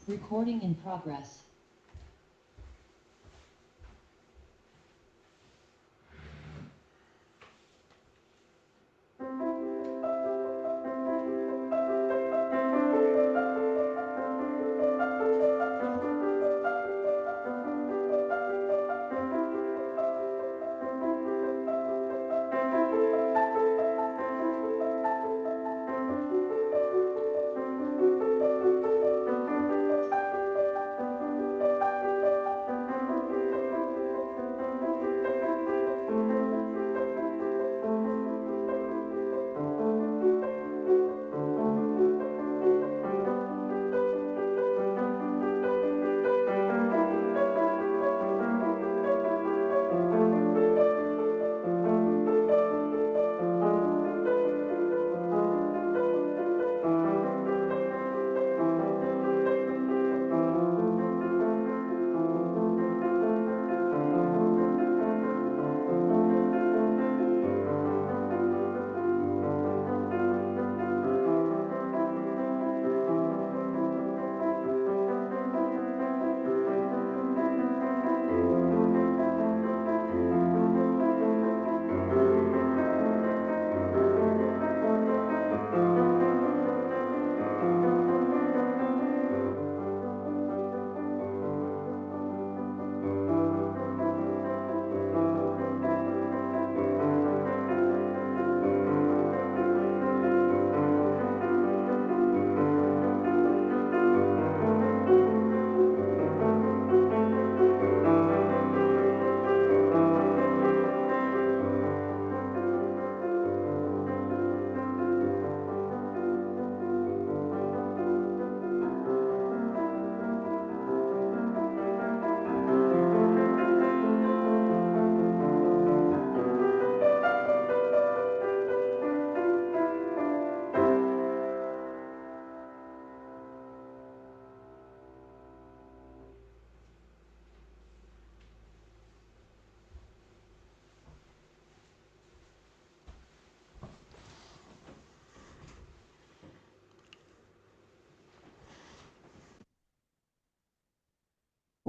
Recording in progress.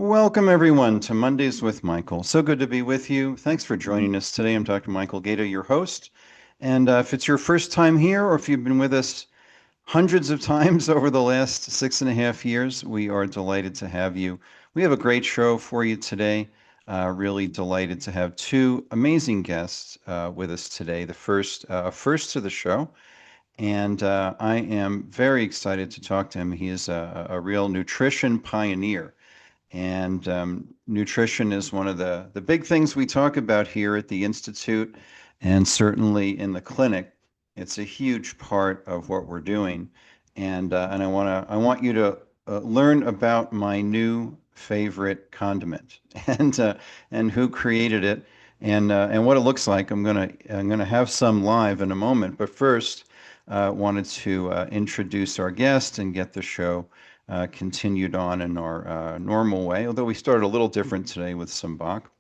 Welcome, everyone, to Mondays with Michael. So good to be with you. Thanks for joining us today. I'm Dr. Michael Gaeta, your host. And if it's your first time here, or if you've been with us hundreds of times over the last 6.5 years, we are delighted to have you. We have a great show for you today. Really delighted to have two amazing guests with us today. The first to the show. And I am very excited to talk to him. He is a real nutrition pioneer. And nutrition is one of the big things we talk about here at the Institute, and certainly in the clinic. It's a huge part of what we're doing. And I want you to learn about my new favorite condiment and who created it and what it looks like. I'm gonna have some live in a moment, but first wanted to introduce our guest and get the show continued on in our normal way, although we started a little different today with some Bach.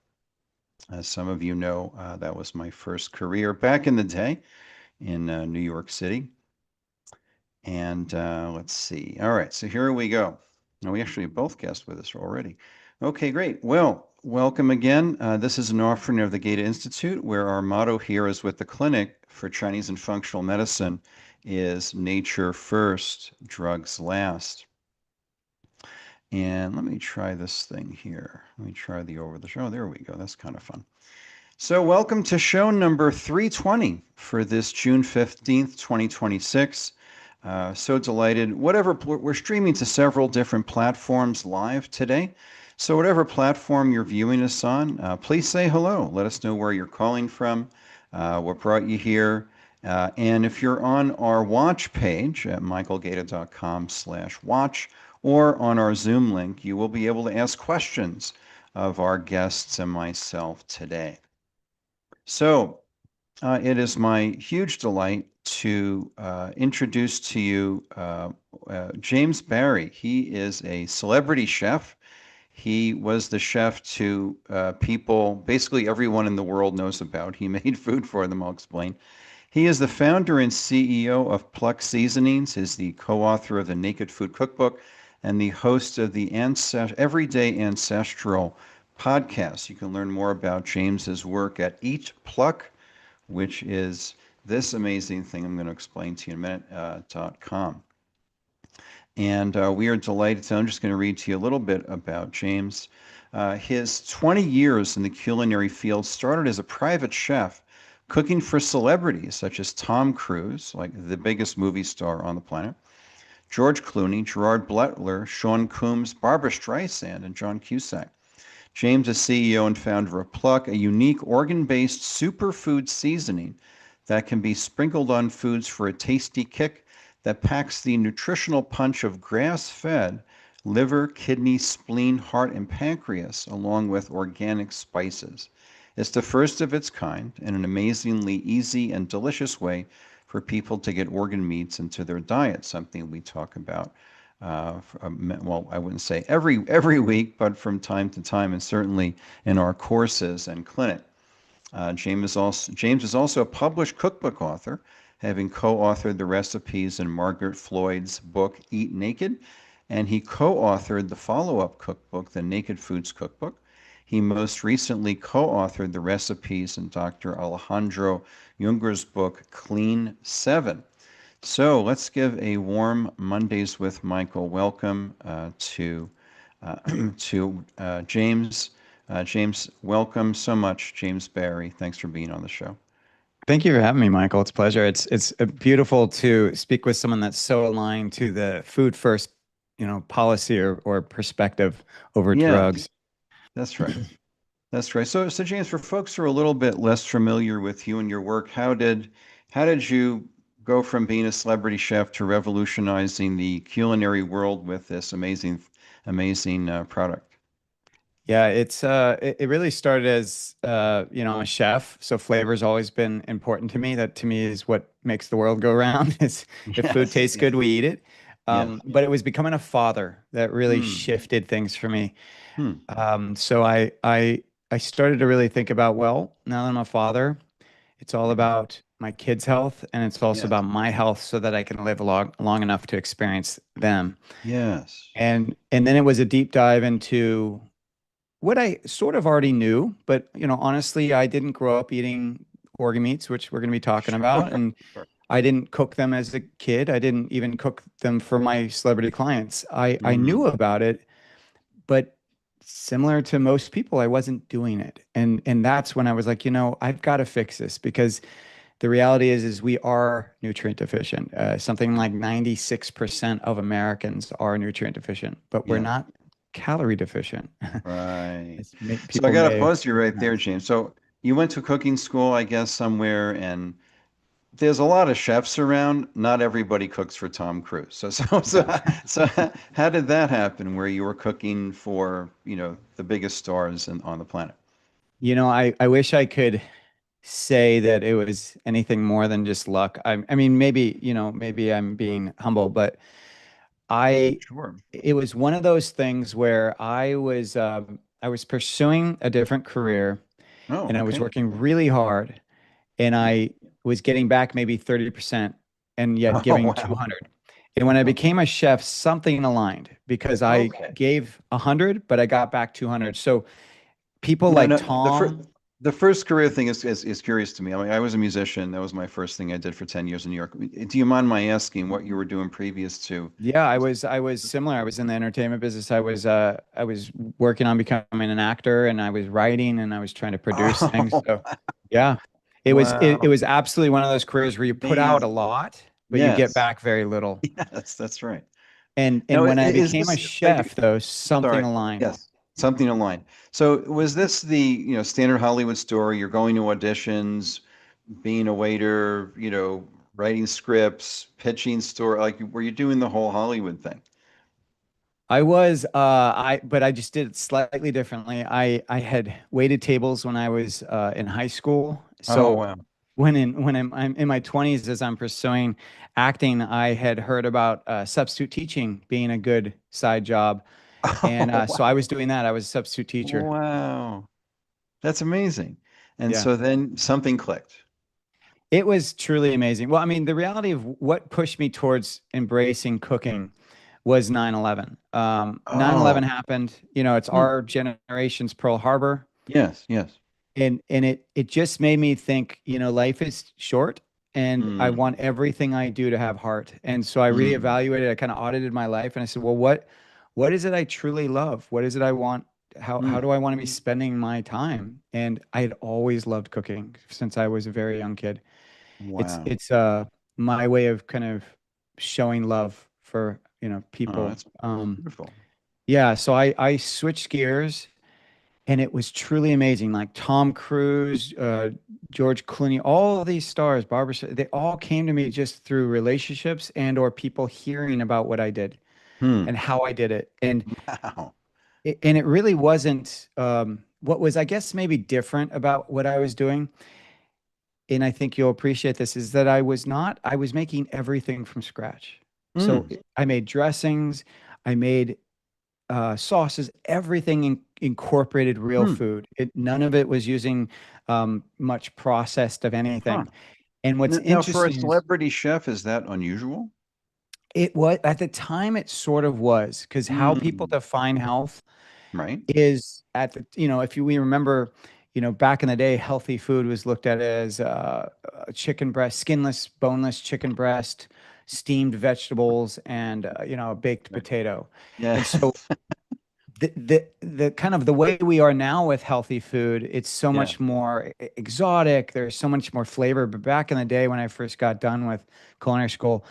As some of you know, that was my first career back in the day in New York City. And let's see. All right, so here we go. Now, we actually have both guests with us already. Okay, great. Well, welcome again. This is an offering of the Gaeta Institute, where our motto here is with the Clinic for Chinese and Functional Medicine is nature first, drugs last. And let me try this thing here. Let me try the over the show. There we go. That's kind of fun. So welcome to show number 320 for this June 15th, 2026. So delighted. We're streaming to several different platforms live today. So whatever platform you're viewing us on, please say hello. Let us know where you're calling from, what brought you here. And if you're on our watch page at michaelgaeta.com/watch, or on our Zoom link, you will be able to ask questions of our guests and myself today. So it is my huge delight to introduce to you James Barry. He is a celebrity chef. He was the chef to people basically everyone in the world knows about. He made food for them, I'll explain. He is the founder and CEO of Pluck Seasonings, is the co-author of the Naked Food Cookbook, and the host of the Everyday Ancestral podcast. You can learn more about James's work at Eat Pluck, which is this amazing thing I'm going to explain to you in a minute, .com. And we are delighted. So I'm just going to read to you a little bit about James. His 20 years in the culinary field started as a private chef, cooking for celebrities such as Tom Cruise, like the biggest movie star on the planet, George Clooney, Gerard Butler, Sean Combs, Barbra Streisand, and John Cusack. James is CEO and founder of Pluck, a unique organ-based superfood seasoning that can be sprinkled on foods for a tasty kick that packs the nutritional punch of grass-fed liver, kidney, spleen, heart, and pancreas, along with organic spices. It's the first of its kind and an amazingly easy and delicious way for people to get organ meats into their diet, something we talk about. Well, I wouldn't say every week, but from time to time, and certainly in our courses and clinic. James is also a published cookbook author, having co-authored the recipes in Margaret Floyd's book, Eat Naked, and he co-authored the follow-up cookbook, the Naked Foods Cookbook. He most recently co-authored the recipes in Dr. Alejandro Junger's book, Clean 7. So let's give a warm Mondays with Michael welcome to James. James, welcome so much, James Barry. Thanks for being on the show. Thank you for having me, Michael. It's a pleasure. It's beautiful to speak with someone that's so aligned to the food first, policy or perspective over drugs. That's right. That's right. So James, for folks who are a little bit less familiar with you and your work, how did you go from being a celebrity chef to revolutionizing the culinary world with this amazing product? Yeah, it really started as I'm a chef, so flavor's always been important to me. That to me is what makes the world go round. Is if food tastes good, we eat it. But it was becoming a father that really shifted things for me. So I started to really think about, well, now that I'm a father, it's all about my kids' health, and it's also about my health, so that I can live long enough to experience them. Yes. And then it was a deep dive into what I sort of already knew, but honestly, I didn't grow up eating organ meats, which we're going to be talking about, and I didn't cook them as a kid. I didn't even cook them for my celebrity clients. I knew about it, but similar to most people, I wasn't doing it, and that's when I was like, I've got to fix this, because the reality is we are nutrient deficient. Something like 96% of Americans are nutrient deficient, but we're not calorie deficient. Right. So I got to pause you right there, James. So you went to cooking school, I guess, somewhere, and there's a lot of chefs around. Not everybody cooks for Tom Cruise. So how did that happen, where you were cooking for, the biggest stars on the planet? I wish I could say that it was anything more than just luck. I mean, maybe I'm being humble, but it was one of those things where I was pursuing a different career, and I was working really hard, and I was getting back maybe 30% and yet giving 200. And when I became a chef, something aligned, because I gave 100, but I got back 200. So people Tom. The first career thing is curious to me. I mean, I was a musician. That was my first thing I did for 10 years in New York. Do you mind my asking what you were doing previous to? Yeah, I was similar. I was in the entertainment business. I was working on becoming an actor, and I was writing, and I was trying to produce things. So yeah, it was absolutely one of those careers where you put out a lot, but you get back very little. Yes, that's right. And when I became a chef, though, something aligned. Yes. Something aligned. So was this the, standard Hollywood story? You're going to auditions, being a waiter, writing scripts, pitching story, were you doing the whole Hollywood thing? I was, but I just did it slightly differently. I had waited tables when I was in high school. So when I'm in my 20s, as I'm pursuing acting, I had heard about substitute teaching being a good side job. And so I was doing that. I was a substitute teacher. Wow. That's amazing. And so then something clicked. It was truly amazing. Well, I mean, the reality of what pushed me towards embracing cooking was 9/11. 9/11 Oh, happened, you know, it's hmm. our generation's Pearl Harbor. Yes, yes. And it just made me think, you know, life is short and I Mm, want everything I do to have heart. And so I mm, reevaluated, I kind of audited my life and I said, well, what is it I truly love? What is it I want? How mm. do I want to be spending my time? And I had always loved cooking since I was a very young kid. Wow. It's my way of kind of showing love for, you know, Oh, people. that's beautiful. Yeah, so I switched gears and it was truly amazing. Like Tom Cruise, George Clooney, all of these stars, Barbara, they all came to me just through relationships and or people hearing about what I did Hmm. and how I did it. Wow. And it really wasn't what was, I guess, maybe different about what I was doing. And I think you'll appreciate this is that I was making everything from scratch. So Mm, I made dressings, I made sauces, everything incorporated real hmm. food. None of it was using much processed of Huh. anything. And what's Now, for a interesting is celebrity chef, is that unusual? it was at the time it sort of was because how people Mm, define health right. is at the, you know, if you, we remember, you know, back in the day, healthy food was looked at as chicken breast, skinless, boneless chicken breast, steamed vegetables, and, you know, a baked Right. potato. Yeah. And so the kind of the way we are now with healthy food, it's so Yeah. much more exotic. There's so much more flavor. But back in the day when I first got done with culinary school,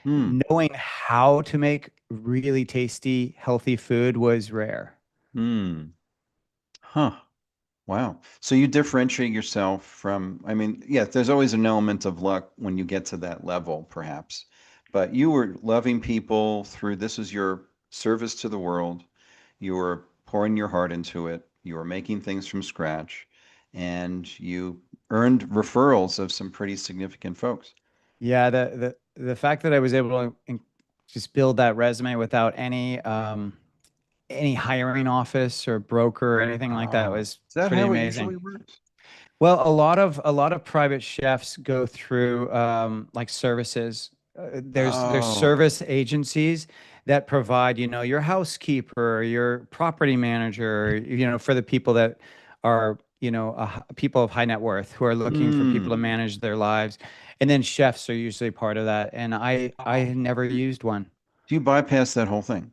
Hmm. knowing how to make really tasty, healthy food was rare. Hmm. Huh. Wow. So you differentiate yourself from, I mean, yes, there's always an element of luck when you get to that level, perhaps. But you were loving people through this is your service to the world. You were pouring your heart into it. You were making things from scratch, and you earned referrals of some pretty significant folks. Yeah, the fact that I was able to just build that resume without any hiring office or broker or anything like that Oh, was is that pretty how it amazing. usually works? Well, a lot of private chefs go through like services. There's Oh, service agencies that provide, you know, your housekeeper, your property manager, you know, for the people that are, you know, people of high net worth who are looking for people to hmm. manage their lives. And then chefs are usually part of that. And I Oh, had never used one. do you bypass that whole thing?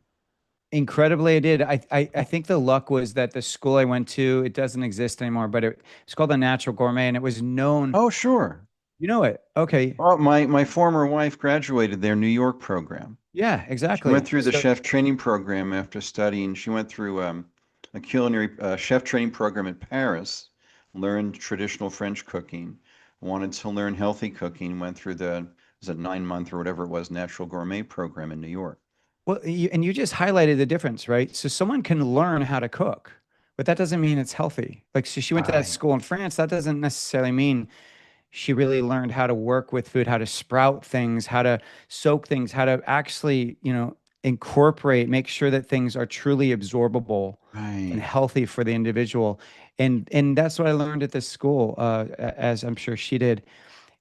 Incredibly, I did. I think the luck was that the school I went to, it doesn't exist anymore, but it's called the Natural Gourmet, and it was known. Oh, sure. You know it. Okay. Well, my former wife graduated their New York program. Yeah, She went exactly. through the So, chef training program after studying. She went through a culinary chef training program in Paris, learned traditional French cooking, wanted to learn healthy cooking, went through the, was it 9 month or whatever it was, natural gourmet program in New York. well, and you just highlighted the difference, right? So someone can learn how to cook, but that doesn't mean it's healthy. Like, so she went to that Right. school in France. That doesn't necessarily mean she really learned how to work with food, how to sprout things, how to soak things, how to actually, you know, incorporate, make sure that things are truly absorbable and Right. healthy for the individual. And that's what I learned at this school, as I'm sure she did.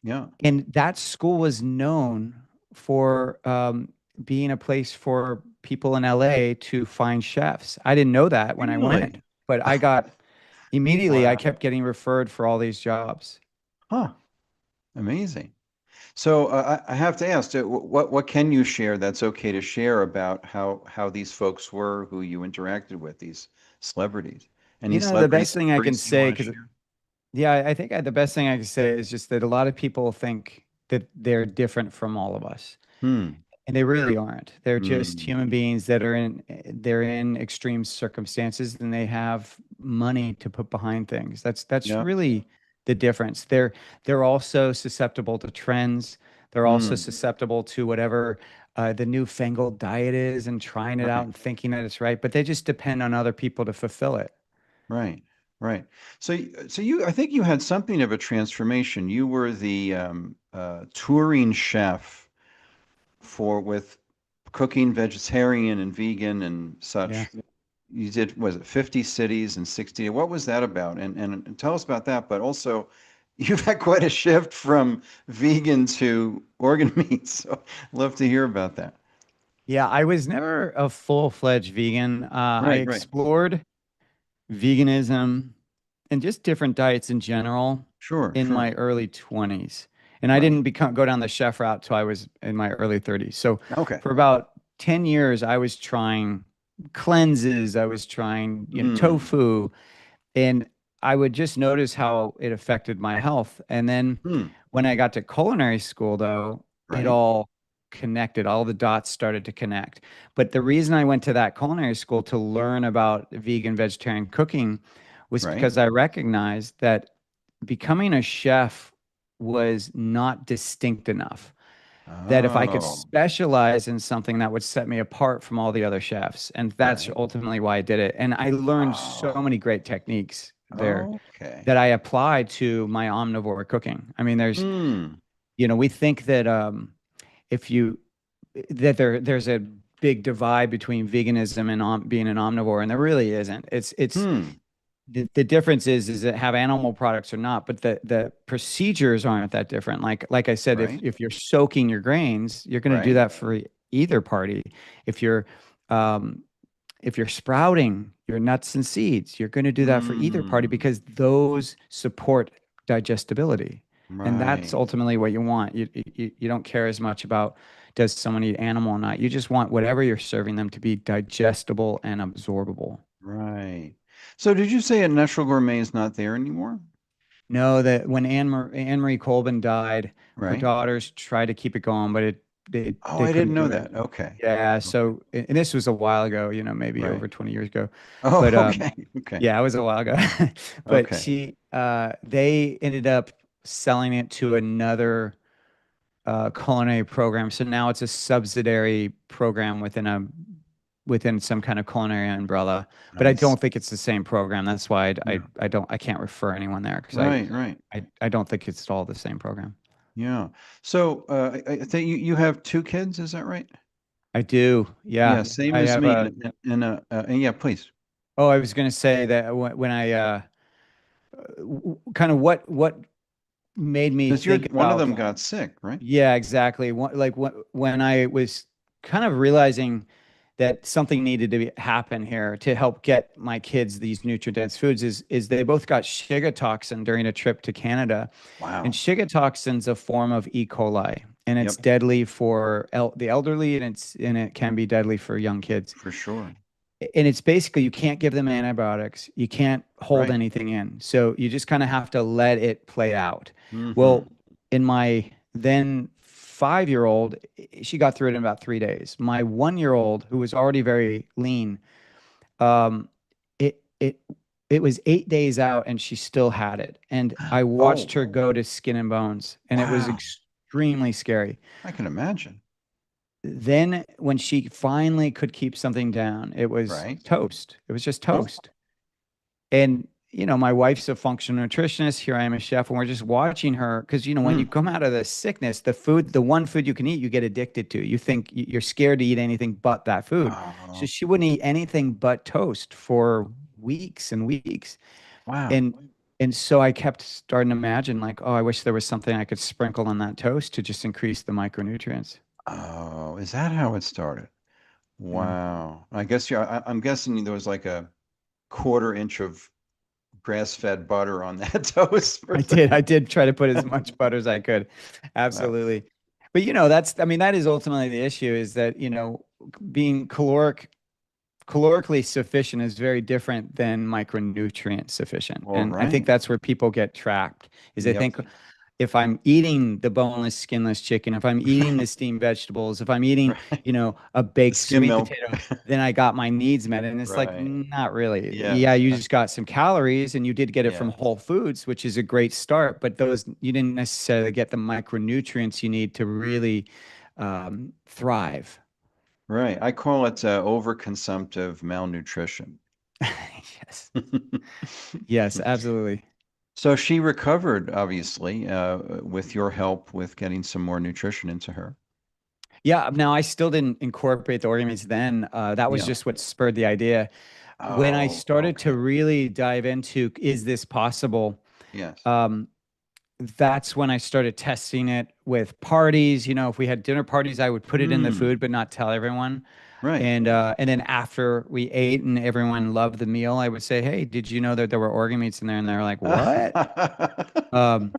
Yeah. And that school was known for being a place for people in LA to find chefs. I didn't know that when I went, Really? but I got immediately, I Wow. kept getting referred for all these jobs. Huh. Amazing. So I have to ask, what can you share that's okay to share about how these folks were who you interacted with, these celebrities? Any You know, the celebrity best thing I can stories you say, want to because share? yeah, I think the best thing I can say is just that a lot of people think that they're different from all of us. Hmm. And they really aren't. They're just Hmm. human beings that are they're in extreme circumstances and they have money to put behind things. That's Yeah. really the difference. They're also susceptible to trends. They're also Hmm. susceptible to whatever the newfangled diet is and trying it out Right. and thinking that it's right, but they just depend on other people to fulfill it. Right. Right. So, so you, I think you had something of a transformation. You were the touring chef for with cooking vegetarian and vegan and Yeah. such. You did, was it 50 cities and 60? What was that about? And tell us about that. But also, you've had quite a shift from vegan to organ meat. So love to hear about that. Yeah, I was never a full-fledged vegan. I Right, right. explored veganism and just different diets in general Sure, in sure. my early 20s. And I Right. didn't go down the chef route till I was in my early 30s. So Okay. for about 10 years, I was trying cleanses, I was trying, Mm. tofu, and I would just notice how it affected my health. And then Hmm. when I got to culinary school, though, it Right, all connected. All the dots started to connect. But the reason I went to that culinary school to learn about vegan, vegetarian cooking was right. because I recognized that becoming a chef was not distinct enough. That if I could Oh, specialize in something that would set me apart from all the other chefs. And that's right. ultimately why I did it. And I learned so Oh, many great techniques there okay. that I apply to my omnivore cooking. I mean, Hmm. we think that if you that there's a big divide between veganism and being an omnivore, and there really isn't. It's Hmm. the difference is it have animal products or not, but the procedures aren't that different. Like I said, if Right, if you're soaking your grains, you're going to do right. that for either party. If you're um, if you're sprouting your nuts and seeds, you're going to do that for either party Hmm. because those support digestibility. And that's Right, ultimately what you want. You don't care as much about does someone eat animal or not. You just want whatever you're serving them to be digestible and absorbable. right. So did you say a Natural Gourmet is not there anymore? No, that when Anne Marie Colvin died, her Right. daughters tried to keep it going, but Oh, they I didn't couldn't know do it. that. Okay. Yeah, Okay. so and this was a while ago, maybe Right. over 20 years ago. Oh, But okay. Okay. yeah, it was a while ago. But Okay. they ended up selling it to another culinary program. So now it's a subsidiary program within some kind of culinary umbrella. But I I don't see. think it's the same program. That's why Yeah. I can't refer anyone there because Right, right. I don't think it's all the same program. Yeah. So, I think you have 2 kids, is that right? I do. Yeah, Yeah. same I as have me. a And yeah, please. Oh, I was going to say that when I kind of what made me Because you're think one of about. them got sick, right? Yeah, exactly. When I was kind of realizing that something needed to happen here to help get my kids these nutrient-dense foods is they both got Shiga toxin during a trip to Canada, and Wow. Shiga toxin's a form of E. coli, and it's Yep, deadly for the elderly, and it can be deadly for young kids. for sure. And it's basically you can't give them antibiotics, you can't hold Right. anything in, so you just kind of have to let it play out. Well, Mhm. in my then 5-year old, she got through it in about 3 days. My 1-year old, who was already very lean, um, it it it was 8 days out and she still had it, and I watched Oh, her go to skin and bones, and it was wow. extremely scary. I can imagine. Then when she finally could keep something down, it was Right. toast. It was just Oh, toast. And my wife's a functional nutritionist. Here I am a chef, and we're just watching her because when you mm. come out of the sickness, the one food you can eat, you get addicted to. You think you're scared to eat anything but that food. So Oh, she wouldn't eat anything but toast for weeks and weeks. wow. And and so I kept starting to imagine like, oh, I wish there was something I could sprinkle on that toast to just increase the micronutrients. Oh, is that how it started? Yeah. Wow. I guess I'm guessing there was like a quarter inch of grass-fed butter on that toast for I the did. I did try to put as much butter as I could. wow. Absolutely. But I mean, that is ultimately the issue is that, being calorically sufficient is very different than micronutrient sufficient. All And I think right. that's where people get trapped is they Yep. think if I'm eating the boneless, skinless chicken, if I'm eating the steamed vegetables, if I'm eating, Right. a The baked skim sweet milk. potato, then I got my needs met. And it's like, Right. not really. Yeah, Yes. you just got some calories and you did get it from Yes. Whole Foods, which is a great start, but you didn't necessarily get the micronutrients you need to really thrive. Right. I call it overconsumptive malnutrition. Yes. Yes, absolutely. So she recovered, obviously, with your help with getting some more nutrition into her. Yeah. Now I still didn't incorporate the organ meats then. That was Yeah. just what spurred the idea. When I Oh, started to okay. really dive into, is this possible? Yes. Um, that's when I started testing it with parties. You know, if we had dinner parties, I would put it in the Mm, food, but not tell everyone. right. And then after we ate and everyone loved the meal, I would say, "Hey, did you know that there were organ meats in there?" And they're like, "What?" Um,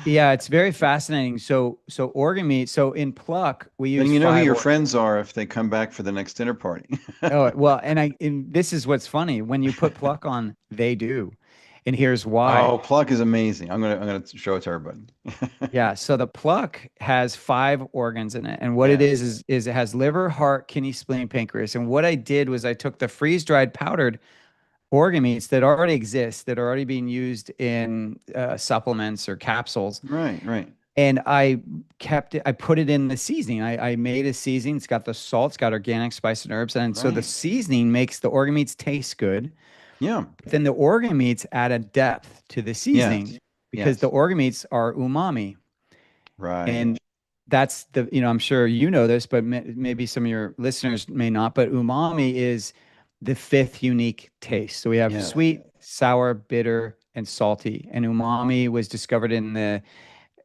yeah, it's very fascinating. So organ meat. So in Pluck, we Then use you know who five your organs. friends are if they come back for the next dinner party. Oh, well, and this is what's funny. When you put Pluck on, they do. And here's why. Oh, Pluck is amazing. I'm gonna show it to everybody. Yeah, so the Pluck has five organs in it. And what it Yeah. is it has liver, heart, kidney, spleen, pancreas. And what I did was I took the freeze-dried powdered organ meats that already exist, that are already being used in supplements or capsules. Right, right. And I kept it, I put it in the seasoning. I made a seasoning. It's got the salt, it's got organic spice and herbs. And so the Right. seasoning makes the organ meats taste good. Yeah. But then the organ meats add a depth to the seasoning Yes. because the Yes. organ meats are umami. Right. And that's I'm sure you know this, but maybe some of your listeners may not, but umami is the fifth unique taste. So we have Yes. sweet, sour, bitter, and salty. And umami was discovered in the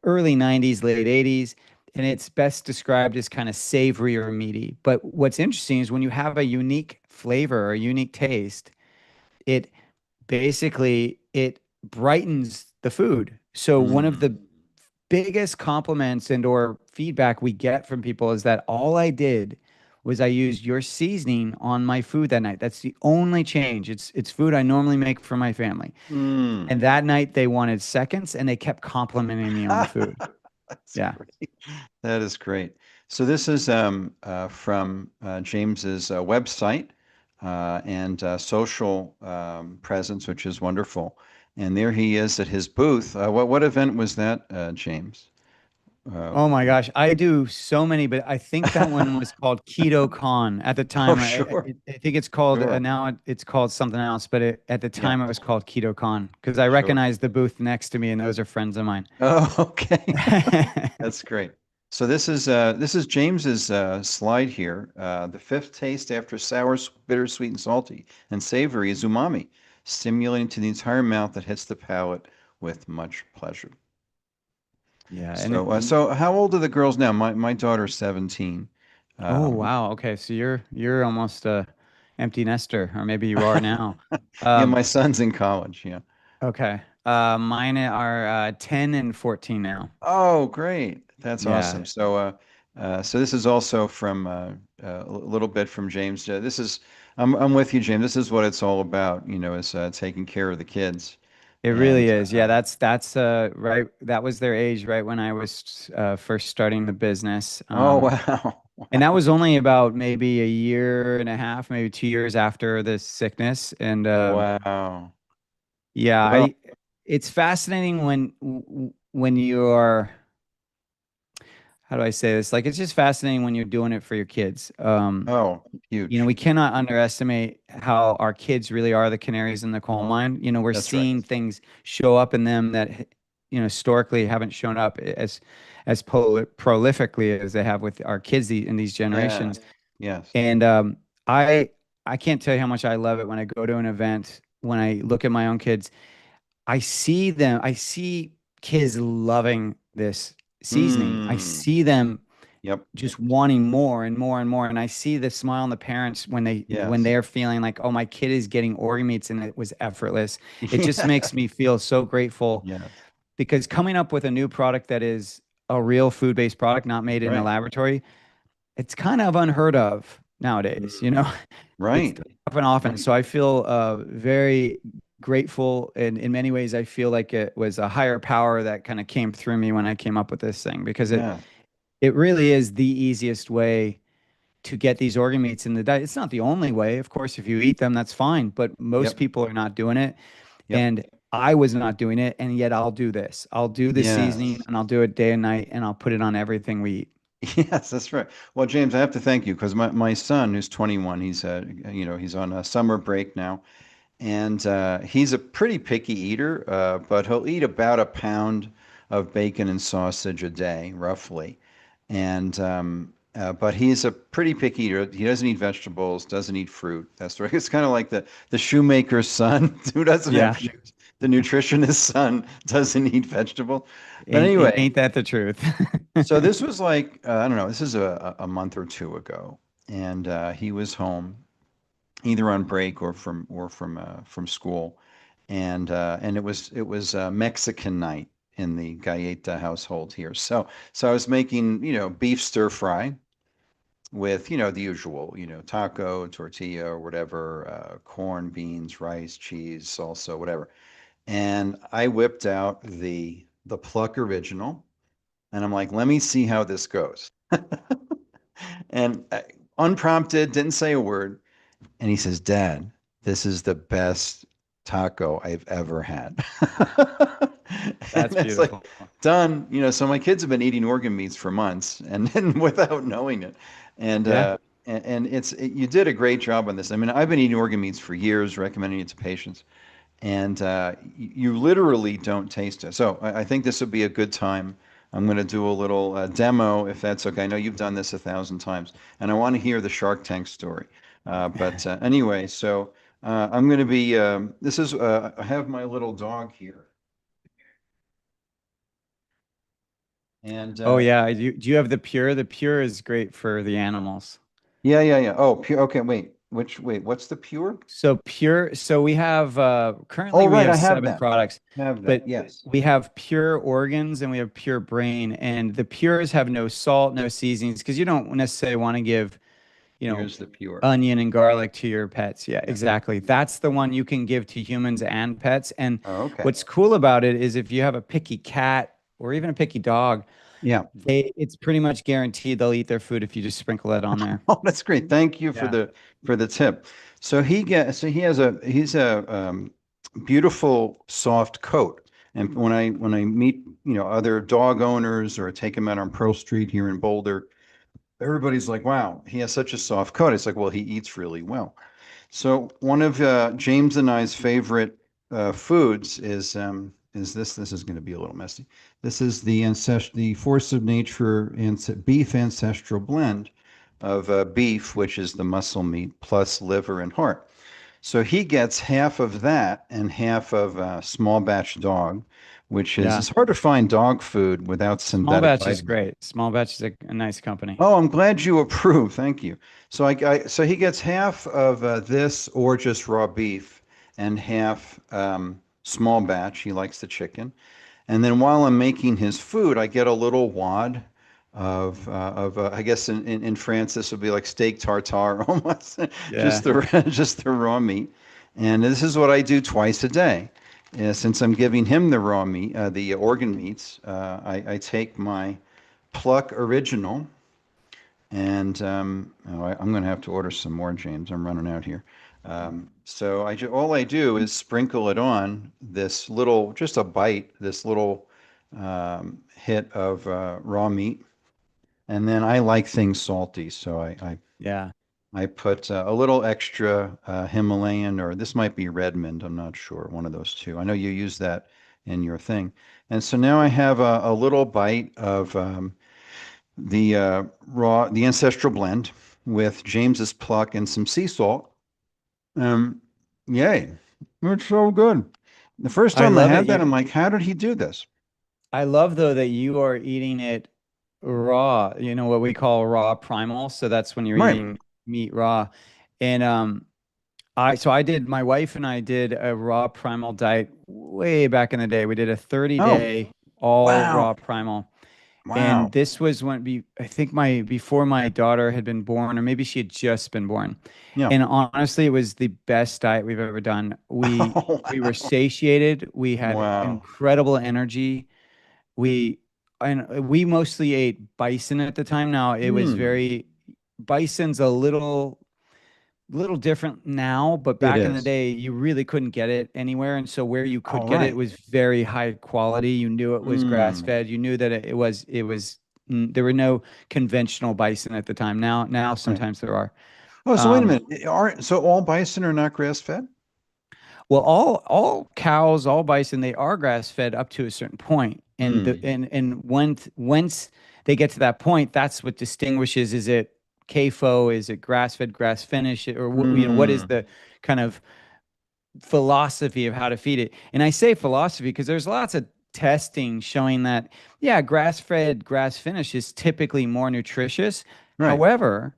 early 90s, late 80s, and it's best described as kind of savory or meaty. But what's interesting is when you have a unique flavor or a unique taste, it it brightens the food. So one of Mm. the biggest compliments and or feedback we get from people is that all I did was I used your seasoning on my food that night. That's the only change. It's food I normally make for my family. Mm. And that night they wanted seconds and they kept complimenting me on the food. That's Yeah. great. That is great. So this is from James's website and social presence, which is wonderful. And there he is at his booth. What event was that, James? Uh, Oh my gosh, I do so many, but I think that one was called Keto Con at the oh, time. sure, I think it's called sure. it's called something else, but at the Yeah, time it was called Keto Con because I sure. recognized the booth next to me, and those are friends of mine. Oh, okay. That's great. So this is James's slide here. The fifth taste after sour, bitter, sweet, and salty, and savory is umami, stimulating to the entire mouth that hits the palate with much pleasure. Yeah, So how old are the girls now? My daughter's 17. oh Um, wow, okay, so you're almost a empty nester, or maybe you are now. yeah, Um, my son's in college. Yeah. okay, mine are 10 and 14 now. Oh, great. That's Yeah, awesome. So this is also from a little bit from James. I'm with you, James. This is what it's all about, is taking care of the kids. it really And is. Yeah, that's right. That was their age right when I was first starting the business. oh, wow. And that was only about maybe a year and a half, maybe 2 years after the sickness. And Wow. yeah, Well, I it's fascinating when you are, how do I say this? Like it's just fascinating when you're doing it for your kids. oh, We huge. cannot underestimate how our kids really are the canaries in the coal mine. We're That's right. seeing things show up in them that, historically haven't shown up as prolifically as they have with our kids in these Yeah. generations. Yes. And I can't tell you how much I love it when I go to an event, when I look at my own kids, I see kids loving this seasoning. I Mm, see them yep. just wanting more and more and more. And I see the smile on the parents when Yes. they're feeling like, oh, my kid is getting organ meats and it was effortless. It just Yeah. makes me feel so grateful Yes. because coming up with a new product that is a real food-based product, not made in a Right. laboratory, it's kind of unheard of nowadays, Mm, It's right. happen often. Right. So I feel very grateful. And in many ways, I feel like it was a higher power that kind of came through me when I came up with this thing because Yeah. it really is the easiest way to get these organ meats in the diet. It's not the only way. Of course, if you eat them, that's fine. But most Yep. people are not doing it. Yep. And I was not doing it. And yet I'll do this. I'll do the seasoning Yes. and I'll do it day and night and I'll put it on everything we eat. Yes, that's right. Well, James, I have to thank you because my son, who's 21, he's on a summer break now, and he's a pretty picky eater, but he'll eat about a pound of bacon and sausage a day, roughly. And but he's a pretty picky eater. He doesn't eat vegetables, doesn't eat fruit. That's right. It's kind of like the shoemaker's son who doesn't have Yeah. shoes. the nutritionist's son doesn't eat vegetable. But anyway, Ain't that the truth? so this was like, I don't know, this is a month or two ago, and he was home either on break or from school, and it was Mexican night in the Galleta household here. So I was making, beef stir fry with, the usual, taco, tortilla, or whatever, corn, beans, rice, cheese, salsa, whatever. And I whipped out the Pluck original, and I'm like, let me see how this goes. And unprompted, didn't say a word. And he says, Dad, this is the best taco I've ever had. And That's it's like, beautiful. done. So my kids have been eating organ meats for months and without knowing it. And Yeah. you did a great job on this. I mean, I've been eating organ meats for years, recommending it to patients, and you literally don't taste it. So I think this would be a good time. I'm going to do a little demo, if that's okay. I know you've done this 1,000 times, and I want to hear the Shark Tank story. But anyway, so I'm going to be, I have my little dog here. And Oh yeah. Do you have the Pure? The Pure is great for the animals. yeah. Oh, pure. Okay, wait, what's the pure? So Pure, so we have Oh, currently we right, I have have seven that. products, Have that. but Yes. we have Pure organs and we have Pure brain, and the Pures have no salt, no seasonings, because you don't necessarily want to give, you know, Here's the pure. onion and garlic to your pets. Yeah, Yeah. exactly. That's the one you can give to humans and pets. And Oh, okay. what's cool about it is if you have a picky cat or even a picky dog, Yeah. it's pretty much guaranteed they'll eat their food if you just sprinkle it on there. Oh, that's great. Thank you for Yeah. the tip. So he's a beautiful soft coat. And when I meet, other dog owners or take him out on Pearl Street here in Boulder, everybody's like, "Wow, he has such a soft coat." It's like, well, he eats really well. So one of James and I's favorite foods is this. This is going to be a little messy. This is the Force of Nature beef ancestral blend of beef, which is the muscle meat, plus liver and heart. So he gets half of that and half of small batch dog, which is Yeah. it's hard to find dog food without Small synthetic batch is vitamins. great. Small batch is a nice company. Oh, I'm glad you approve. Thank you. So he gets half of this or just raw beef and half small batch. He likes the chicken. And then while I'm making his food, I get a little wad of I guess in France this would be like steak tartare almost, Yeah. just the raw meat. And this is what I do twice a day. Since I'm giving him the raw meat, the organ meats, I take my Pluck original. And I'm going to have to order some more, James. I'm running out here. So all I do is sprinkle it on this little, just a bite, this little hit of raw meat. And then I like things salty, so Yeah. I put a little extra Himalayan, or this might be Redmond, I'm not sure, one of those two. I know you use that in your thing. And so now I have a little bite of the ancestral blend with James's Pluck and some sea salt. Yay. It's so good. The first I time I love had it. that, I'm like, how did he do this? I love though that you are eating it raw, what we call raw primal. So that's when you're Right. eating meat raw. And I did, my wife and I did a raw primal diet way back in the day. We did a 30-day all Wow. raw primal. Wow. And this was I think before my daughter had been born, or maybe she had just been born. Yeah. And honestly, it was the best diet we've ever done. We Oh, we were wow. satiated. We had Wow. incredible energy. We we mostly ate bison at the time. Now it was Hmm. bison's a little different now, but It back in the is. day, you really couldn't get it anywhere. And so where you could All get it right. was very high quality. You knew it was grass Hmm. fed. You knew that there were no conventional bison at the time. Now Right. sometimes there are. Oh, so wait a Um, minute. So all bison are not grass fed? well, all cows, all bison, they are grass fed up to a certain point. And the Hmm. and once they get to that point, that's what distinguishes, is it CAFO, is it grass fed, grass finished, or what is Hmm. the kind of philosophy of how to feed it. And I say philosophy because there's lots of testing showing that, yeah, grass-fed, grass-finished is typically more nutritious. Right. However,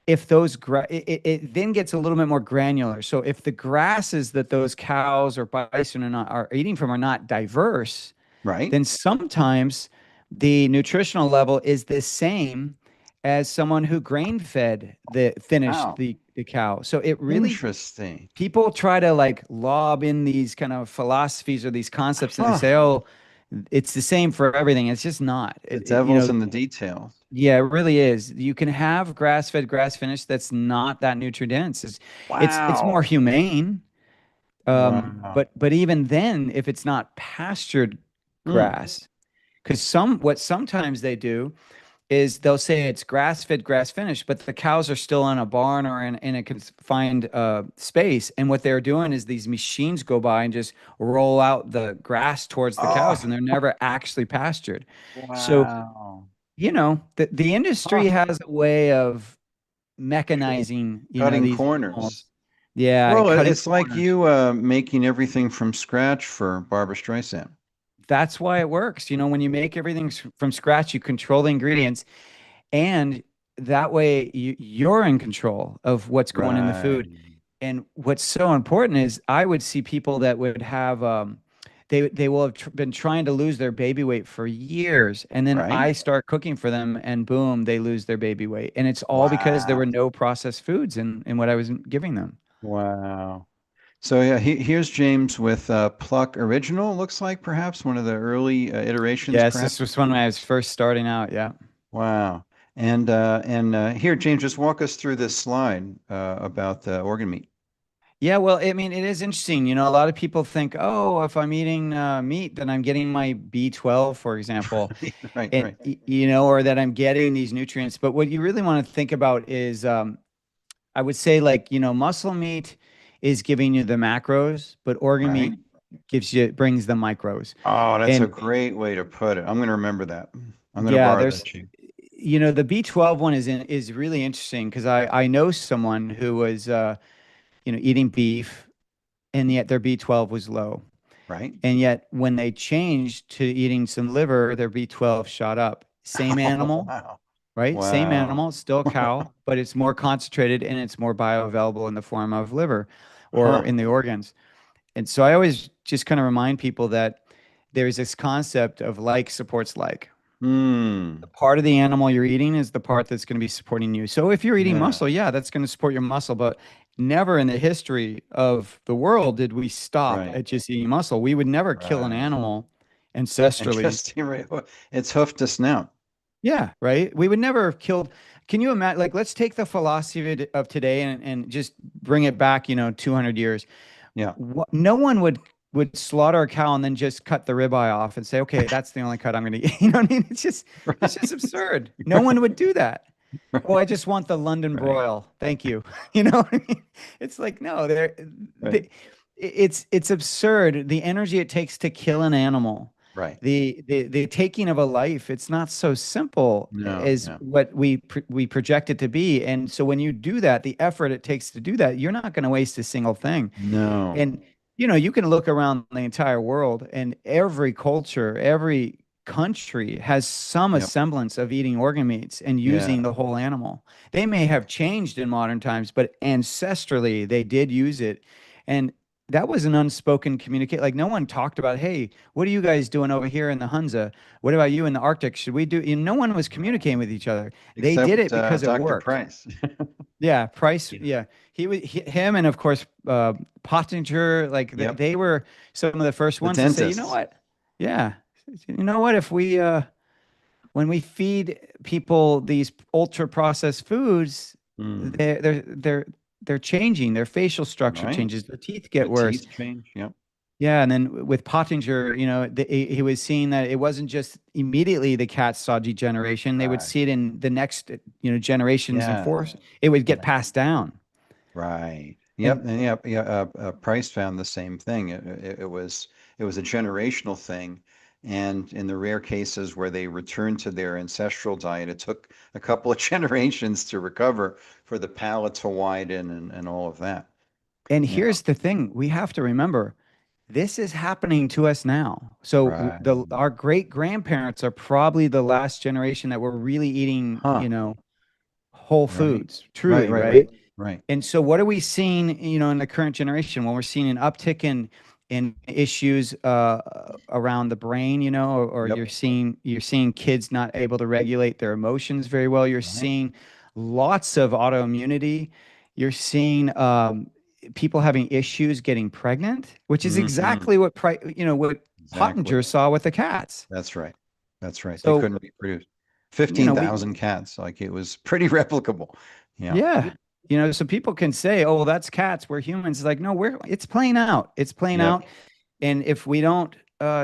if those it then gets a little bit more granular. So if the grasses that those cows or bison are eating from are not diverse, Right. then sometimes the nutritional level is the same as someone who grain fed the finished Wow. the cow. So it really, Interesting. people try to like lob in these kind of philosophies or these concepts and they Huh. say, oh, it's the same for everything. It's just not. The devil's in the details. Yeah, it really is. You can have grass fed, grass finished that's not that nutrient-dense. It's more Wow. humane. Wow. But even then, if it's not pastured Mm. grass, because what sometimes they do is they'll say it's grass fed, grass finished, but the cows are still in a barn or in a confined space. And what they're doing is these machines go by and just roll out the grass towards the cows, Oh, and they're never actually pastured. So, wow. the industry Huh. has a way of mechanizing, Cutting these animals. corners. Yeah, Well, cutting it's like corners. you making everything from scratch for Barbara Streisand. That's why it works. When you make everything from scratch, you control the ingredients, and that way you're in control of what's going in the food. Right. And what's so important is I would see people that would have they will have been trying to lose their baby weight for years, and then Right. I start cooking for them, and boom, they lose their baby weight, and it's all because there Wow. were no processed foods in what I was giving them. Wow. So yeah, here's James with Pluck Original. Looks like perhaps one of the early iterations, Yes, perhaps. this was when I was first starting out. Yeah. Wow. And here, James, just walk us through this slide about the organ meat. Yeah, well, I mean, it is interesting. A lot of people think, oh, if I'm eating meat, then I'm getting my B12, for example, Right, and right. or that I'm getting these nutrients. But what you really want to think about is, I would say, like, muscle meat is giving you the macros, but organ Right. meat brings the micros. Oh, that's a And great way to put it. I'm going to remember that. I'm going to yeah, borrow there's, that, Chief. the B12 one is really interesting because I know someone who was, eating beef, and yet their B12 was low. Right? And yet, when they changed to eating some liver, their B12 shot up. Same Oh, animal, wow. right? Same Wow. animal, still a cow, but it's more concentrated and it's more bioavailable in the form of liver or Huh. in the organs. And so I always just kind of remind people that there's this concept of like supports like. Hmm. The part of the animal you're eating is the part that's going to be supporting you. So if you're eating Yeah. muscle, yeah, that's going to support your muscle, but never in the history of the world did we stop Right. at just eating muscle. We would never kill an Right. animal And ancestrally. just it's hoof to snout. Yeah, right. We would never have killed. Can you imagine? Like, let's take the philosophy of today and just bring it back, 200 years. Yeah. No one would slaughter a cow and then just cut the ribeye off and say, okay, that's the only cut I'm going to eat. You know what I mean? It's just Right. absurd. No one would do that. Oh, I Right. just want the London Right. broil. Thank you. You know what I mean? It's like, no, Right. it's absurd. The energy it takes to kill an animal, Right. the taking of a life, it's not so simple No, as no, what we project it to be. And so when you do that, the effort it takes to do that, you're not going to waste a single thing. no. And you can look around the entire world, and every culture, every country has some Yep. semblance of eating organ meats and Yeah. using the whole animal. They may have changed in modern times, but ancestrally they did use it. And that was an unspoken communicate. Like, no one talked about, hey, what are you guys doing over here in the Hunza? What about you in the Arctic? Should we do? No one was communicating with each other. They did Except it because it Dr. worked. Price. Yeah, Price. Yeah. Yeah, him, and of course Pottinger. Like Yep. they were some of the first The ones to say, you know dentists. what? Yeah, if we when we feed people these ultra processed foods, Mm. they're changing. Their facial structure Right. changes. Their teeth The get worse. teeth change. Yep. Yeah, and then with Pottinger, he was seeing that it wasn't just immediately the cats saw degeneration. They would Right. see it in the next, generations and Yeah. force. It would get Yeah. passed down. Right. Yep. And And yep. Yeah. Price found the same thing. It was a generational thing, and in the rare cases where they returned to their ancestral diet, it took a couple of generations to recover for the palate to widen and all of that. And Yeah. here's the thing, we have to remember this is happening to us now. So Right. our great grandparents are probably the last generation that were really eating, Huh. whole Right. foods, Right. truly, Right. right? Right. Right. And so what are we seeing, in the current generation when we're seeing an uptick in issues around the brain, or Yep. you're seeing kids not able to regulate their emotions very well. You're Right. seeing lots of autoimmunity. You're seeing people having issues getting pregnant, which is Hmm. exactly what Exactly. Pottinger saw with the cats. That's right. That's right. They So, couldn't reproduce. we 15,000 cats. Like it was pretty replicable. Yeah. Yeah. So people can say, "Oh, well, that's cats. We're humans." It's like, no, it's playing out. It's playing Yep. out. And if we don't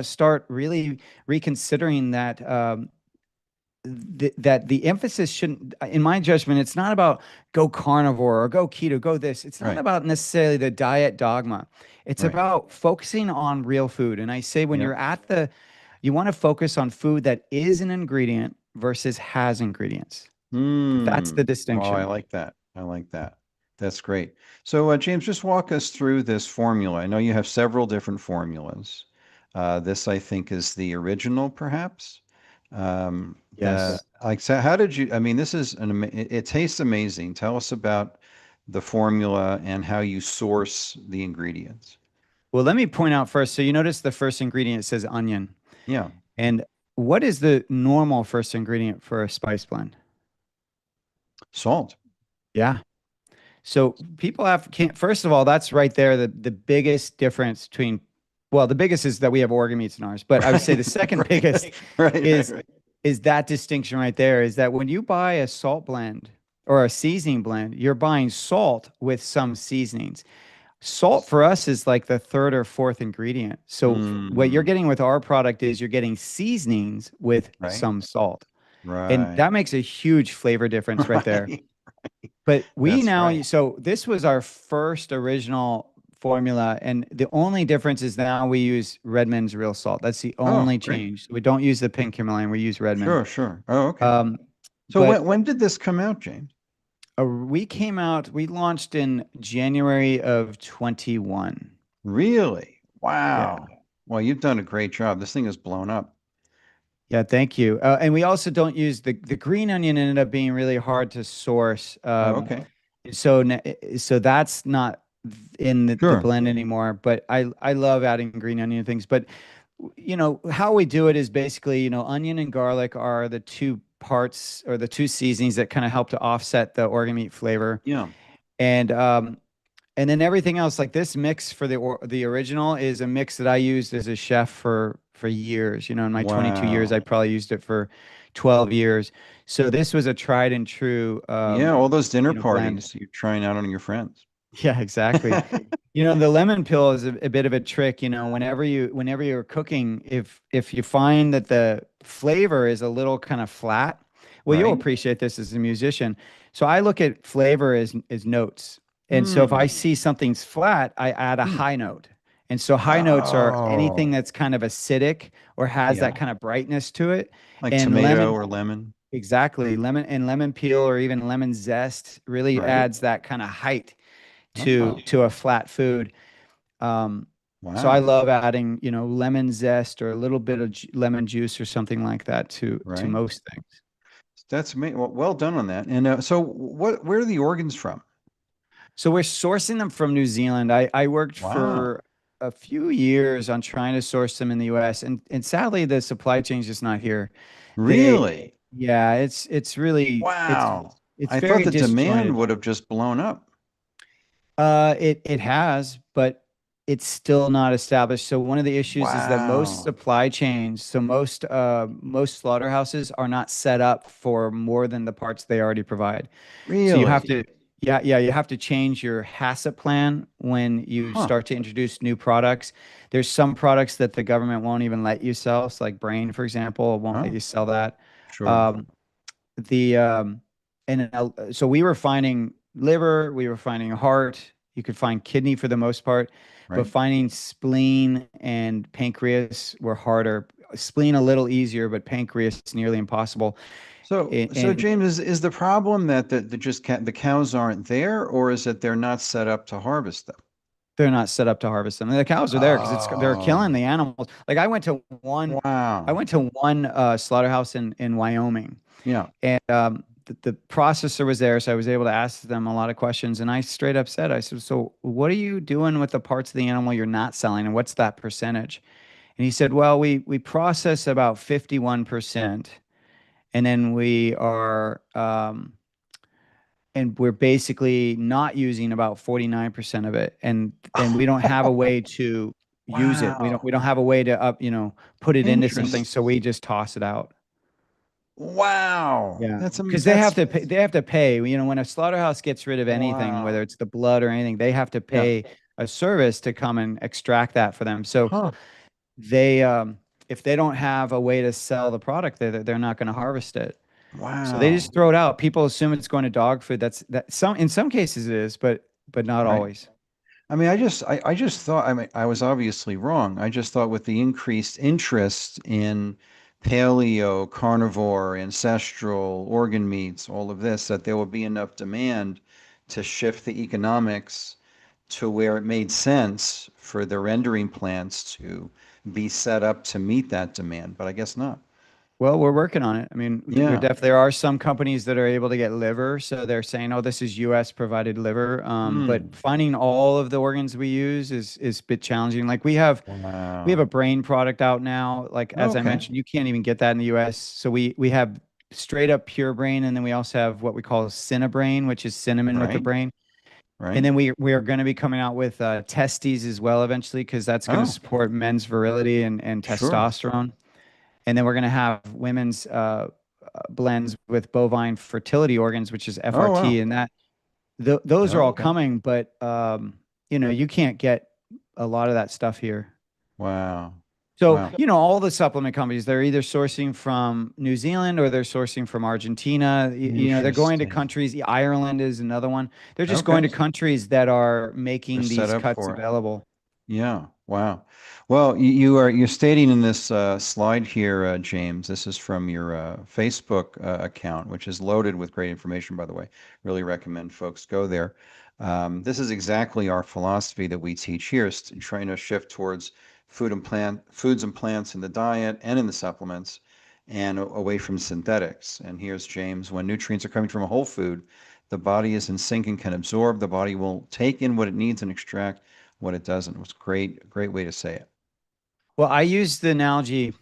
start really reconsidering that, that the emphasis shouldn't, in my judgment, it's not about go carnivore or go keto, go this. It's not Right. about necessarily the diet dogma. It's Right. about focusing on real food. And I say when Yep. you're you want to focus on food that is an ingredient versus has ingredients. That's Hmm. the Oh, I distinction. like that. I like that. That's great. So, James, just walk us through this formula. I know you have several different formulas. This, I think, is the original, perhaps. Yes. Like, so how did you, I mean, this is it tastes amazing. Tell us about the formula and how you source the ingredients. Well, let me point out first. So you notice the first ingredient says onion. Yeah. And what is the normal first ingredient for a spice blend? Salt. Yeah. So people can't, first of all, that's right there, the biggest difference between, well, the biggest is that we have organ meats in ours, but I would say the second Right. biggest Right. Right. is Right. is that distinction right there, is that when you buy a salt blend or a seasoning blend, you're buying salt with some seasonings. Salt for us is like the third or fourth ingredient. So what you're Mm, getting with our product is you're getting seasonings with right. some salt. And Right. that makes a huge flavor difference right there. Right. But That's right. so this was our first original formula. And the only difference is now we use Redmond's real salt. That's the Oh, only great. change. We don't use the pink Himalayan, we use Redmond. Sure, sure. Oh, okay. Um, So but when did this come out, James? we launched in January of 21. Really? Yeah. Wow. Well, you've done a great job. This thing is blown up. Yeah, thank you. And we also don't use the green onion ended up being really hard to source. Oh, okay. So that's not in the Sure. blend anymore, but I love adding green onion things. But how we do it is basically, onion and garlic are the two parts or the two seasonings that kind of help to offset the organ meat flavor. Yeah. And and then everything else, like this mix for the original, is a mix that I used as a chef for years. In my 22 years, I Wow. probably used it for 12 years. So this was a tried and true Yeah, all those dinner blend. parties you're trying out on your friends. Yeah, exactly. The lemon peel is a bit of a trick. Whenever you're cooking, if you find that the flavor is a little kind of flat, well, you'll Right? appreciate this as a musician. So I look at flavor as notes. And so if I Hmm. see something's flat, I add a Hmm. high note. And so high notes are anything Oh, that's kind of acidic or has that yeah. kind of brightness to it. Like And tomato lemon, or lemon. exactly. Lemon peel or even lemon zest really Right? adds that kind of height Oh, to a flat food. So I wow. love adding, lemon zest or a little bit of lemon juice or something like that to Right? most things. That's amazing. Well done on that. And so where are the organs from? So we're sourcing them from New Zealand. I worked Wow. for a few years on trying to source them in the US, and sadly the supply chain is just not here. They Really? Yeah, it's really Wow. it's I thought very the demand disjointed. would have just blown up. It has, but it's still not established. So one of the issues is that most Wow. supply chains, so most slaughterhouses are not set up for more than the parts they already provide. So you have Really? to, yeah, you have to change your HACCP plan when you Huh. start to introduce new products. There's some products that the government won't even let you sell. So like brain, for example, won't let Oh, you sell that. sure. Um, the and so we were finding liver, we were finding heart, you could find kidney for the most part, but Right. finding spleen and pancreas were harder. Spleen a little easier, but pancreas nearly impossible. So And James, is the problem that the cows aren't there, or is it they're not set up to harvest them? they're not set up to harvest them. The cows are there because they're killing the animals. Like I Wow. went to one slaughterhouse in Wyoming, Yeah. and the processor was there, so I was able to ask them a lot of questions. And I straight up said, I said, "So what are you doing with the parts of the animal you're not selling, and what's that percentage?" And he said, "Well, we process about 51%, and then we're basically not using about 49% of it, and we don't have a way to use it. We don't Wow. we don't have a way to put it into something, so Interesting. we just toss it out." Wow. Yeah, That's because that's they have to pay. When a slaughterhouse gets rid of anything, whether wow. it's the blood or anything, they have to Yeah. pay a service to come and extract that for them. So Huh. they if they don't have a way to sell the product, they're not going to harvest it. So they just Wow. throw it out. People assume it's going to dog food. In some cases it is, but not Right. always. I mean, I just thought, I mean, I was obviously wrong. I just thought with the increased interest in paleo, carnivore, ancestral, organ meats, all of this, that there would be enough demand to shift the economics to where it made sense for the rendering plants to be set up to meet that demand, but I guess not. Well, we're working on it. I mean, Yeah. there are some companies that are able to get liver, so they're saying, "Oh, this is U.S. provided liver." But Hmm. finding all of the organs we use is a bit challenging. Like we have a Wow. brain product out now. Like as I Okay. mentioned, you can't even get that in the U.S. So we have straight up pure brain, and then we also have what we call Cinnabrain, which is cinnamon with the Right. brain. And Right. then we are going to be coming out with testes as well eventually, because that's going to Oh, support men's virility and sure. testosterone. And then we're going to have women's blends with bovine fertility organs, which is Oh, FRT, wow. and those are Oh, all okay. coming. But you can't get a lot of that stuff here. Wow. So, Wow. all the supplement companies, they're either sourcing from New Zealand or they're sourcing from Argentina. They're going to Interesting. countries. Ireland is another one. They're just going to Okay. countries that are They're making set these up cuts for it. available. Yeah. Wow. Well, you're stating in this slide here, James. This is from your Facebook account, which is loaded with great information, by the way. Really recommend folks go there. This is exactly our philosophy that we teach here, is trying to shift towards foods and plants in the diet and in the supplements, and away from synthetics. And here's James. When nutrients are coming from a whole food, the body is in sync and can absorb. The body will take in what it needs and extract what it doesn't. It was great way to say it. Well, I use the analogy.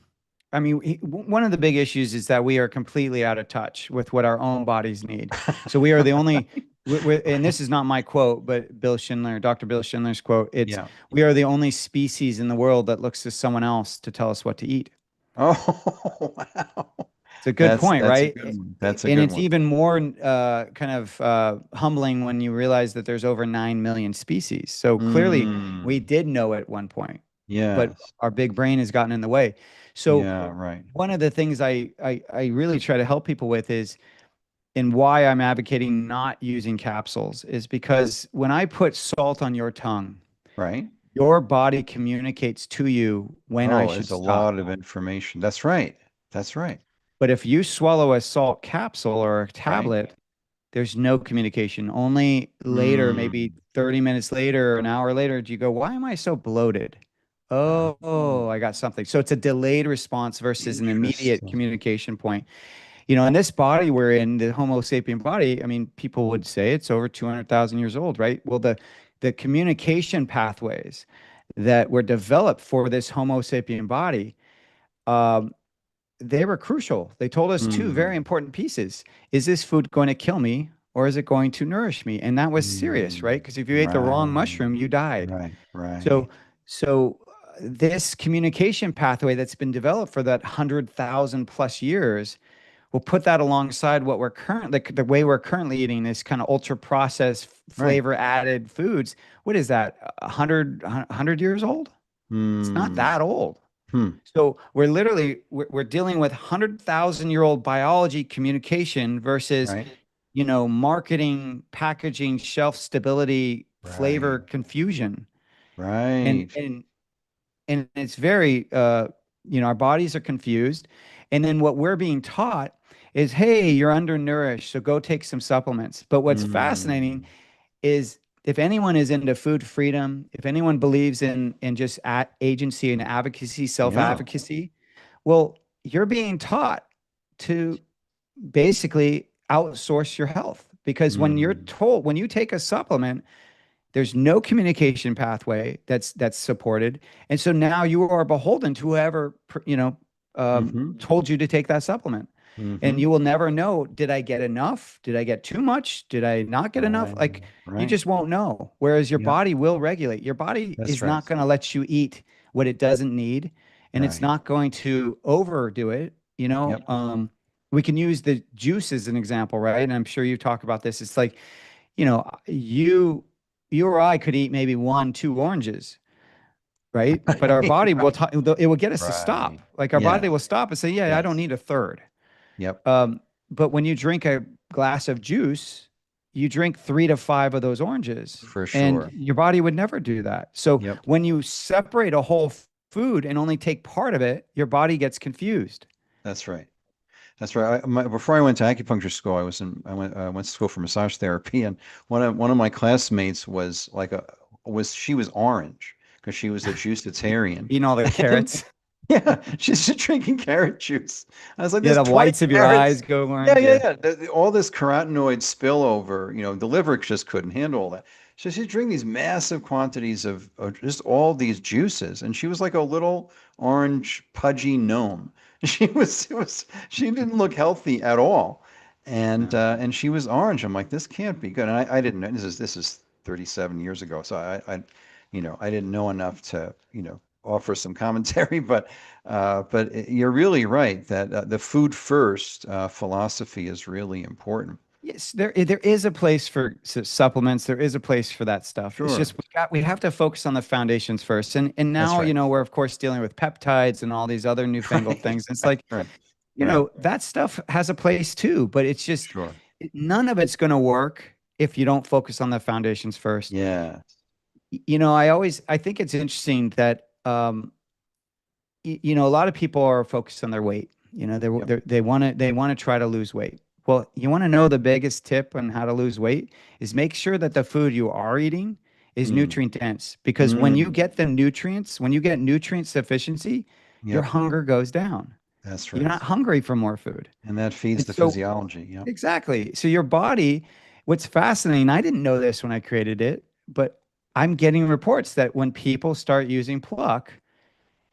I mean, one of the big issues is that we are completely out of touch with what our own bodies need. So we are the only, and this is not my quote, but Dr. Bill Schindler's quote. It's Yeah. We are the only species in the world that looks to someone else to tell us what to eat. Oh, wow. It's a good point, That's a right? good one. That's a And good it's one. even more kind of humbling when you realize that there's over 9 million species. So clearly we Mm, did know at one point, but yes. our big brain has gotten in the way. So Yeah, right. one of the things I really try to help people with is, and why I'm advocating not using capsules, is because when I put salt on your tongue, Right. your body communicates to you when I Oh, should it's a stop. lot of information. That's right. That's right. But if you swallow a salt capsule or a Right. tablet, there's no communication. Only later, maybe Mm. 30 minutes later or an hour later, do you go, "Why am I so bloated?" Oh, Oh, I got something. So it's a delayed response versus an immediate interesting. communication point. In this body we're in, the Homo sapien body, I mean, people would say it's over 200,000 years old, right? Well, the communication pathways that were developed for this Homo sapien body, um, they were crucial. They told us two very Mm. important pieces. Is this food going to kill me or is it going to nourish me? And that was serious, Mm. right? Because if you ate the wrong Right. mushroom, you died. Right. So, Right. this communication pathway that's been developed for that 100,000 plus years, we'll put that alongside what the way we're currently eating this kind of ultra processed Right. flavor added foods. What is that? 100 years old? It's not Hmm. that old. Hmm. So we're dealing with 100,000-year-old biology communication versus, Right. marketing, packaging, shelf stability, flavor Right. confusion. And Right. and and it's very our bodies are confused. And then what we're being taught is, hey, you're undernourished, so go take some supplements. But what's fascinating Mm. is if anyone is into food freedom, if anyone believes in just agency and advocacy, Yeah. self-advocacy, well, you're being taught to basically outsource your health because when you're Mm, told, when you take a supplement, there's no communication pathway that's supported, and so now you are beholden to whoever mm-hmm. told you to take that supplement, and Mm-hmm. you will never know. Did I get enough? Did I get too much? Did I not get enough? Right. Like you Right. just won't know. Whereas your Yep. body will regulate. Your body That's is right. not going to let you eat what it doesn't need, and it's Right. not going to overdo it. Yep. We can use the juice as an example, right? And I'm sure you talk about this. It's like, you or I could eat maybe one, two oranges, right? But our body will, it will get us to stop. Right. Like our body Yeah. will stop and say, yeah, I don't Yes. need a third. Yep. But when you drink a glass of juice, you drink 3 to 5 of those oranges, For and sure. your body would never do that. So Yep. when you separate a whole food and only take part of it, your body gets confused. That's right. That's right. Before I went to acupuncture school, I went to school for massage therapy, and one of my classmates was she was orange because she was a juicitarian. Eating all the And carrots. yeah, she's just drinking carrot juice. I was like, Yeah, there's the 20 whites of your carrots. eyes go Yeah, orange. yeah, Yeah. yeah. All this carotenoid spillover, the liver just couldn't handle all that. So she's drinking these massive quantities of just all these juices, and she was like a little orange pudgy gnome. She didn't look healthy at all, No. and she was orange. I'm like, this can't be good. And I didn't know this is 37 years ago, so I didn't know enough to offer some commentary, but you're really right that the food first philosophy is really important. Yes, there is a place for supplements. There is a place for that stuff. It's Sure. just we have to focus on the foundations first. And That's now, right. we're of course dealing with peptides and all these other newfangled Right. things. It's like, Right. Right. that stuff has a place too, but it's just Sure. none of it's going to work if you don't focus on the foundations first. Yeah. I think it's interesting that a lot of people are focused on their weight. Yep. They want to try to lose weight. Well, you want to know the biggest tip on how to lose weight is make sure that the food you are eating is Mm. nutrient dense, because Mm. when you get nutrient sufficiency, your Yep. hunger goes down. That's You're right. not hungry for more food. And that feeds And the so physiology. Yep. exactly. So your body, what's fascinating, I didn't know this when I created it, but I'm getting reports that when people start using Pluck,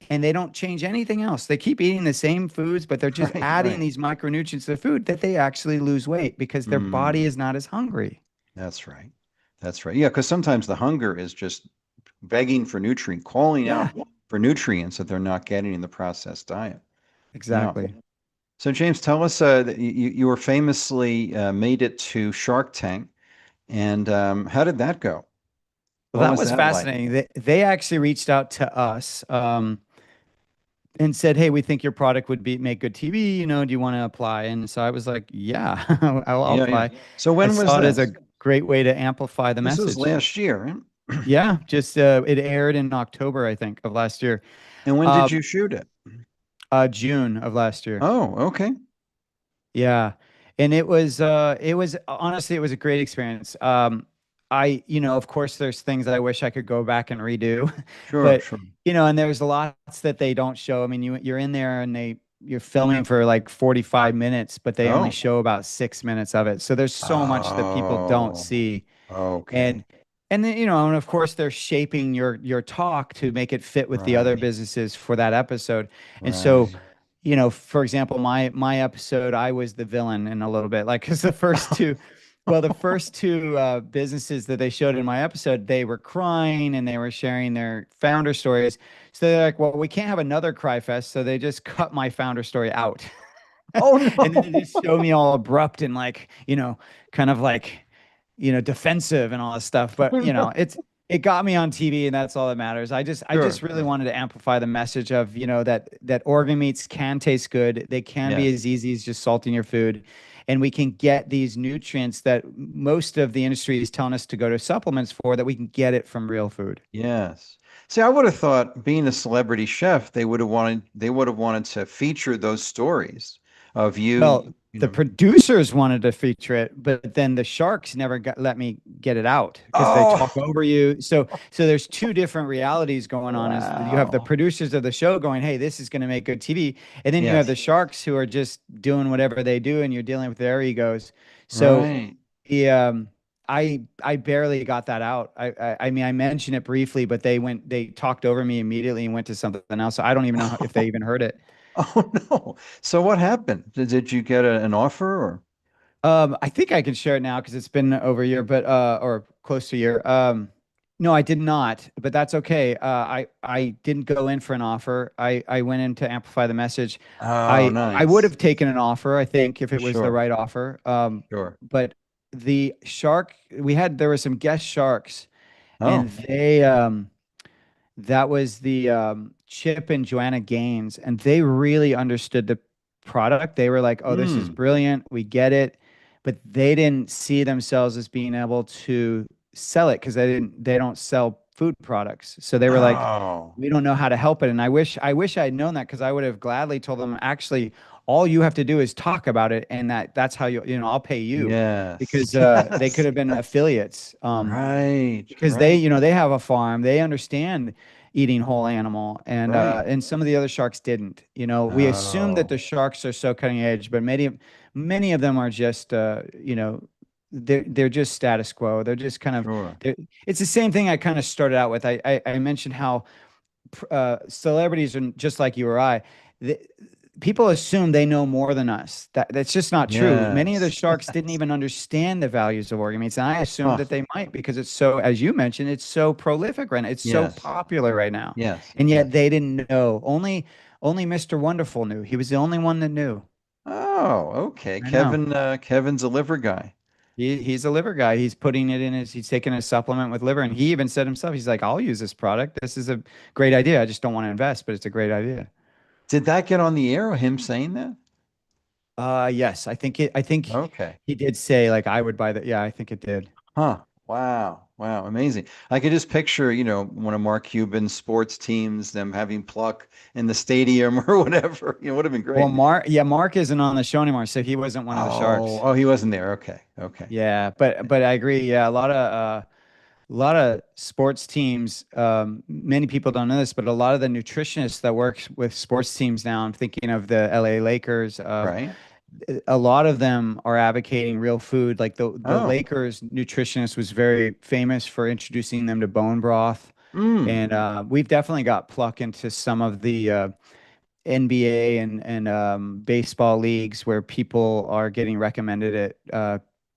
and they don't change anything else. They keep eating the same foods, but they're just Right. adding Right. these micronutrients to the food, that they actually lose weight because their body Mm. is not as hungry. That's right. That's right. Yeah, because sometimes the hunger is just begging for nutrient, calling Yeah, out for nutrients that they're not getting in the processed diet. Yeah. exactly. So James, tell us that you were famously made it to Shark Tank, and how did that go? Well, What that was was that like? fascinating. They actually reached out to us and said, "Hey, we think your product would make good TV. Do you want to apply?" And so I was like, "Yeah, I'll Yeah, yeah. apply." So I when was saw it as a this? great way to amplify the This was message. last year, right? Yeah, just it aired in October, I think, of last year. And when Uh, did you shoot it? June of last year. Oh, okay. Yeah. And it was honestly, it was a great experience. Of course there's things I wish I could go back and redo, Sure, but sure. and there's lots that they don't show. I mean, you're in there and you're filming for like 45 minutes, but they only Oh. show about 6 minutes of it. So there's so much that people don't Oh, see. And okay. and then, and of course they're shaping your talk to make it fit with the other Right, businesses for that episode. And so, right. for example, my episode, I was the villain in a little bit, like, because the first two businesses that they showed in my episode, they were crying and they were sharing their founder stories. So they're like, well, we can't have another cry fest. So they just cut my founder story out. Oh And then they no. just show me all abrupt and like, kind of like, defensive and all this stuff. But Oh no. it got me on TV, and that's all that matters. I just Sure. really wanted to amplify the message of, that organ meats can taste good. They can be Yes. as easy as just salting your food. And we can get these nutrients that most of the industry is telling us to go to supplements for, that we can get it from real food. Yes. See, I would have thought being a celebrity chef, they would have wanted to feature those stories of Well, you the know. producers wanted to feature it, but then the Sharks never let me get it out because they talk Oh, over you. So there's two different realities going on. Is you have the wow. producers of the show going, "Hey, this is going to make good TV," and then you have Yes. the Sharks who are just doing whatever they do, and you're dealing with their egos. So Right. the I barely got that out. I mean I mentioned it briefly, but they talked over me immediately and went to something else. So I don't even know if they even heard it. Oh no. So what happened? Did you get an offer or? I think I can share it now because it's been over a year, but or close to a year. No, I did not, but that's okay. I didn't go in for an offer. I went in to amplify the message. Oh, I would nice. have taken an offer, I think, if it was the Sure. right offer. Sure. But the shark there were some guest sharks, and Oh. they that was the Chip and Joanna Gaines, and they really understood the product. They were like, "Oh, this is Mm. brilliant. We get it," but they didn't see themselves as being able to sell it because they don't sell food products. So they were like, Oh. "We don't know how to help it." And I wish I had known that because I would have gladly told them, "Actually, all you have to do is talk about it, and that's how I'll pay you." Yes. Because they could Yes. have been affiliates. Right. Because Right. they have a farm, they understand eating whole animal, Right. and some of the other sharks didn't. We assume that Oh. the sharks are so cutting edge, but many of them are just they're just status quo. They're just kind of Sure. it's the same thing I kind of started out with. I mentioned how celebrities are just like you or I. The, People assume they know more than us. That's just not true. Many of the Yes. sharks didn't even understand the values of organ meats, and I assumed Huh. that they might because it's so, as you mentioned, it's so prolific right now. It's so Yes. popular right now, Yes. and yet Yes. they didn't know. Only Mr. Wonderful knew. He was the only one that knew. Oh, okay. I know. Kevin's a liver guy. He's a liver guy. He's putting it in he's taking a supplement with liver, and he even said himself, he's like, "I'll use this product. This is a great idea. I just don't want to invest, but it's a great idea." Did that get on the air, him saying that? Yes, I think Okay. he did say like I would buy that. Yeah, I think it did. Huh. Wow. Wow. Amazing. I could just picture, one of Mark Cuban's sports teams, them having pluck in the stadium or whatever. Would have been Well, great. Mark isn't on the show anymore, so he wasn't one of the Oh, Sharks. oh, he wasn't there. Okay. Okay. Yeah, but I agree. Yeah, a lot of sports teams. Many people don't know this, but a lot of the nutritionists that work with sports teams now. I'm thinking of the LA Lakers. Right. A lot of them are advocating real food. Like the Oh. Lakers nutritionist was very famous for introducing them to bone broth. Mm. And we've definitely got pluck into some of the NBA and baseball leagues where people are getting recommended it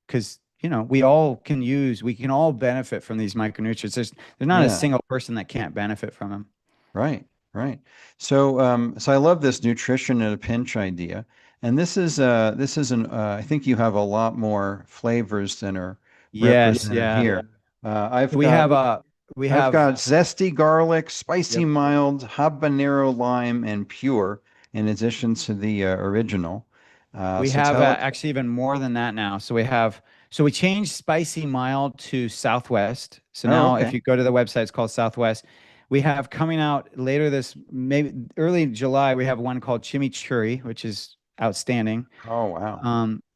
because we can all benefit from these micronutrients. There's not a Yeah. single person that can't benefit from them. Right. Right. So I love this nutrition at a pinch idea. And I think you have a lot more flavors than are Yes, represented yeah. here. I've We got have we I've have got zesty garlic, spicy yep. mild, habanero lime, and pure, in addition to the original. We So have tell us. actually even more than that now. So we changed spicy mild to Southwest. So Oh, now if okay. you go to the website, it's called Southwest. We have coming out later this, maybe early July, we have one called Chimichurri, which is outstanding. Oh, wow.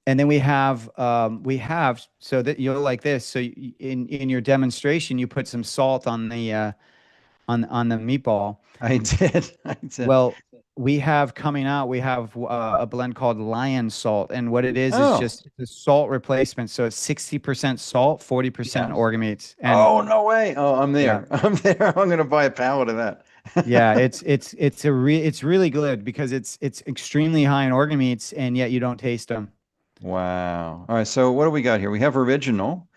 And then we have so that you'll like this. So in your demonstration, you put some salt on the on the meatball. I did. I did. Well, we have coming out, we have a blend called Lion Salt. And what it is Oh, just the salt replacement. So it's 60% salt, 40% yes. organ meats. And Oh, no way. Oh, I'm yeah, there. I'm there. I'm going to buy a pallet of that. yeah, it's really good because it's extremely high in organ meats and yet you don't taste them. Wow. All right. So what do we got here? We have original.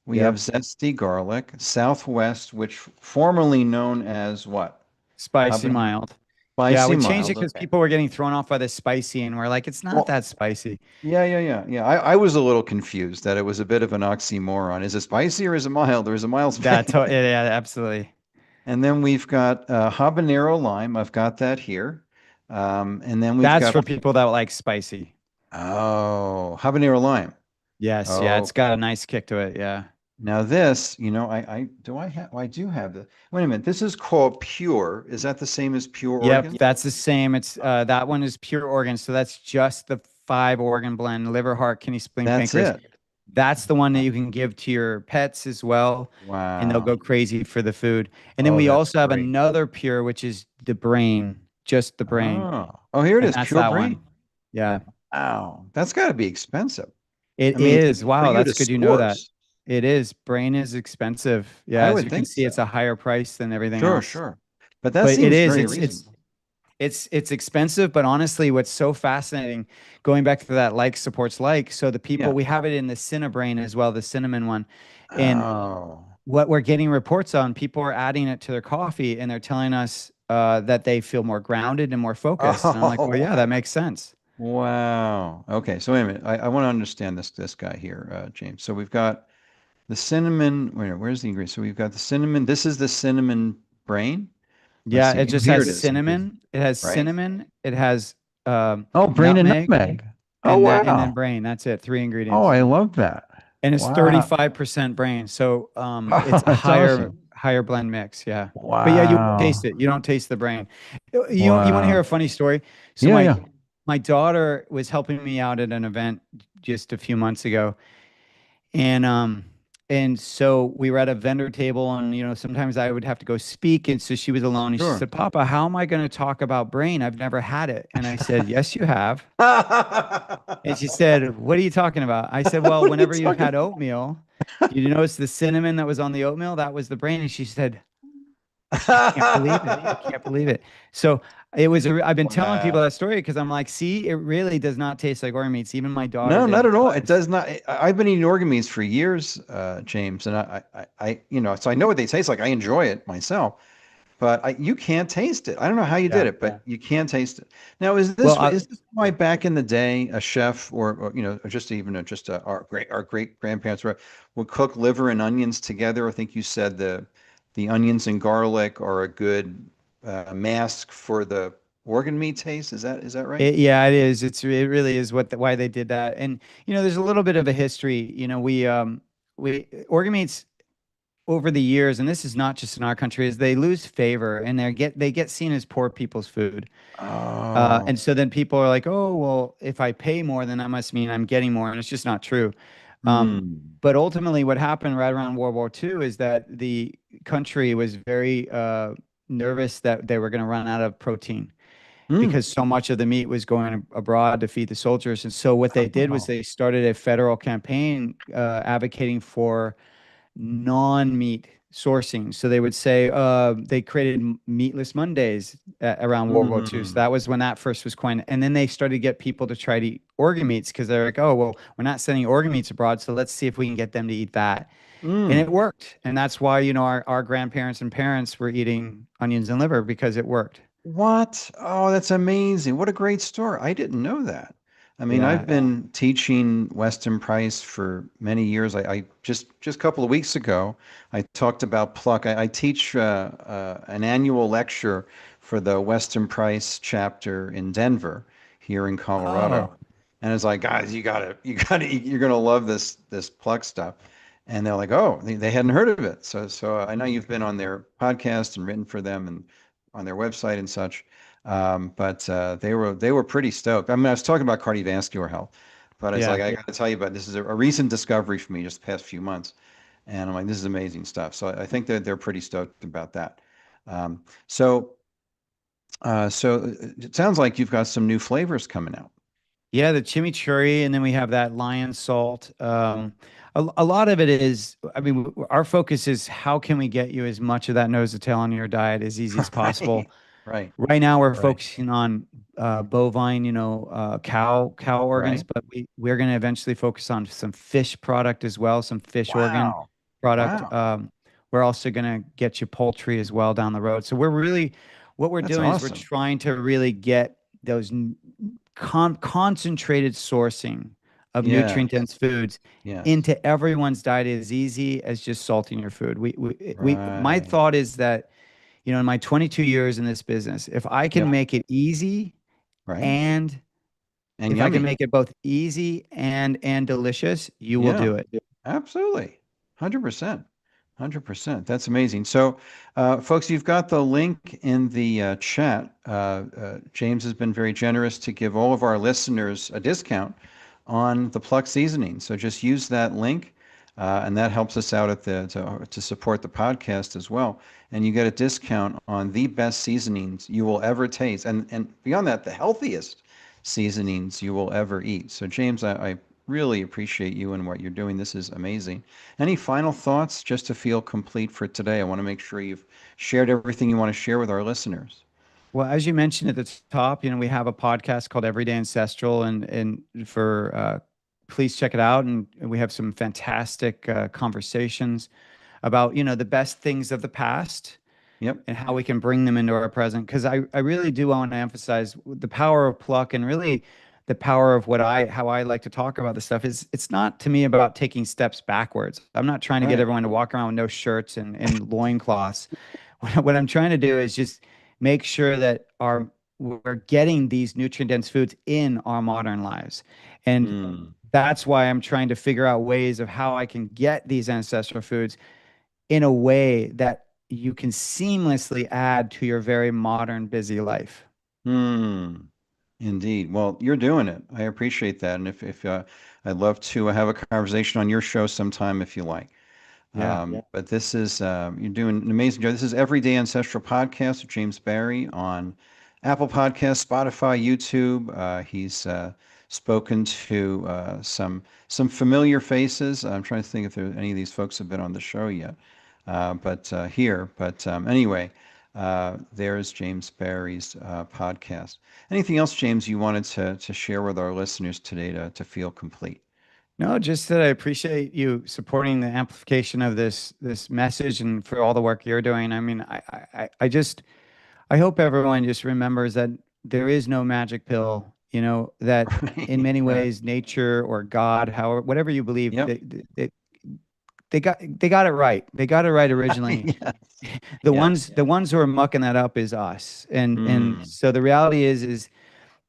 We have Yep. zesty garlic, Southwest, which formerly known as what? Spicy Habanero. mild. Yeah, Spicy we changed it mild. because Okay. people were getting thrown off by the spicy and we're like, it's not Well, that spicy. yeah, yeah, yeah, yeah. I was a little confused that it was a bit of an oxymoron. Is it spicy or is it mild or is it mild spicy? Yeah, absolutely. And then we've got habanero lime. I've got that here. And then we've That's got, for people that like spicy. oh, habanero lime. Yes, yeah, it's got a Okay. nice kick to it. Yeah. Now this, I do have the, wait a minute. This is called pure. Is that the same as pure Yep, organ? that's the same. It's that one is pure organ, so that's just the 5 organ blend, liver, heart, kidney, spleen, That's pancreas. it. That's the one that you can give to your pets as well, and they'll Wow. go crazy for the food. And then Oh, we that's also have great. another pure, which is the brain, just the brain, Oh, here it and is, that's pure that brain. one. Yeah, Wow, that's got to be expensive. I it mean, is. for Wow, you to that's good. You know that. source, It is. Brain is expensive. Yeah, I as would you can think see, so. it's a higher price than everything Sure, else. sure. But that But it seems is. very It's reasonable. it's expensive, but honestly, what's so fascinating, going back to that like supports like, so the people Yeah. we have it in the Cinnabrain as well, the cinnamon one, and Oh, what we're getting reports on, people are adding it to their coffee and they're telling us that they feel more grounded and more focused. And I'm like, well, oh, yeah, that makes sense. wow. Okay, so wait a minute. I want to understand this guy here, James. So we've got the cinnamon. Where's the ingredient? So we've got the cinnamon. This is the cinnamon brain. Let's Yeah, see. it Oh, just here has it is. cinnamon. It has Right? cinnamon. It has Oh, brain and nutmeg, nutmeg. Oh, and then wow. brain. That's it. 3 Oh, ingredients. I love that. And it's Wow. 35% brain. So Oh, it's a that's awesome. higher blend mix. Yeah. But yeah, you won't taste Wow. it. You don't taste the brain. You want to hear a Wow. funny story? So Yeah, yeah. my daughter was helping me out at an event just a few months ago, and so we were at a vendor table, and sometimes I would have to go speak, and so she was alone, and she Sure. said, "Papa, how am I going to talk about brain? I've never had it." And I said, "Yes, you have." And she said, "What are you talking about?" I said, "Well, What are you whenever you've talking had oatmeal, did you notice the cinnamon that was on the oatmeal? That was the brain." And she said, "I can't believe it. I about? can't believe it." So it was, I've been telling people Wow. that story because I'm like, see, it really does not taste like organ meats. Even my daughter No, not didn't at all. It realize. does not. I've been eating organ meats for years, James, and so I know what they taste like. I enjoy it myself, but you can't taste it. I don't know how you did Yeah. it, but you can taste it. Now, is Well, this is this why back in the day a chef or just even just our great grandparents would cook liver and onions together? I think you said the onions and garlic are a good mask for the organ meat taste. Is that right? yeah, it is. It really is why they did that. And there's a little bit of a history. We organ meats over the years, and this is not just in our country, is they lose favor and they get seen as poor people's food. Oh. And so then people are like, oh, well, if I pay more, then that must mean I'm getting more. And it's just not true. Hmm. But ultimately, what happened right around World War II is that the country was very nervous that they were going to run out of protein Hmm. because so much of the meat was going abroad to feed the soldiers. And so what they did was Oh. they started a federal campaign advocating for non-meat sourcing. So they would say they created meatless Mondays around World War II. So Hmm. that was when that first was coined. And then they started to get people to try to eat organ meats because they're like, oh, well, we're not sending organ meats abroad. So let's see if we can get them to eat that. And Hmm. it worked. And that's why, our grandparents and parents were eating onions and liver because it worked. What? Oh, that's amazing. What a great story. I didn't know that. I mean, I've Yeah. been teaching Weston Price for many years. I just a couple of weeks ago, I talked about pluck. I teach an annual lecture for the Weston Price chapter in Denver, here in Oh, Colorado. And it's like, guys, you're gonna love this pluck stuff. And they're like, oh, they hadn't heard of it. So I know you've been on their podcast and written for them and on their website and such. But they were pretty stoked. I mean, I was talking about cardiovascular health, but it's like yeah. I got to tell you about this is a recent discovery for me just the past few months, and I'm like, this is amazing stuff. So I think that they're pretty stoked about that. Um, so so it sounds like you've got some new flavors coming out. Yeah, the chimichurri, and then we have that lion salt. A lot of it is, I mean, our focus is how can we get you as much of that nose to tail on your diet as easy as possible. Right, right, Right now, we're Right. focusing on bovine, cow organs, right. but we're going to eventually focus on some fish product as well, some fish organ Wow, product. wow, We're also going to get you poultry as well down the road. So what we're that's doing is we're awesome. trying to really get those concentrated sourcing of Yeah, nutrient dense foods yes, into everyone's diet as easy as just salting your food. My right, thought is that, in my 22 years in this business, if I can yep, make it easy right, and and if I can yummy. make it both easy and delicious, you will Yeah. do it. Absolutely. 100%. 100%. That's amazing. So, folks, you've got the link in the chat. James has been very generous to give all of our listeners a discount on the Pluck seasoning. So just use that link, and that helps us out at to support the podcast as well. And you get a discount on the best seasonings you will ever taste, and beyond that, the healthiest seasonings you will ever eat. So, James, I really appreciate you and what you're doing. This is amazing. Any final thoughts just to feel complete for today? I want to make sure you've shared everything you want to share with our listeners. Well, as you mentioned at the top, we have a podcast called Everyday Ancestral, and for please check it out. And we have some fantastic conversations about the best things of the past. Yep. And how we can bring them into our present. Because I really do want to emphasize the power of Pluck, and really the power of how I like to talk about this stuff is it's not to me about taking steps backwards. I'm not trying to get everyone to walk around with no shirts and loincloths. What I'm trying to do is just make sure that we're getting these nutrient-dense foods in our modern lives. And that's why I'm trying to figure out ways of how I can get these ancestral foods in a way that you can seamlessly add to your very modern, busy life. Indeed. Well, you're doing it. I appreciate that. And if I'd love to have a conversation on your show sometime if you like. But this is, you're doing an amazing job. This is Everyday Ancestral Podcast with James Barry on Apple Podcasts, Spotify, YouTube. He's spoken to some familiar faces. I'm trying to think if any of these folks have been on the show yet. But anyway, there's James Barry's podcast. Anything else, James, you wanted to share with our listeners today to feel complete? No, just that I appreciate you supporting the amplification of this message and for all the work you're doing. I mean, I hope everyone just remembers that there is no magic pill. That in many ways, nature or God, however, whatever you believe, they got it right. They got it right originally. The ones who are mucking that up is us. And so the reality is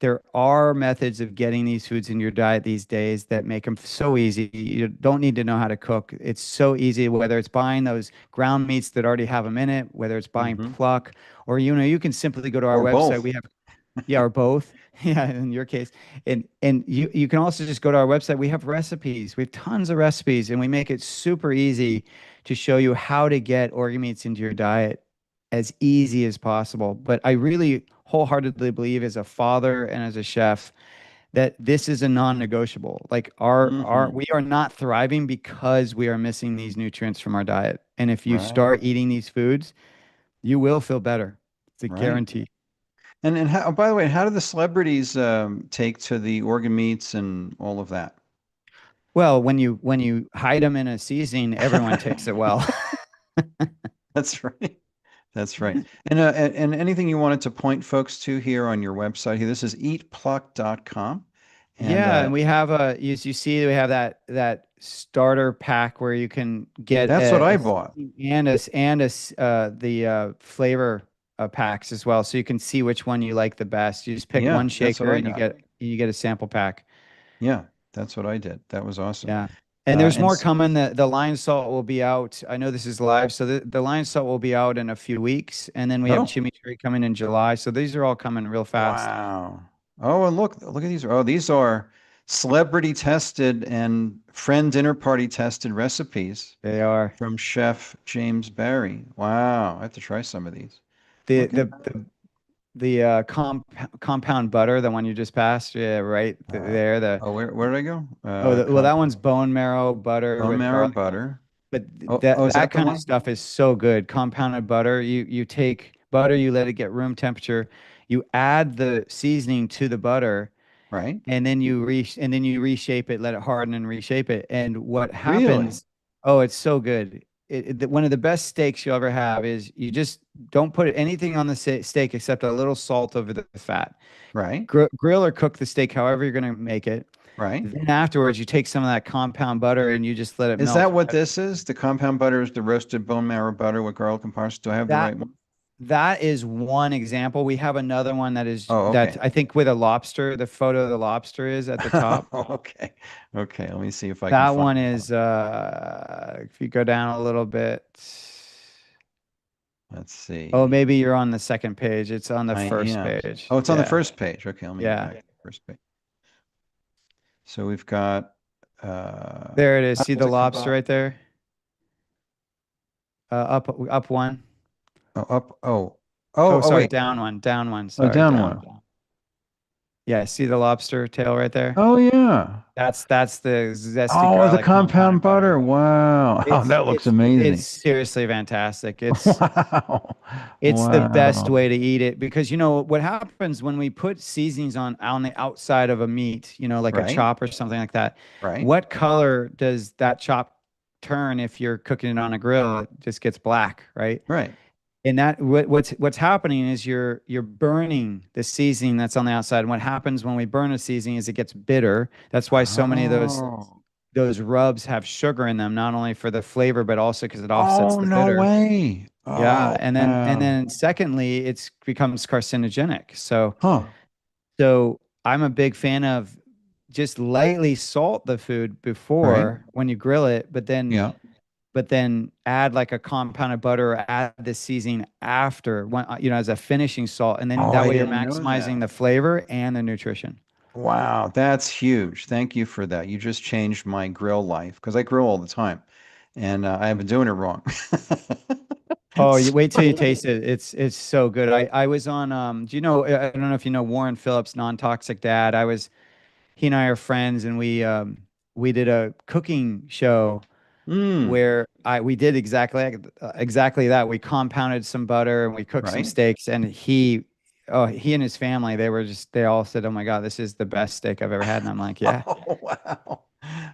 there are methods of getting these foods in your diet these days that make them so easy. You don't need to know how to cook. It's so easy, whether it's buying those ground meats that already have them in it, whether it's buying Pluck, or you can simply go to our website. Both. We have or both. Yeah, in your case. And you can also just go to our website. We have recipes. We have tons of recipes, and we make it super easy to show you how to get organ meats into your diet as easy as possible. But I really wholeheartedly believe, as a father and as a chef, that this is a non-negotiable. Like we are not thriving because we are missing these nutrients from our diet. And if you start eating these foods, you will feel better. It's a guarantee. And how, by the way, how do the celebrities take to the organ meats and all of that? Well, when you hide them in a seasoning, everyone takes it well. That's right. That's right. And anything you wanted to point folks to here on your website here, this is eatpluck.com. And we have as you see, we have that starter pack where you can get. That's what I bought. And the flavor packs as well, so you can see which one you like the best. You just pick one shaker and you get a sample pack. Yeah, that's what I did. That was awesome. Yeah. And there's more coming. The lion salt will be out. I know this is live, so the lion salt will be out in a few weeks, and then we have chimichurri coming in July. So these are all coming real fast. Wow. Oh, and look at these. Oh, these are celebrity tested and friend dinner party tested recipes. They are from Chef James Barry. Wow, I have to try some of these. The compound butter, the one you just passed, there. Where did I go? Well, that one's bone marrow butter. Bone marrow butter. But that kind of stuff is so good. Compounded butter. You take butter, you let it get room temperature, you add the seasoning to the butter, right? And then you reshape it, let it harden, and reshape it. And what happens? Really? Oh, it's so good. One of the best steaks you'll ever have is you just don't put anything on the steak except a little salt over the fat. Right. Grill or cook the steak however you're going to make it. Right. Then afterwards, you take some of that compound butter and you just let it melt. Is that what this is? The compound butter is the roasted bone marrow butter with garlic and parsley. Do I have the right one? that is one example. We have another one that is Oh, that okay. I think with a lobster, the photo of the lobster is at the top. Okay. Okay. Let me see if I can That find one that is if you go down a little bit. Let's Oh, see. maybe you're on the second page. It's on the I first am. page. Oh, it's on the Yeah. first page. Okay, let me go Yeah. back to the first page. So we've got There it is. how See does the it come lobster up? right there? Up one. Oh, up. Oh, Oh, sorry, wait. down one. Down one. Oh, Sorry, down down. one. Yeah, see the lobster tail right there? Oh, yeah. That's the zesty Oh, the garlic compound butter. Wow. Oh, that looks It's amazing. seriously fantastic. Wow. It's the best Wow. way to eat it because you know what happens when we put seasonings on the outside of a meat, you know, like a Right. chop or something like that. Right. What color does that chop turn if you're cooking it on a grill? It just gets black, right? Right. And what's happening is you're burning the seasoning that's on the outside. And what happens when we burn a seasoning is it gets bitter. That's why so many of Oh. those rubs have sugar in them, not only for the flavor, but also because it offsets Oh, the no bitter. way. Yeah, Oh, and wow. then secondly, it's becomes carcinogenic. Huh. So I'm a big fan of just lightly salt the food Right. before when you grill it, Yeah. but then add like a compounded butter or add the seasoning after when you know as a finishing salt, and then Oh, that I way you're didn't know that. maximizing the flavor and the nutrition. Wow, that's huge. Thank you for that. You just changed my grill life because I grill all the time and I've been doing it wrong. Oh, you wait till you So- taste it. It's so good. I was on do you know I don't know if you know Warren Phillips, Non-Toxic Dad. He and I are friends and we did a cooking show Mm, where I we did exactly that. We compounded some butter and we cooked some right? steaks and he and his family they all said, "Oh my God, this is the best steak I've ever had." And I'm like, "Yeah, Oh, wow.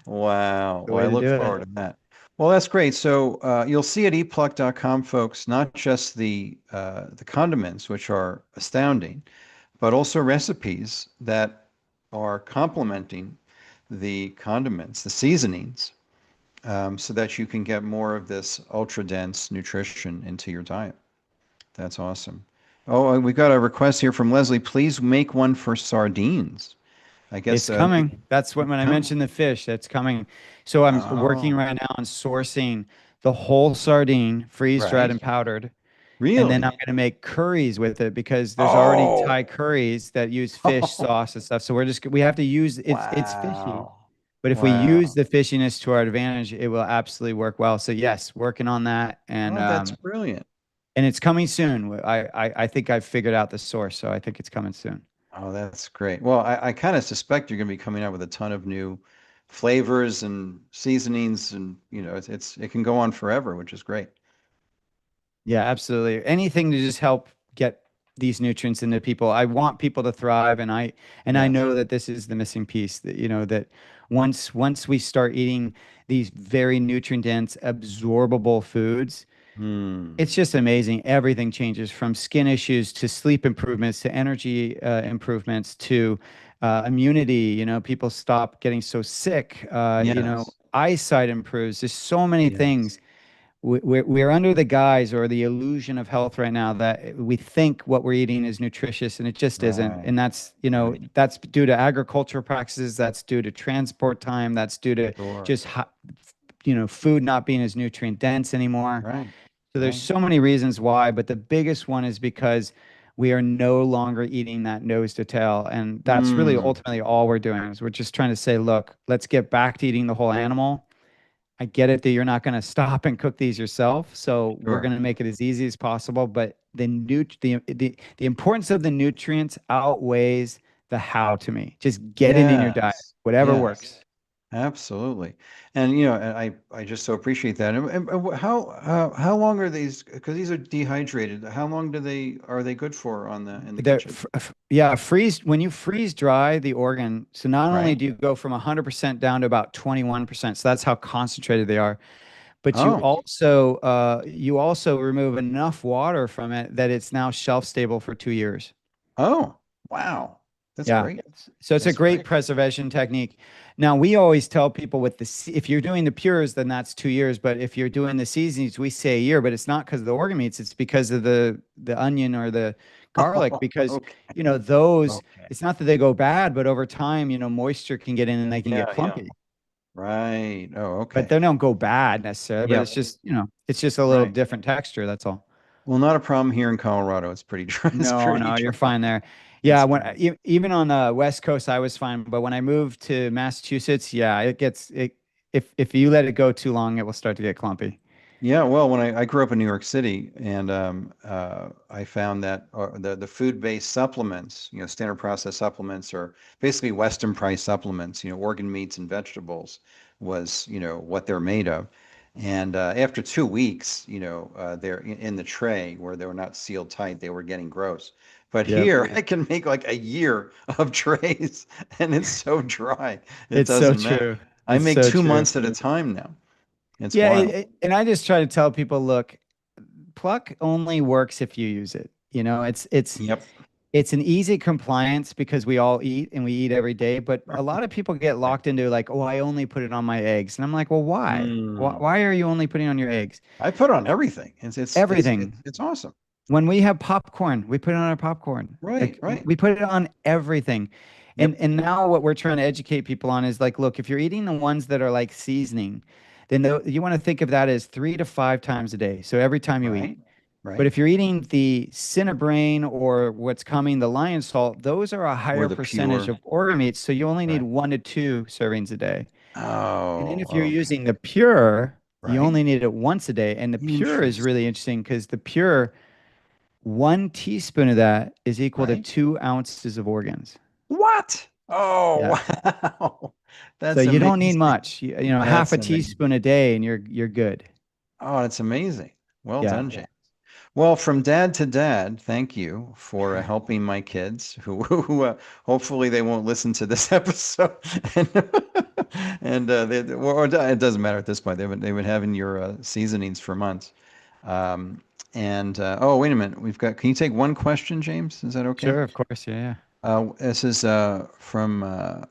Wow. the Well, way I to look do it." forward to that. Well, that's great. So you'll see at eatpluck.com, folks, not just the condiments, which are astounding, but also recipes that are complementing the condiments, the seasonings, so that you can get more of this ultra dense nutrition into your diet. That's awesome. Oh, and we got a request here from Leslie. Please make one for sardines. I guess It's coming. That's when I come. mentioned the fish, that's coming. So I'm working Oh, right now on sourcing the whole sardine, freeze dried right. and powdered. And then I'm Really? going to make curries with it because there's already Oh, Thai curries that use fish sauce and stuff. So we have to use it's fishy. wow. But if we use Wow. the fishiness to our advantage, it will absolutely work well. So yes, working on that, Oh, that's brilliant. and it's coming soon. I think I've figured out the source, so I think it's coming soon. Oh, that's great. Well, I kind of suspect you're going to be coming out with a ton of new flavors and seasonings, and it can go on forever, which is great. Yeah, absolutely. Anything to just help get these nutrients into people. I want people to thrive, and I Yes. know that this is the missing piece. That you know that once we start eating these very nutrient dense, absorbable foods, Hmm. it's just amazing. Everything changes from skin issues to sleep improvements to energy improvements to immunity. You know, people stop getting so sick. Yes. Eyesight improves. There's so many Yes. things. We're under the guise or the illusion of health right now that we think what we're eating is nutritious and it just isn't. Right. And that's, Right. that's due to agricultural practices. That's due to transport time. That's due to Sure. just, food not being as nutrient dense anymore. Right. So there's Right. so many reasons why, but the biggest one is because we are no longer eating that nose to tail. And that's really Hmm. ultimately all we're doing is we're just trying to say, look, let's get back to eating the whole animal. I get it that you're not going to stop and cook these yourself, so we're going Sure. to make it as easy as possible. But the importance of the nutrients outweighs the how to me. Just get it in your diet, Yes. whatever Yes. works. Absolutely. And and I just so appreciate that. And how long are these? Because these are dehydrated. How long are they good for on the in the kitchen? Yeah, freeze when you freeze dry the organ. So not only Right? do you go from 100% down to about 21%, so that's how concentrated they are. But Oh. you also remove enough water from it that it's now shelf stable for 2 years. Oh. Wow. That's Yeah. great. So it's a That's great great. preservation technique. Now, we always tell people with if you're doing the pures, then that's 2 years. But if you're doing the seasonings, we say a year, but it's not because of the organ meats. It's because of the onion or the garlic, because, Okay. those, Okay. it's not that they go bad, but over time, moisture can get in and they can get Yeah, yeah. clumpy. Right. Oh, But okay. they don't go bad necessarily, but Yep. it's just, it's just a little Right. different texture. That's all. Well, not a problem here in Colorado. It's pretty dry. It's No, pretty no, you're dry. fine there. It's Yeah, when fine. even on the West Coast, I was fine, but when I moved to Massachusetts, yeah, it gets it. If you let it go too long, it will start to get clumpy. Yeah, well, when I grew up in New York City, and I found that the food-based supplements, standard process supplements, are basically Western price supplements, organ meats and vegetables was, what they're made of. And after 2 weeks, they're in the tray where they were not sealed tight, they were getting gross. But Yep. here, I can make like a year of trays, and it's so dry, it It's so doesn't matter. true. I It's make so two true. months at a time now. It's Yeah, wild. and I just try to tell people, look, pluck only works if you use it. Yep. It's an easy compliance because we all eat and we eat every day, but a lot of people get Right. locked into like, oh, I only put it on my eggs. And I'm like, well, why? Why, Mm. why are you only putting it on your eggs? I put on everything. Everything. It's awesome. When we have popcorn, we put it on our popcorn. Right, Like right. we put it on everything. And Yep. and now what we're trying to educate people on is like, look, if you're eating the ones that are like seasoning, then you want to think of that as 3 to 5 times a day. So every time you eat. Right, But right. if you're eating the Cinnabrin or what's coming, the lion salt, those are a Or higher the percentage pure. of organ meats. So you only need Right. 1 to 2 servings a day. And then Oh, if you're okay. using the pure, you Right. only need it once a day. And the pure is Interesting. really interesting because the pure, 1 teaspoon of that is equal to Right. 2 ounces of organs. What? Oh, Yeah. wow. So That's you don't need amazing. much. Half That's a amazing. teaspoon a day and you're good. Oh, that's amazing. Well Yeah. done, James. Well, from dad to dad, thank you for helping my kids who hopefully they won't listen to this episode. And, or it doesn't matter at this point. They've been having your seasonings for months. Um, oh, wait a minute. Can you take one question, James? Is that okay? Sure, of course. Yeah. This is from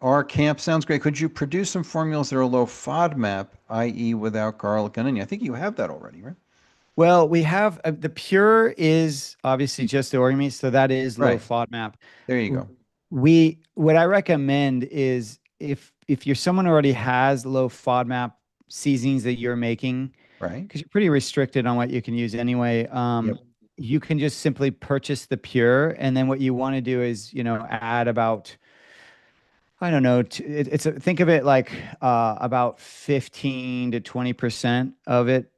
our camp. Sounds great. Could you produce some formulas that are low FODMAP, i.e., without garlic and onion? I think you have that already, right? Well, we have the pure is obviously just the organ meat, so that is low Right. FODMAP. There you go. What I recommend is if you're someone who already has low FODMAP seasonings that you're making, Right. because you're pretty restricted on what you can use anyway. Yep. You can just simply purchase the pure, and then what you want to do is add about, I don't know, think of it like about 15 to 20% of it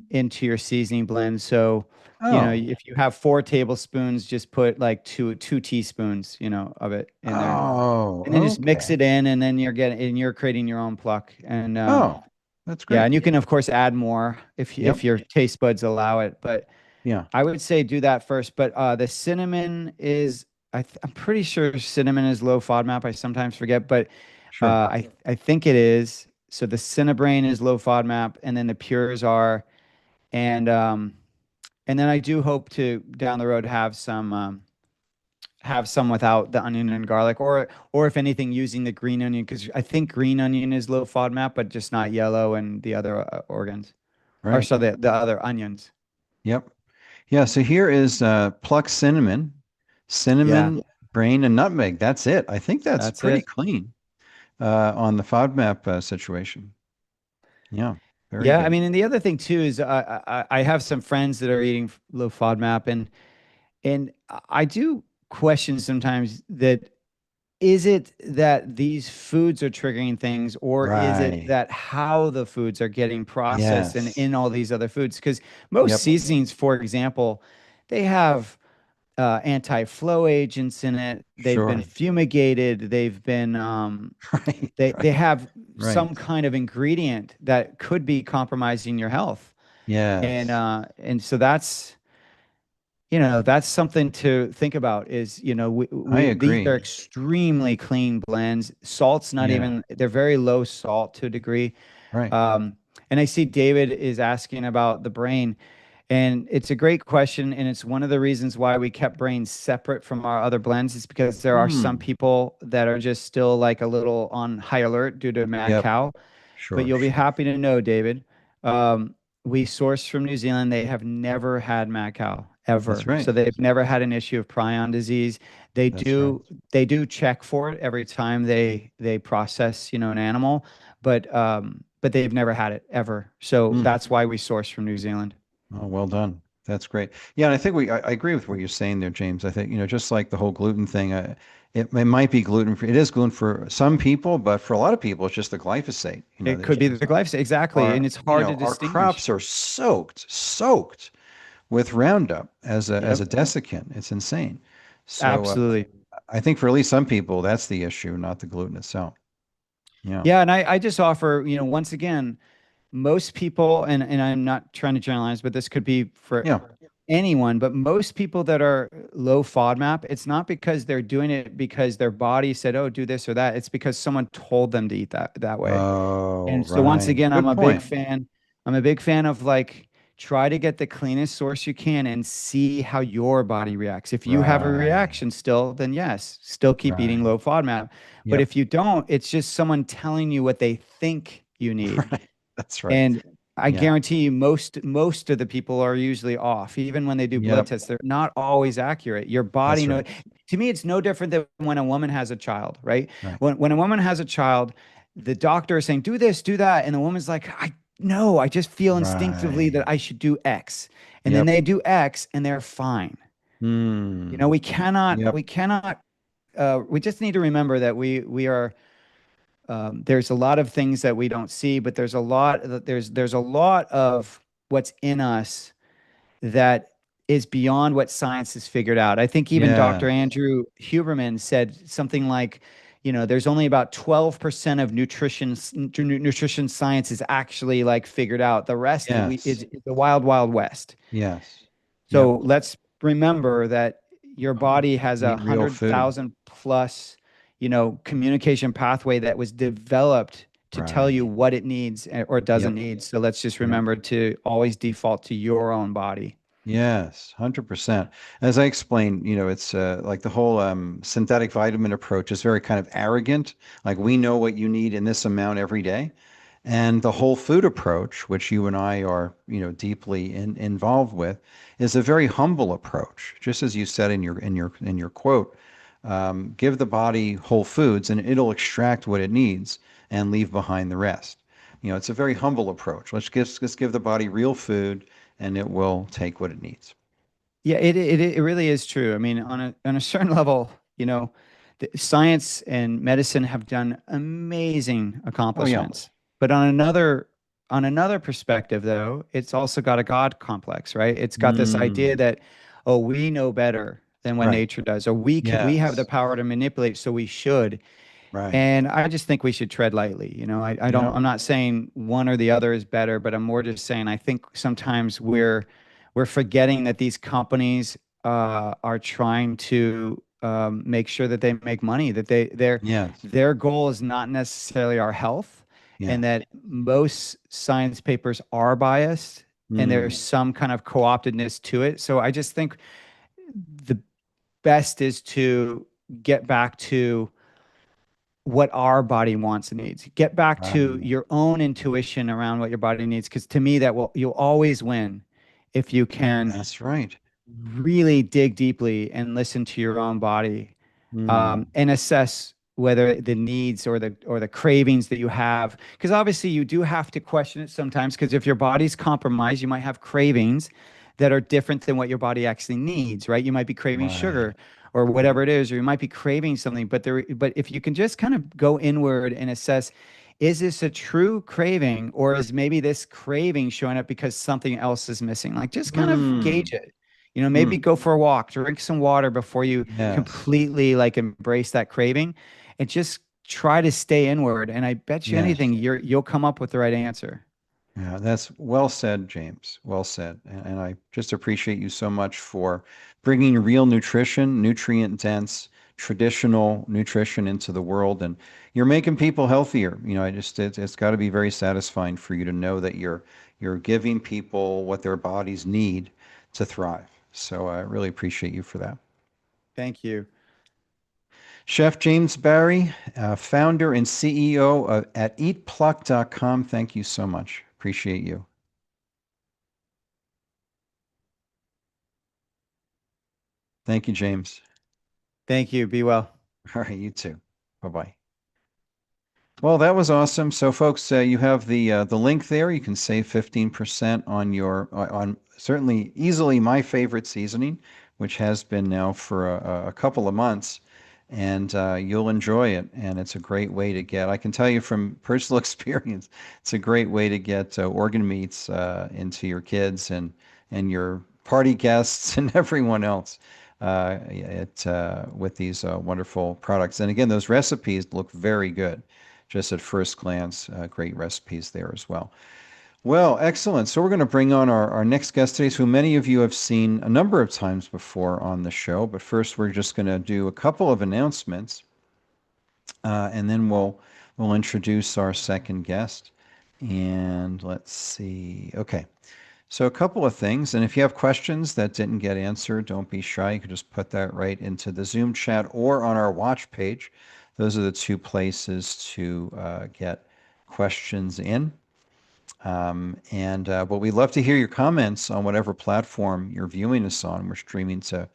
into your seasoning blend. So, Oh. if you have 4 tablespoons, just put like two teaspoons, of it in there, Oh, and then just mix okay. it in, and then you're creating your own pluck. And Oh, that's yeah, great. and you can of course add more if Yep. your taste buds allow it, but Yeah. I would say do that first. But the cinnamon is, I'm pretty sure cinnamon is low FODMAP. I sometimes forget, but Sure. I think it is. So the Cinnabrain is low FODMAP, and then the pures are, and then I do hope to down the road have some without the onion and garlic, or if anything using the green onion, because I think green onion is low FODMAP, but just not yellow and the other organs, or Right. so the other onions. Yep. Yeah. So here is pluck cinnamon, Yeah, brain, and nutmeg. That's it. I think that's that's pretty it. clean on the FODMAP situation. Yeah. Very Yeah, I good. mean, and the other thing too is I have some friends that are eating low FODMAP, and I do question sometimes that, is it that these foods are triggering things, or is it Right. that how the foods are getting processed and Yes. in all these other foods? Because most Yep. seasonings, for example, they have anti-flow agents in it. They've been Sure. fumigated. They've been Right. they have Right. some kind of ingredient that could be compromising your health. Yes. And so that's something to think about is, I these agree. are extremely clean blends. Salt's not Yeah. even, they're very low salt to a degree. Right. And I see David is asking about the brain. And it's a great question. And it's one of the reasons why we kept Brain separate from our other blends, is because there are some Hmm. people that are just still like a little on high alert due to mad Yep. cow. But Sure. you'll be Sure. happy to know, David, we source from New Zealand. They have never had mad cow That's ever. right. So they've never had an issue of prion disease. They That's right. do check for it every time they process, an animal, but they've never had it ever. So Mm. that's why we source from New Zealand. Oh, well done. That's great. Yeah, and I think I agree with what you're saying there, James. I think, just like the whole gluten thing, it might be gluten free. It is gluten for some people, but for a lot of people, it's just the glyphosate. It That could be just the glyphosate, exactly, and our, it's hard to our distinguish. crops are soaked with Roundup as a Yep, desiccant. It's insane. So absolutely. I think for at least some people, that's the issue, not the gluten itself. Yeah. Yeah, and I just offer, once again, most people, and I'm not trying to generalize, but this could be for Yeah. anyone, but most people that are low FODMAP, it's not because they're doing it because their body said, "Oh, do this or that." It's because someone told them to eat that way. Oh, And so once right. again, I'm Good a big point. fan. I'm a big fan of like try to get the cleanest source you can and see how your body reacts. If you have a Right. reaction still, then yes, still keep eating Right. low FODMAP. But Yep. if you don't, it's just someone telling you what they think you need. Right. That's right. And I Yeah. guarantee you most of the people are usually off. Even when they do blood Yep. tests, they're not always accurate. Your body That's knows. right. To me, it's no different than when a woman has a child, right? Right. When a woman has a child, the doctor is saying, do this, do that. And the woman's like, I no, I just feel instinctively Right. that I should do X. And then Yep. they do X and they're fine. Hmm. Yep. We just need to remember that we are there's a lot of things that we don't see, but there's a lot of what's in us that is beyond what science has figured out. I think even Yeah. Dr. Andrew Huberman said something like, there's only about 12% of nutrition science is actually like figured out. The rest Yes. is the wild, wild west. Yes. Yep. So let's remember that your body has a Eat real hundred food. thousand plus, communication pathway that was developed to tell you Right. what it needs or doesn't Yep. need. So let's just Yep. remember to always default to your own body. Yes, 100%. As I explained, it's like the whole synthetic vitamin approach is very kind of arrogant. Like we know what you need in this amount every day. And the whole food approach, which you and I are, deeply involved with, is a very humble approach. Just as you said in your quote, give the body whole foods and it'll extract what it needs and leave behind the rest. It's a very humble approach. Let's give the body real food and it will take what it needs. Yeah, it really is true. I mean, on a certain level, the science and medicine have done amazing Oh yeah. accomplishments. But on another perspective, though, it's also got a God complex, right? It's got this idea Mm, that, oh, we know better than what right. nature does, or we have the Yes. power to manipulate, so we should. Right. And I just think we should tread lightly. Yep. I'm not saying one or the other is better, but I'm more just saying I think sometimes we're forgetting that these companies are trying to make sure that they make money, that Yes. their goal is not necessarily our health, and Yes. that most science papers are biased and there's Mm, some kind of co-optedness to it. So I just think the best is to get back to what our body wants and needs. Get back to right. your own intuition around what your body needs, because to me, you'll always win if you can That's right. really dig deeply and listen to your own body, Mm, and assess whether the needs or the cravings that you have. Because obviously, you do have to question it sometimes. Because if your body's compromised, you might have cravings that are different than what your body actually needs. Right? You might be craving right. sugar or whatever it is, or you might be craving something. But if you can just kind of go inward and assess. Is this a true craving, or is maybe this craving showing up because something else is missing? Like, just kind of Mm, gauge it. Maybe mm, go for a walk, drink some water before you yes. completely like embrace that craving, and just try to stay inward. And I bet you Yes. anything, you'll come up with the right answer. Yeah, that's well said, James. Well said. And I just appreciate you so much for bringing real nutrition, nutrient dense, traditional nutrition into the world, and you're making people healthier. It's got to be very satisfying for you to know that you're giving people what their bodies need to thrive. So I really appreciate you for that. Thank you. Chef James Barry, founder and CEO at eatpluck.com. Thank you so much. Appreciate you. Thank you, James. Thank you. Be well. All right, you too. Bye-bye. Well, that was awesome. So, folks, you have the link there. You can save 15% on on certainly easily my favorite seasoning, which has been now for a couple of months, and you'll enjoy it. And it's a great way to get. I can tell you from personal experience, it's a great way to get organ meats into your kids and your party guests and everyone else. With these wonderful products. And again, those recipes look very good. Just at first glance, great recipes there as well. Well, excellent. So we're going to bring on our next guest today, who many of you have seen a number of times before on the show. But first, we're just going to do a couple of announcements, and then we'll introduce our second guest. And let's see. Okay. So a couple of things, and if you have questions that didn't get answered, don't be shy. You can just put that right into the Zoom chat or on our watch page. Those are the two places to get questions in. But we'd love to hear your comments on whatever platform you're viewing us on. We're streaming to,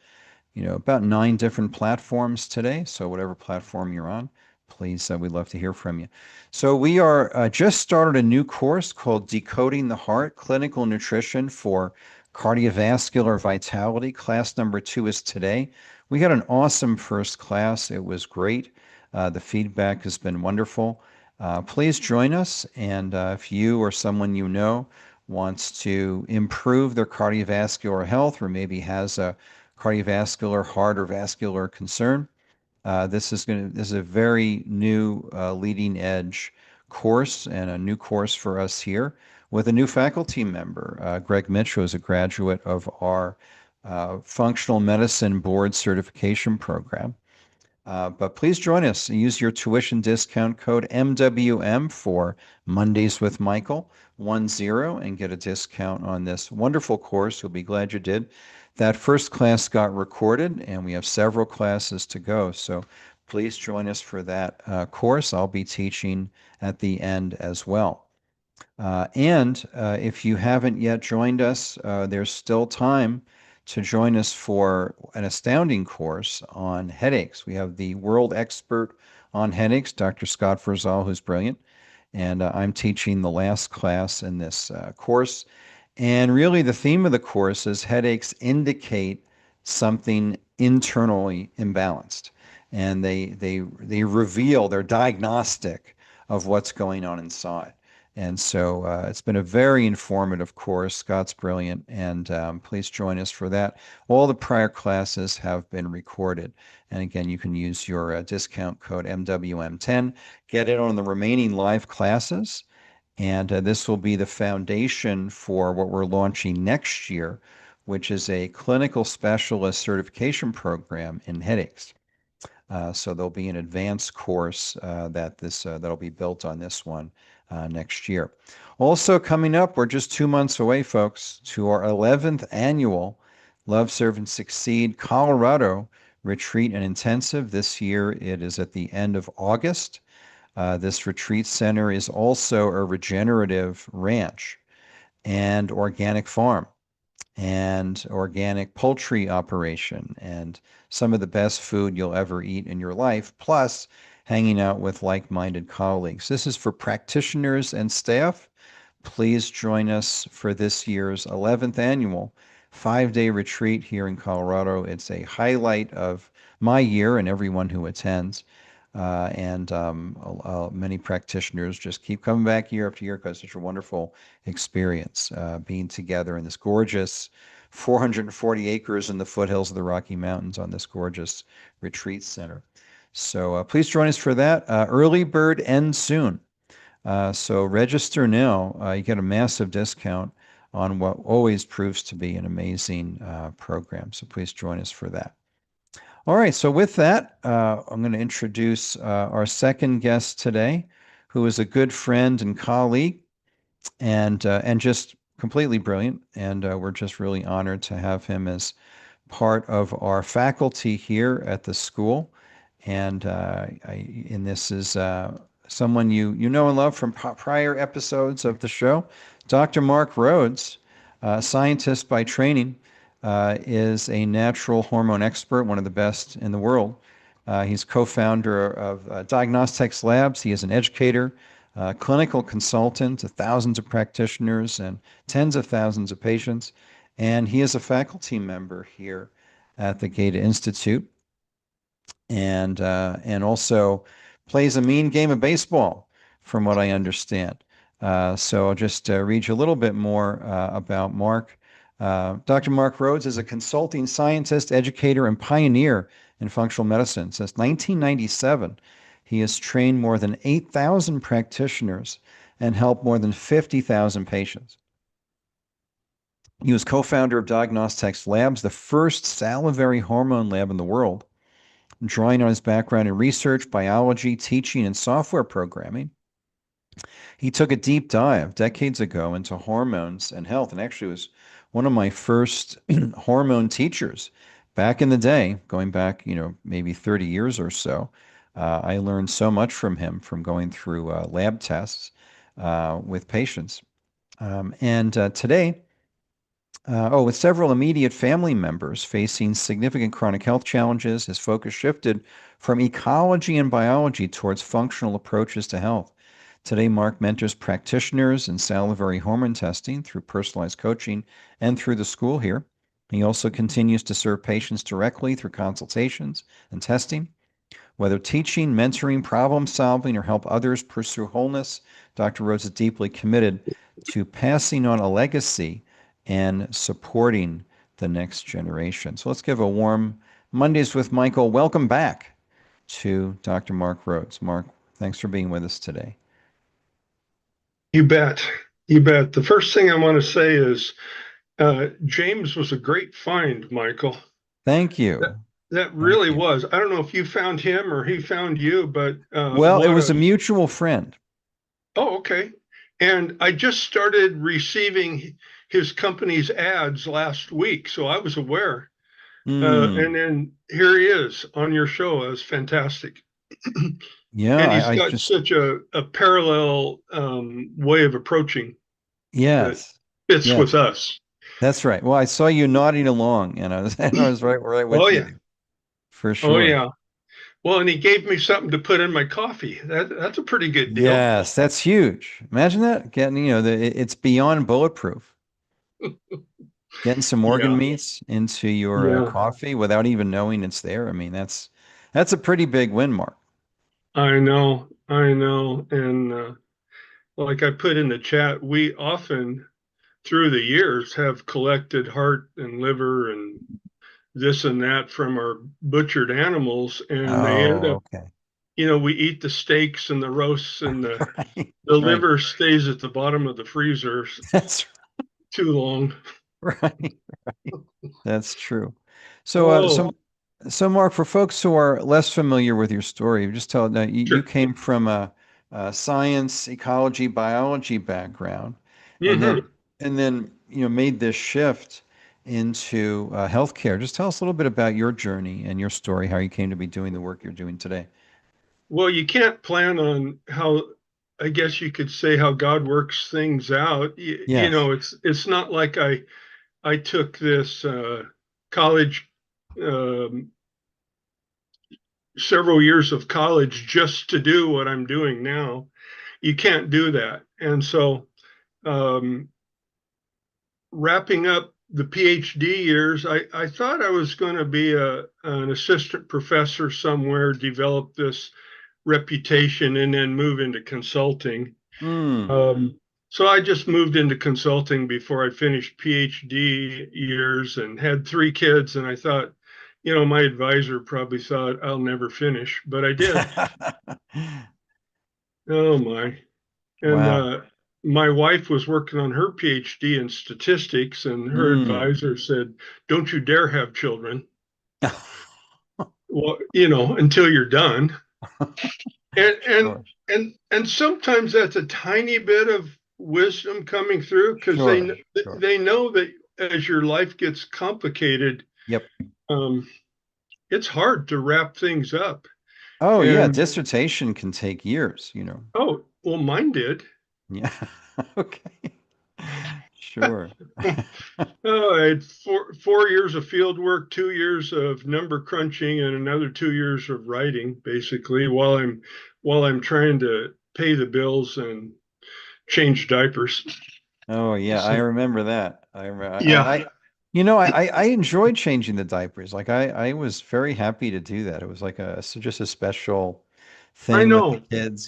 about 9 different platforms today. So whatever platform you're on, please, we'd love to hear from you. So we are just started a new course called Decoding the Heart, Clinical Nutrition for Cardiovascular Vitality. Class number 2 is today. We had an awesome first class. It was great. The feedback has been wonderful. Please join us. And if you or someone you know wants to improve their cardiovascular health, or maybe has a cardiovascular, heart, or vascular concern, this is a very new leading edge course, and a new course for us here with a new faculty member. Greg Mitch was a graduate of our Functional Medicine Board Certification Program. But please join us and use your tuition discount code MWM for Mondays with Michael 10 and get a discount on this wonderful course. You'll be glad you did. That first class got recorded, and we have several classes to go. So please join us for that course. I'll be teaching at the end as well. If you haven't yet joined us, there's still time to join us for an astounding course on headaches. We have the world expert on headaches, Dr. Scott Verzal, who's brilliant. And I'm teaching the last class in this course. And really the theme of the course is headaches indicate something internally imbalanced. And they reveal, they're diagnostic of what's going on inside. And so it's been a very informative course. Scott's brilliant, and please join us for that. All the prior classes have been recorded. And again, you can use your discount code MWM10, get it on the remaining live classes. And this will be the foundation for what we're launching next year, which is a clinical specialist certification program in headaches. So there'll be an advanced course that'll be built on this one next year. Also coming up, we're just 2 months away, folks, to our 11th annual Love, Serve, and Succeed Colorado Retreat and Intensive. This year it is at the end of August. This retreat center is also a regenerative ranch and organic farm and organic poultry operation and some of the best food you'll ever eat in your life, plus hanging out with like-minded colleagues. This is for practitioners and staff. Please join us for this year's 11th annual 5-day retreat here in Colorado. It's a highlight of my year and everyone who attends. Many practitioners just keep coming back year after year because it's such a wonderful experience being together in this gorgeous 440 acres in the foothills of the Rocky Mountains on this gorgeous retreat center. So please join us for that. Early bird ends soon. So register now. You get a massive discount on what always proves to be an amazing program. So please join us for that. All right. So with that, I'm going to introduce our second guest today, who is a good friend and colleague, and just completely brilliant. And we're just really honored to have him as part of our faculty here at the school. And this is someone you know and love from prior episodes of the show. Dr. Mark Rhodes, scientist by training, is a natural hormone expert, one of the best in the world. He's co-founder of Diagnostics Labs. He is an educator, clinical consultant to thousands of practitioners and tens of thousands of patients. And he is a faculty member here at the Gata Institute, and also plays a mean game of baseball, from what I understand. So I'll just read you a little bit more about Mark. Dr. Mark Rhodes is a consulting scientist, educator, and pioneer in functional medicine. Since 1997, he has trained more than 8,000 practitioners and helped more than 50,000 patients. He was co-founder of Diagnostics Labs, the first salivary hormone lab in the world. Drawing on his background in research, biology, teaching, and software programming, he took a deep dive decades ago into hormones and health, and actually was one of my first hormone teachers back in the day, going back, maybe 30 years or so. I learned so much from him from going through lab tests with patients. Today, with several immediate family members facing significant chronic health challenges, his focus shifted from ecology and biology towards functional approaches to health. Today, Mark mentors practitioners in salivary hormone testing through personalized coaching and through the school here. He also continues to serve patients directly through consultations and testing. Whether teaching, mentoring, problem solving, or help others pursue wholeness, Dr. Rhodes is deeply committed to passing on a legacy and supporting the next generation. So let's give a warm Mondays with Michael welcome back to Dr. Mark Rhodes. Mark, thanks for being with us today. You bet. You bet. The first thing I want to say is James was a great find, Michael. Thank you. That really was. I don't know if you found him or he found you, but well, it was a mutual friend. Oh, okay. And I just started receiving his company's ads last week, so I was aware. And then here he is on your show. It was fantastic. Yeah, and he's got such a parallel way of approaching. Yes, fits with us. That's right. Well, I saw you nodding along, and I was right with you. For sure. Oh yeah. Well, and he gave me something to put in my coffee. That's a pretty good deal. Yes, that's huge. Imagine that. Getting, it's beyond bulletproof. Getting some organ meats into your coffee without even knowing it's there. I mean, that's a pretty big win, Mark. I know. And like I put in the chat, we often through the years have collected heart and liver and this and that from our butchered animals, and they end up, we eat the steaks and the roasts, and the liver stays at the bottom of the freezer. That's too long. Right. That's true. So, so Mark, for folks who are less familiar with your story, just tell you came from a science, ecology, biology background, and then made this shift into healthcare. Just tell us a little bit about your journey and your story, how you came to be doing the work you're doing today. Well, you can't plan on how, I guess you could say, how God works things out. It's not like I took this college, several years of college just to do what I'm doing now. You can't do that. And so wrapping up the PhD years, I thought I was going to be an assistant professor somewhere, develop this reputation, and then move into consulting. So I just moved into consulting before I finished PhD years and had 3 kids. And I thought, my advisor probably thought I'll never finish, but I did. Oh my. And my wife was working on her PhD in statistics, and her advisor said, "Don't you dare have children." well, until you're done. And Sure. and sometimes that's a tiny bit of wisdom coming through because Sure. Sure. they know that as your life gets complicated, Yep. it's hard to wrap things up. Oh, yeah. And Dissertation can take years, oh, well, mine did. Yeah. Okay. Sure. Oh, I had 4 years of field work, 2 years of number crunching, and another 2 years of writing, basically, while I'm trying to pay the bills and change diapers. Oh, yeah. I remember that. I remember. Yeah, I enjoyed changing the diapers. Like I was very happy to do that. It was like just a special I thing with the know. kids.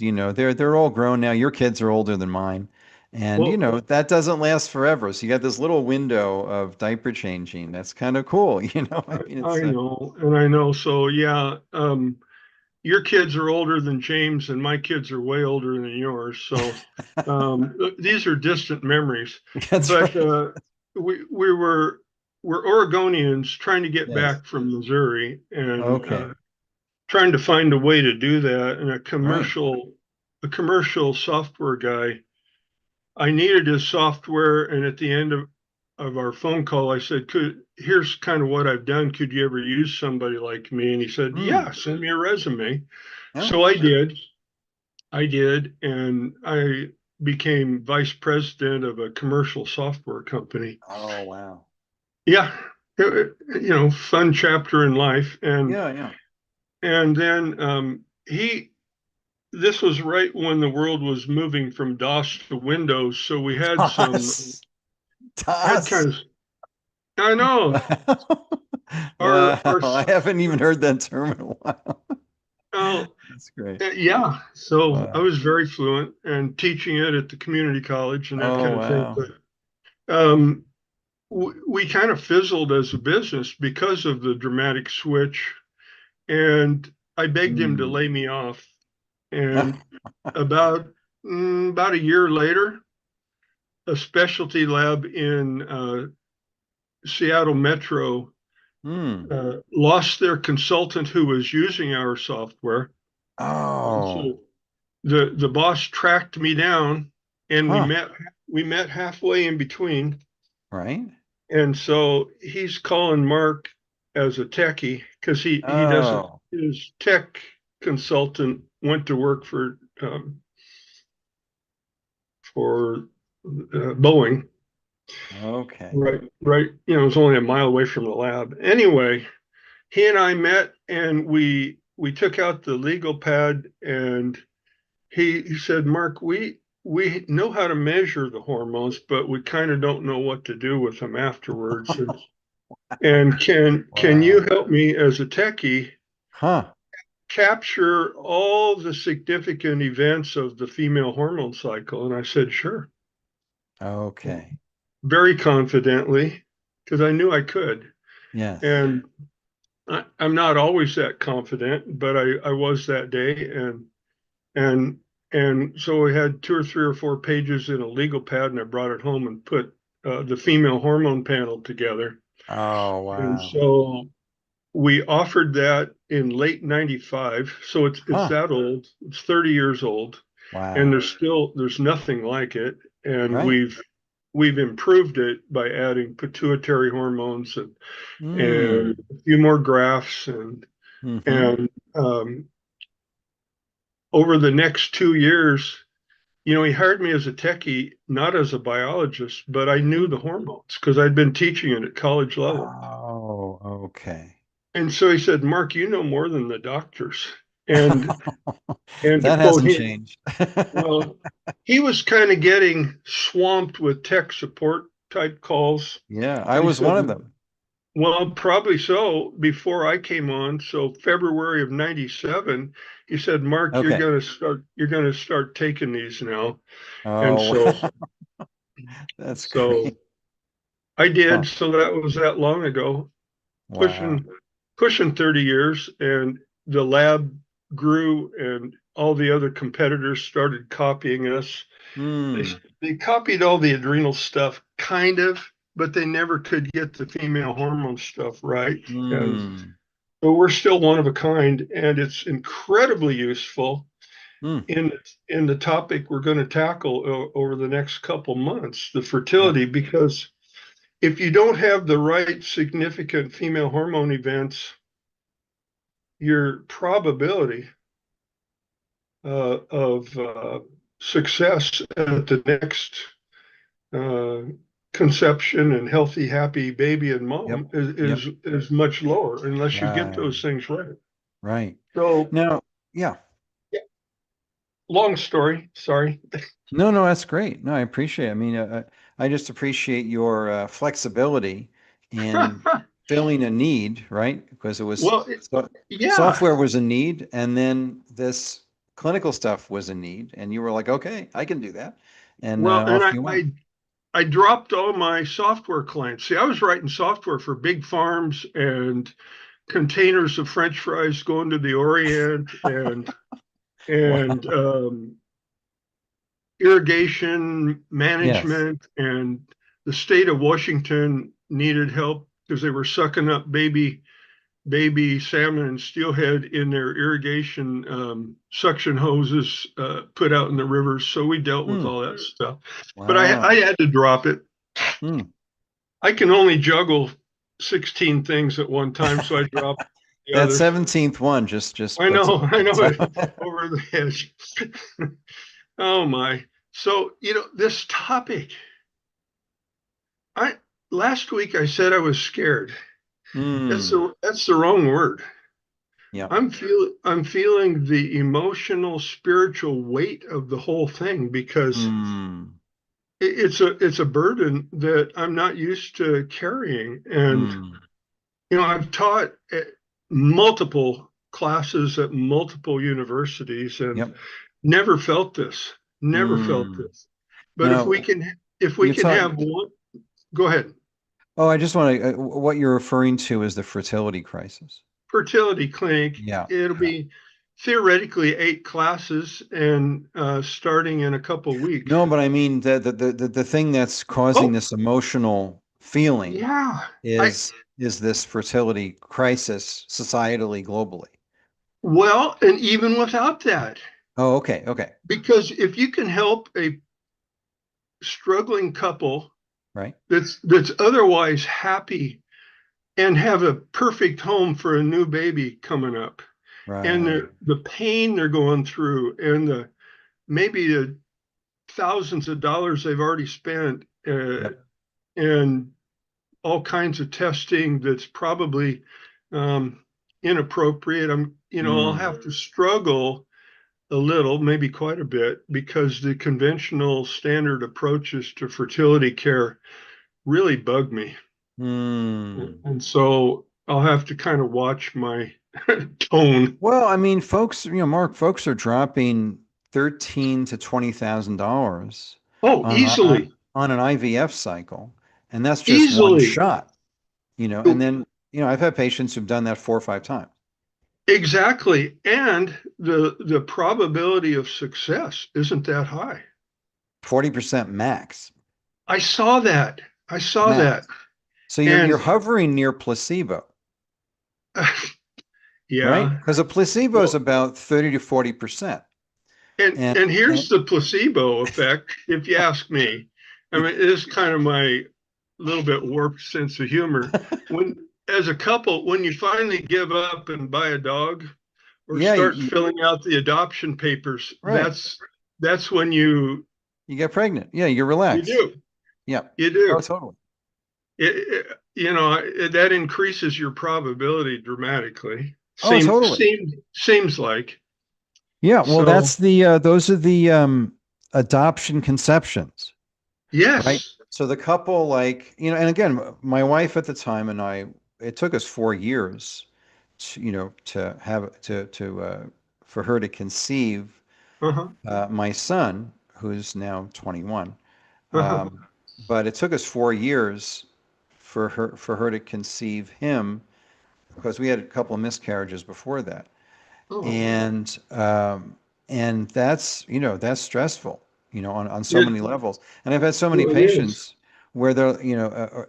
They're all grown now. Your kids are older than mine. And Well, that doesn't last forever. So you got this little window of diaper changing. That's kind of cool. I mean, I know, and I know. So yeah, your kids are older than James, and my kids are way older than yours. So these are distant memories. that's But right. we're Oregonians trying to get Yes. back from Missouri and Okay. trying to find a way to do that. And Right. a commercial software guy, I needed his software, and at the end of our phone call, I said, here's kind of what I've done. Could you ever use somebody like me? And he said, Hmm. yeah, send me a resume. Yeah. So I did. And I became vice president of a commercial software company. Oh, wow. Yeah, fun chapter in life. Yeah, yeah. And then this was right when the world was moving from DOS to Windows, so we had Das. had kind Das. of, I know, Wow. our I haven't even heard that term in a while. uh, That's great. yeah. So I Wow. was very fluent and teaching it at the community college and that Oh, kind of thing. wow. But we kind of fizzled as a business because of the dramatic switch, and I begged him to Hmm. lay me off. And about a year later, a specialty lab in Seattle Metro Hmm. lost their consultant who was using our software. And Oh. so the boss tracked me down, and Huh. we met halfway in between. Right? And so he's calling Mark as a techie because he doesn't, Oh. his tech consultant went to work for Boeing. Okay. Right. It was only a mile away from the lab. Anyway, he and I met, and we took out the legal pad, and he said, Mark, we know how to measure the hormones, but we kind of don't know what to do with them afterwards. And can you Wow. help me as a techie Huh. capture all the significant events of the female hormone cycle? And I said, sure, Okay. very confidently, because I knew I could. Yes. And I'm not always that confident, but I was that day. And and so we had 2 or 3 or 4 pages in a legal pad, and I brought it home and put the female hormone panel together. Oh, And wow. so we offered that in late 95. So it's Huh. that old. It's 30 years old. And Wow. there's nothing like it. And Right. we've improved it by adding pituitary hormones and Hmm. a few more graphs Mm-hmm. and over the next 2 years, he hired me as a techie, not as a biologist, but I knew the hormones because I'd been teaching it at college level. Oh, okay. And so he said, Mark, you know more than the doctors. And and to That quote hasn't him, changed. well, he was kind of getting swamped with tech support type calls. Yeah, I And he was one of said, them. well, probably so before I came on. So February of 97, he said, Mark, Okay. you're gonna start taking these now. And Oh, so that's so great. I Huh. did. So that was that long ago, Wow. pushing pushing 30 years, and the lab grew, and all the other competitors started copying us. They Hmm. they copied all the adrenal stuff, kind of, but they never could get the female hormone stuff right. As Hmm. but we're still one of a kind, and it's incredibly useful Mm, in the topic we're going to tackle over the next couple months, the fertility, because if you don't have the right significant female hormone events, your probability of success at the next uh, conception and healthy, happy baby and mom yep. Yep. is much lower unless you get Right. those things right. Right. So, Now, yeah. long story. Sorry. No, no, that's great. No, I appreciate it. I mean, I just appreciate your flexibility in filling a need, right? Because it was Well, yeah. software was a need, and then this clinical stuff was a need, and you were like, okay, I can do that, and Well, and off you went. I dropped all my software clients. See, I was writing software for big farms and containers of French fries going to the Orient and irrigation management, and the state of Washington needed help because they were sucking up baby salmon and steelhead in their irrigation suction hoses put out in the rivers. So we dealt with all that stuff. But I had to drop it. Hmm. I can only juggle 16 things at one time, so I dropped the That others. 17th one just I know puts it over the edge. Oh my. So, this topic, last week I said I was scared. That's the wrong word. Yeah. I'm feeling the emotional, spiritual weight of the whole thing because it's a burden that I'm not used to carrying. And I've taught at multiple classes at multiple universities and never felt this. Never felt this. But Now, if we can have one, go ahead. Oh, I just want to, what you're referring to is the fertility crisis. Fertility clinic. Yeah. It'll be theoretically 8 classes and starting in a couple weeks. No, but I mean the thing that's causing this emotional feeling is this fertility crisis societally, globally. Well, and even without that. Oh, okay. Okay. Because if you can help a struggling couple, right, that's otherwise happy and have a perfect home for a new baby coming up, right, and the pain they're going through, and maybe the thousands of dollars they've already spent, and all kinds of testing that's probably inappropriate. I'll have to struggle a little, maybe quite a bit, because the conventional standard approaches to fertility care really bug me. And so I'll have to kind of watch my tone. Well, I mean, folks, Mark, folks are dropping $13,000 to $20,000. Oh, easily on an IVF cycle, and that's just one shot. And then I've had patients who've done that 4 or 5 times. Exactly. And the probability of success isn't that high. 40% max. I saw that. That. So you're hovering near placebo. Yeah. Right? Because a placebo is about 30 to 40%. And here's the placebo effect, if you ask me. I mean, it is kind of my little bit warped sense of humor. As a couple, when you finally give up and buy a dog or start filling out the adoption papers, that's when you get pregnant. Yeah, you're relaxed. You do. Yeah. You do. Oh, totally. That increases your probability dramatically. Seems like. Yeah, well, that's those are the adoption conceptions. Yes. Right? So the couple, and again, my wife at the time and I, it took us 4 years, for her to conceive my son, who's now 21. But it took us 4 years for her to conceive him, because we had a couple of miscarriages before that. And that's stressful, on so many levels. And I've had so many patients where they're,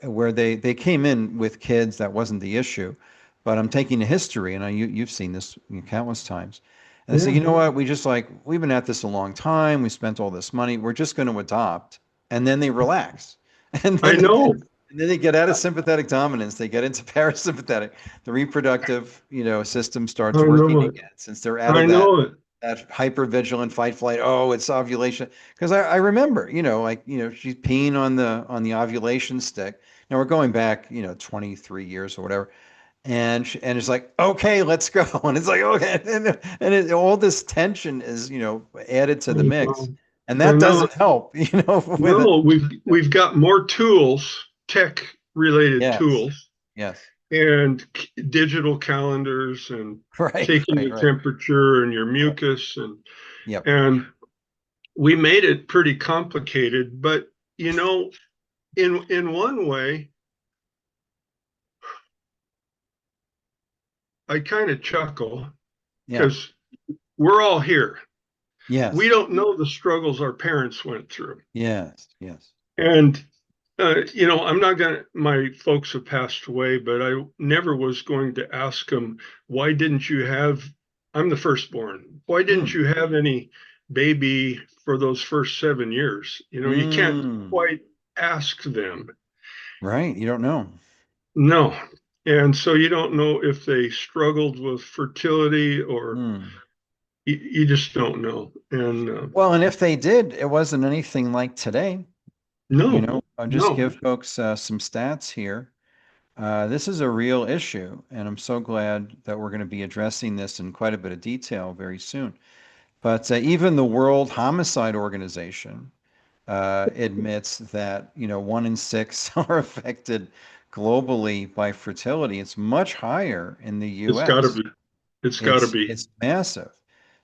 where they came in with kids, that wasn't the issue, but I'm taking the history, and you've seen this countless times. And they say, Yeah. you know what? We've been at this a long time. We spent all this money. We're just going to adopt. And then they relax. And I then they know. and then they get out of sympathetic dominance. They get into parasympathetic. The reproductive, system starts I working know it. again since they're out I of know it. that hyper-vigilant fight flight. Oh, it's ovulation. Because I remember, she's peeing on the ovulation stick. Now we're going back, 23 years or whatever. And it's like, okay, let's go. And it's like, okay. All this tension is, added to the mix. And I that know. doesn't help, with it. No, we've got more tools, tech related Yes. tools, Yes. and digital calendars and Right. taking Right. your Right. temperature and your mucus Yep. and we made it pretty complicated, but in one way, I kind of chuckle Yeah. because we're all here. Yes. We don't know the struggles our parents went through. Yes. Yes. And I'm not my folks have passed away, but I never was going to ask them, why didn't you have, I'm the firstborn, why didn't you have any baby for those first 7 years? You can't quite ask them. Right. You don't know. No. And so you don't know if they struggled with fertility or you just don't know. And well, and if they did, it wasn't anything like today. no, I'll just no. give folks some stats here. This is a real issue, and I'm so glad that we're going to be addressing this in quite a bit of detail very soon. But even the World Homicide Organization admits that 1 in 6 are affected globally by fertility. It's much higher in the U.S. It's gotta be. It's gotta be. It's massive.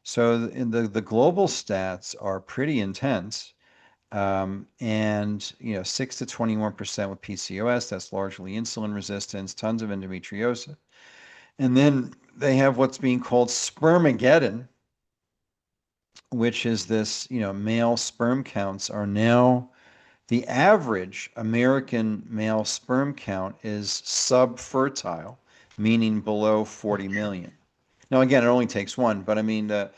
So in the global stats are pretty intense. And 6 to 21% with PCOS, that's largely insulin resistance, tons of endometriosis. And then they have what's being called spermageddon, which is this, male sperm counts are now, the average American male sperm count is subfertile, meaning below 40 million. Now, again, it only takes one, but I mean, but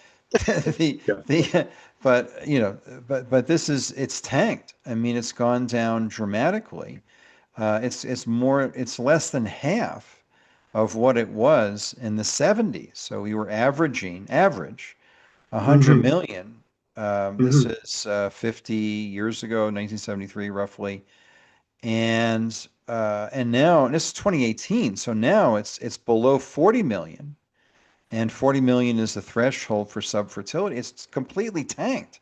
it's tanked. I mean, it's gone down dramatically. It's less than half of what it was in the 70s. So we were average 100 million. This is 50 years ago, 1973, roughly. And now, and this is 2018. So now it's below 40 million. And 40 million is the threshold for subfertility. It's completely tanked.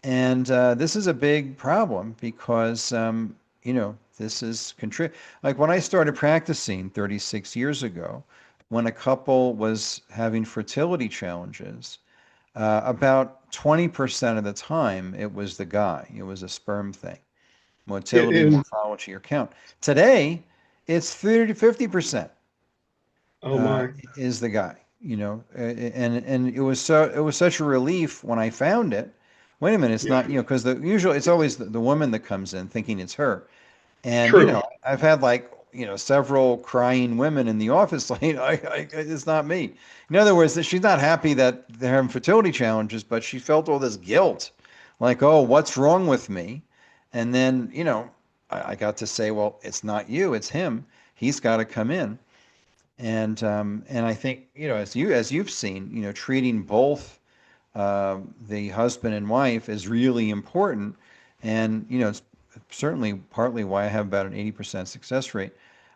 And this is a big problem because, this is like when I started practicing 36 years ago, when a couple was having fertility challenges, about 20% of the time it was the guy. It was a sperm thing, motility, morphology, or count. Today, it's 30 to 50%. Oh my! Is the guy. And it was such a relief when I found it. Wait a minute, it's not, because usually it's always the woman that comes in thinking it's her. And, True. I've had several crying women in the office like, it's not me. In other words, she's not happy that they're having fertility challenges, but she felt all this guilt, like, oh, what's wrong with me? And then, I got to say, well, it's not you, it's him. He's got to come in. And I think, as you've seen, treating both the husband and wife is really important. And, it's certainly partly why I have about an 80% success rate.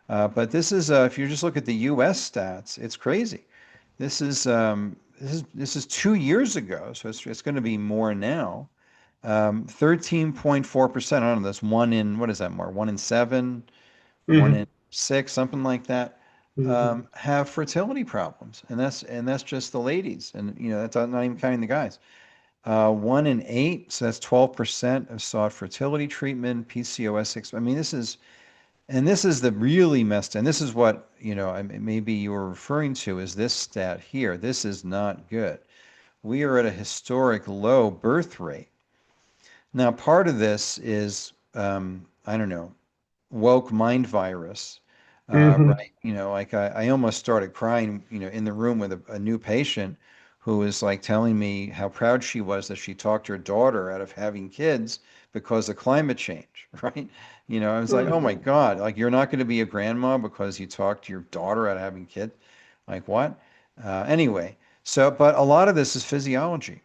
But this is, if you just look at the U.S. stats, it's crazy. This is 2 years ago, so it's going to be more now. 13.4%. I don't know. That's one in, what is that more? 1 in 7, 1 in 6, something like that. Have fertility problems, and that's just the ladies, and that's not even counting the guys. 1 in 8, so that's 12% have sought fertility treatment. PCOS 6. I mean, this is the really messed, and this is what maybe you were referring to, is this stat here. This is not good. We are at a historic low birth rate. Now, part of this is I don't know, woke mind virus. Mhm. Right? You know, like I almost started crying, you know, in the room with a new patient who was like telling me how proud she was that she talked her daughter out of having kids because of climate change, right? You know, I was like, oh my Mhm. God, like you're not going to be a grandma because you talked your daughter out of having kids? Like what? Anyway, so, but a lot of this is physiology.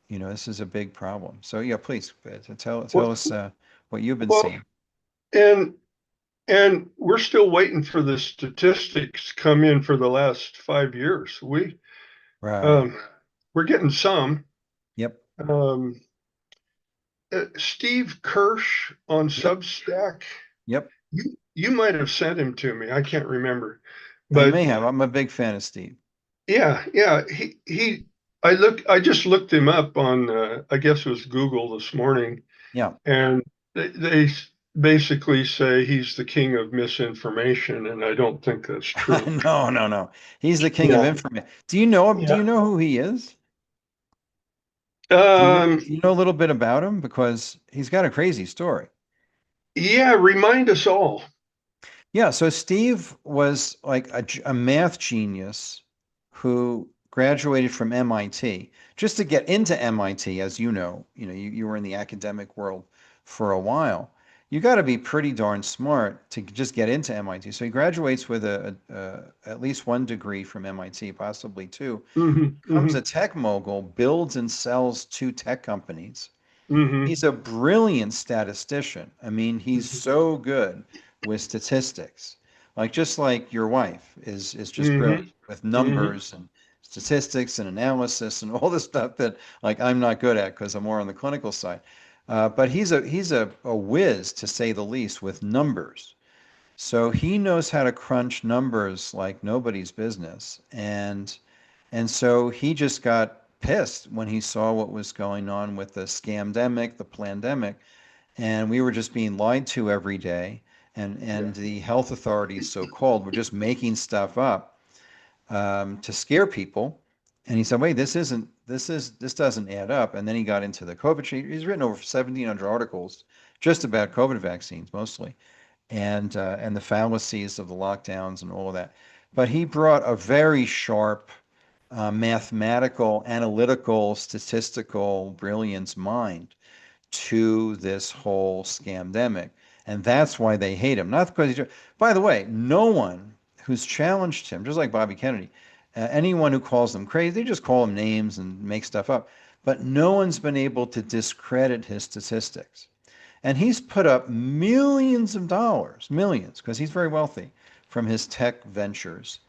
You know, this is a big problem. So yeah, please tell Well, us what you've been well, seeing. and and we're still waiting for the statistics come in for the last 5 years. Right. Um, we're getting some. Yep. Um, Steve Kirsch on Yep. Substack. Yep. You might have sent him to me. I can't remember, I but may have. I'm a big fan of Steve. yeah. I just looked him up on I guess it was Google this morning, Yeah. and they basically say he's the king of misinformation, and I don't think that's true. No, no, no. He's the king of Yeah. information. Do you know him? Do you Yeah. know who he is? Um, Do you know a little bit about him? Because he's got a crazy story. yeah, remind us all. Yeah, so Steve was like a math genius who graduated from MIT. Just to get into MIT, as you were in the academic world for a while. You got to be pretty darn smart to just get into MIT. So he graduates with at least one degree from MIT, possibly two. Hmm. Becomes a Hmm. tech mogul, builds and sells two tech companies. Hmm. He's a brilliant statistician. I mean, he's so good with statistics. Like just like your wife is just brilliant Hmm. with Hmm. numbers and statistics and analysis and all the stuff that like I'm not good at because I'm more on the clinical side. But he's a whiz to say the least with numbers. So he knows how to crunch numbers like nobody's business. And so he just got pissed when he saw what was going on with the scamdemic, the plandemic, and we were just being lied to every day. And the health authorities, so called, were just making stuff up to scare people. And he said, "Wait, this doesn't add up." And then he got into the COVID. He's written over 1,700 articles just about COVID vaccines, mostly, and the fallacies of the lockdowns and all of that. But he brought a very sharp mathematical, analytical, statistical brilliance mind to this whole scamdemic. And that's why they hate him. Not because he's, by the way, no one who's challenged him, just like Bobby Kennedy, anyone who calls them crazy, they just call him names and make stuff up. But no one's been able to discredit his statistics. And he's put up millions of dollars, millions, because he's very wealthy from his tech ventures.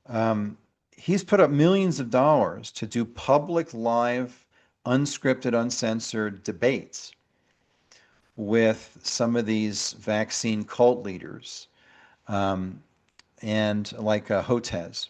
Um, he's put up millions of dollars to do public, live, unscripted, uncensored debates with some of these vaccine cult leaders, um, and like Hotez.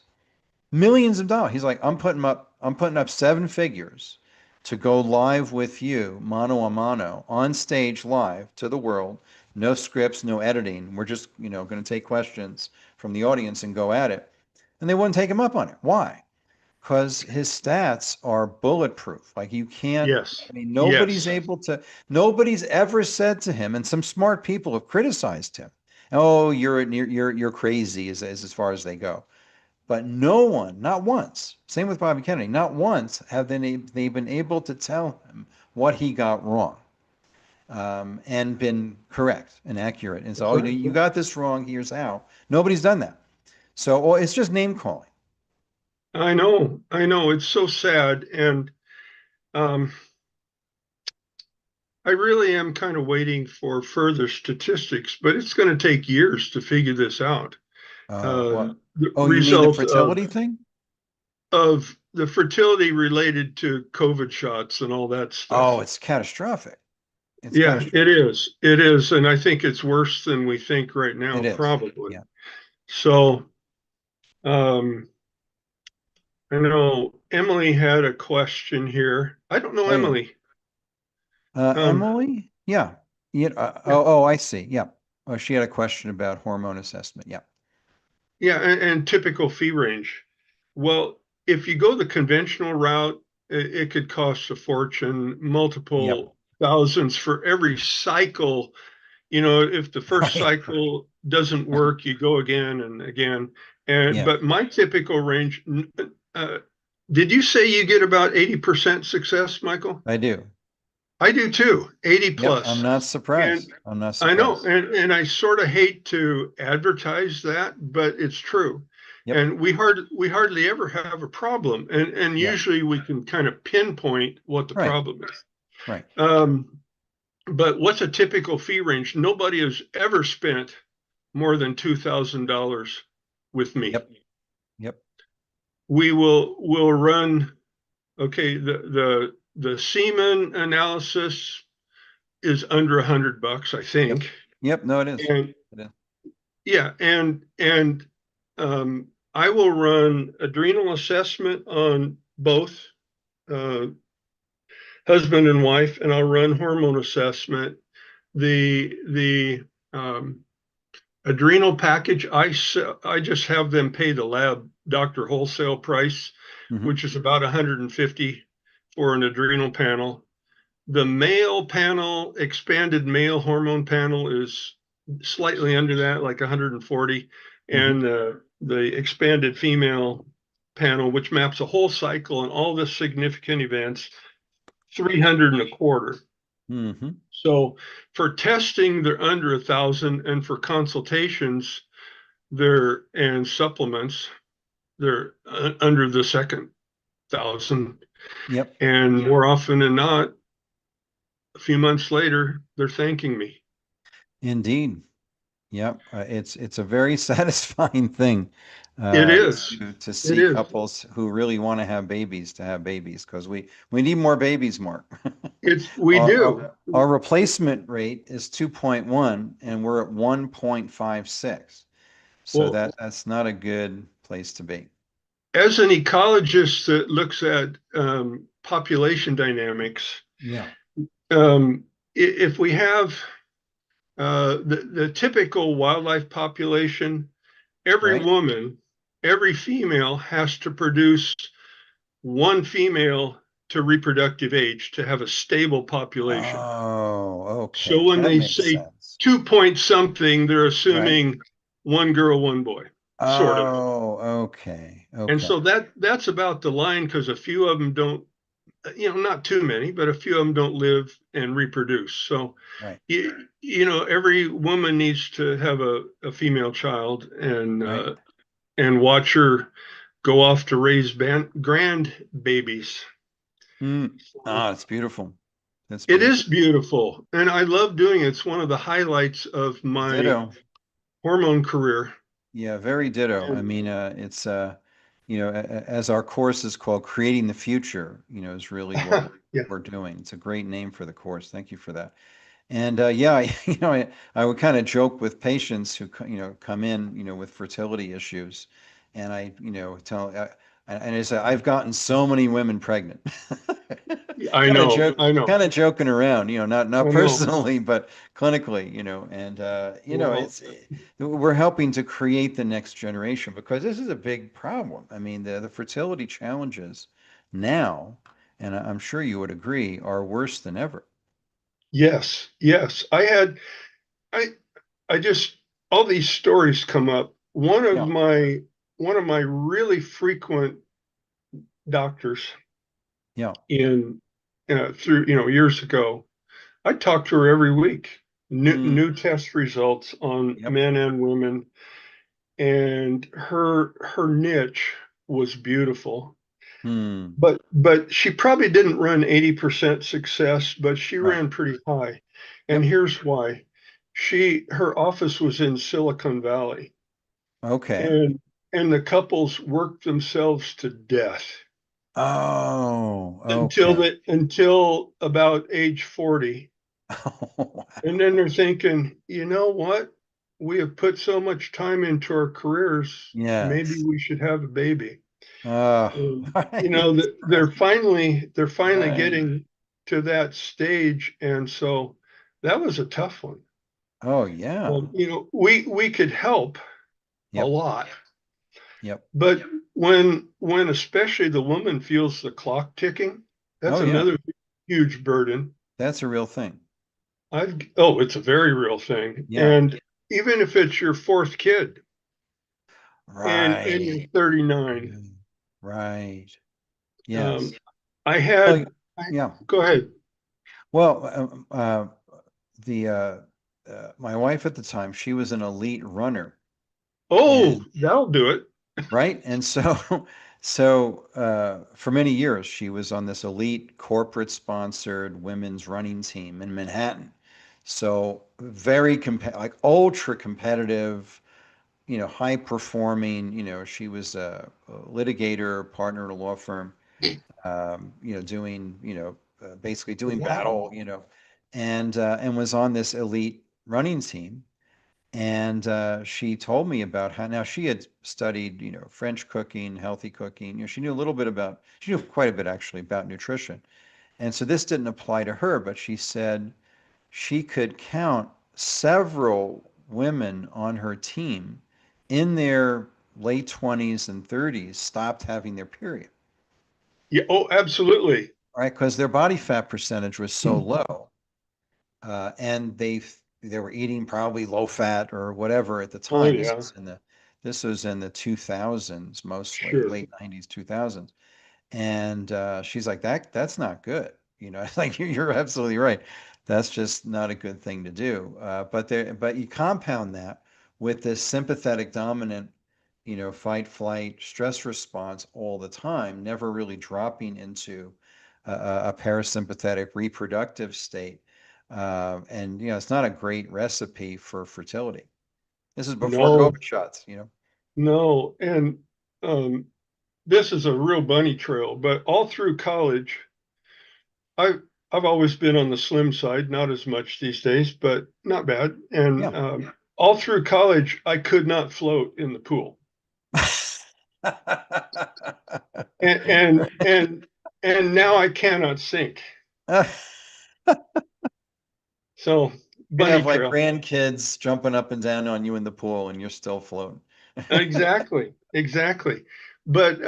Millions of dollars. He's like, I'm putting up seven figures to go live with you, mano a mano, on stage live to the world. No scripts, no editing. We're just, going to take questions from the audience and go at it. And they wouldn't take him up on it. Why? Because his stats are bulletproof. Like you can't, Yes. I mean, Yes. nobody's ever said to him, and some smart people have criticized him. Oh, you're crazy as far as they go. But no one, not once, same with Bobby Kennedy, not once have they been able to tell him what he got wrong, and been correct and accurate. And so, oh, you got this wrong. Here's how. Nobody's done that. So it's just name calling. I know. It's so sad. And um, I really am kind of waiting for further statistics, but it's going to take years to figure this out. What? The Oh, you mean the result fertility thing? of the fertility related to COVID shots and all that Oh, stuff. it's catastrophic. It's Yeah, it catastrophic. is. It is. And I think it's worse than we think right now, It is. probably. Yeah. So, um, I know Emily had a question here. I don't know Oh, yeah. Emily. Um, Emily? Yeah. Yeah. yeah, I see. Yeah. Oh, she had a question about hormone assessment. Yeah. yeah, and typical fee range. Well, if you go the conventional route, it could cost a fortune, Yep. multiple thousands for every cycle if the first Right. cycle doesn't work, you go again and again. And Yeah. but my typical range, did you say you get about 80% success, Michael? I do. I do too, 80 Yep. plus. I'm not surprised. I'm not I know, surprised. and I sort of hate to advertise that, but it's true. Yep. And we hardly ever have a problem, and Yeah. usually we can kind of pinpoint what the Right. problem is. Right. But what's a typical fee range? Nobody has ever spent more than $2,000 with me. Yep. Yep. We'll run. Okay, the semen analysis is under $100, I think. Yep. No, it is. And It is. yeah, and I will run adrenal assessment on both husband and wife, and I'll run hormone assessment. The adrenal package, I just have them pay the lab doctor wholesale price, Mhm. which is about $150 for an adrenal panel. The male panel, expanded male hormone panel, is slightly under that, like 140. And the expanded female panel, which maps a whole cycle and all the significant events, 300 and a quarter. Mhm. So for testing, they're under 1,000, and for consultations, and supplements, they're under the second 1,000. Yep. And more often than not, a few months later, they're thanking me. Indeed. Yep. It's a very satisfying thing. It is. To see is. couples who really want to have babies because we need more babies, Mark. We do. Our replacement rate is 2.1 and we're at 1.56. So Well, that's not a good place to be. As an ecologist that looks at population dynamics, Yeah. if we have the typical wildlife population, every Right. woman, every female has to produce one female to reproductive age to have a stable population. Oh, okay. So when That they makes say sense. 2 point something, they're assuming one girl, one boy, sort of. Oh, okay. Okay. And so that's about the line, because a few of them don't, not too many, but a few of them don't live and reproduce. So, Right. every woman needs to have a female child and Right. and watch her go off to raise grandbabies. It's beautiful. That's It beautiful. is beautiful, and I love doing it. It's one of the highlights of my Ditto. hormone career. Yeah, very ditto. I mean, it's as our course is called, Creating the Future, is really what Yeah. we're doing. It's a great name for the course. Thank you for that. And I would kind of joke with patients who come in, with fertility issues, and I say I've gotten so many women pregnant. I know. Kind of joking around, not I know. personally, but clinically, and Well, we're helping to create the next generation, because this is a big problem. I mean, the fertility challenges now, and I'm sure you would agree, are worse than ever. Yes. I just, all these stories come up. One of my really frequent doctors Yeah. through, years ago, I talked to her every week. New test results on men and women, and her niche was beauful. But she probably didn't run 80% success, but she ran pretty high. And here's why. Her office was in Silicon Valley. Okay. And the couples worked themselves to death. Oh, okay. Until about age 40. Wow. And then they're thinking, you know what? We have put so much time into our careers. Yes. Maybe we should have a baby. Right. They're finally Right. getting to that stage. And so that was a tough one. Oh, yeah. We could help a lot. Yep. But when especially the woman feels the clock ticking, that's another huge burden. That's a real thing. it's a very real thing. Yeah. And even if it's your fourth kid and you're Right. Mm, right. Yes. I Well, had, yeah. go ahead. Well, the my wife at the time, she was an elite runner, Oh, and that'll do it. right, and so for many years she was on this elite corporate sponsored women's running team in Manhattan. So very like ultra competitive, high performing. She was a litigator, partner at a law firm, doing, basically doing battle, Wow. and was on this elite running team. And she told me about how now she had studied, French cooking, healthy cooking. She knew a little bit she knew quite a bit actually about nutrition. And so this didn't apply to her, but she said she could count several women on her team in their late 20s and 30s stopped having their period. Yeah. Oh, absolutely. Right? Because their body fat percentage was so low, and they were eating probably low fat or whatever at the Oh, time. yeah. This was in the 2000s, mostly Sure. late 90s, 2000s, and she's like, that's not good. Like you're absolutely right. That's just not a good thing to do. But you compound that with this sympathetic dominant, fight, flight, stress response all the time, never really dropping into a parasympathetic reproductive state. And it's not a great recipe for fertility. This is before No, COVID shots. no. And um, this is a real bunny trail, but all through college, I I've always been on the slim side, not as much these days, but not bad. And Yeah. all through college, I could not float in the pool. And and now I cannot sink. So You bunny have like trail. grandkids jumping up and down on you in the pool and you're still floating. Exactly. Exactly. But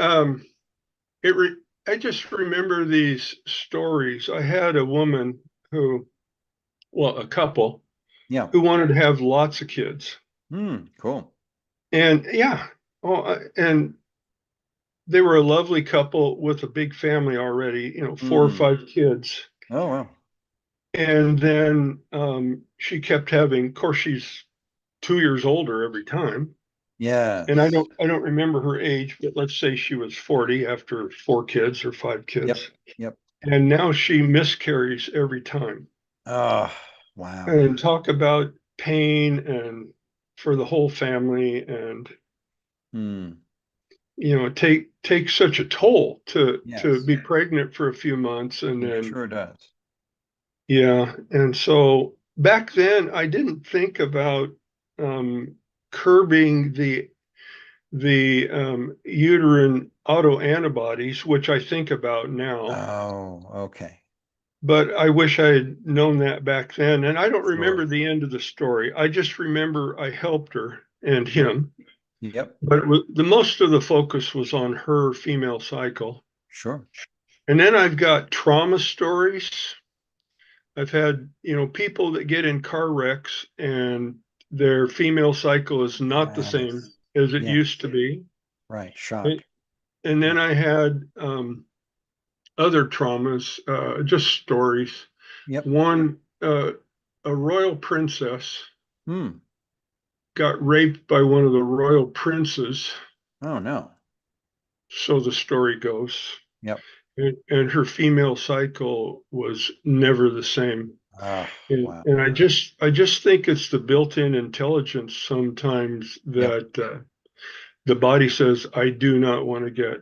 it re I just remember these stories. I had a woman who, well, a couple Yeah. who wanted to have lots of kids. Cool. And yeah, and they were a lovely couple with a big family already, 4 or 5 kids. Oh, wow. And then she kept having, of course, she's 2 years older every time. Yeah. And I don't remember her age, but let's say she was 40 after 4 kids or 5 kids. Yep. Yep. And now she miscarries every time. Oh, wow. And talk about pain and for the whole family, and Hmm. take such a toll to Yes. be pregnant for a few months, and It then sure does. yeah. And so back then I didn't think about curbing the uterine autoantibodies, which I think about now. Oh, okay. But I wish I had known that back then. And I don't Sure. remember the end of the story. I just remember I helped her and him. Yep. But the most of the focus was on her female cycle. Sure. And then I've got trauma stories. I've had, people that get in car wrecks and their female cycle is not the same Yes. as it Yeah. used to be. Right. Shock. And then I had other traumas, just stories. Yep. One, a royal princess Hmm. got raped by one of the royal princes, Oh, no. so the story goes. Yep. And her female cycle was never the same. Oh, And, wow. and I just think it's the built-in intelligence sometimes Yep. that the body says, I do not want to get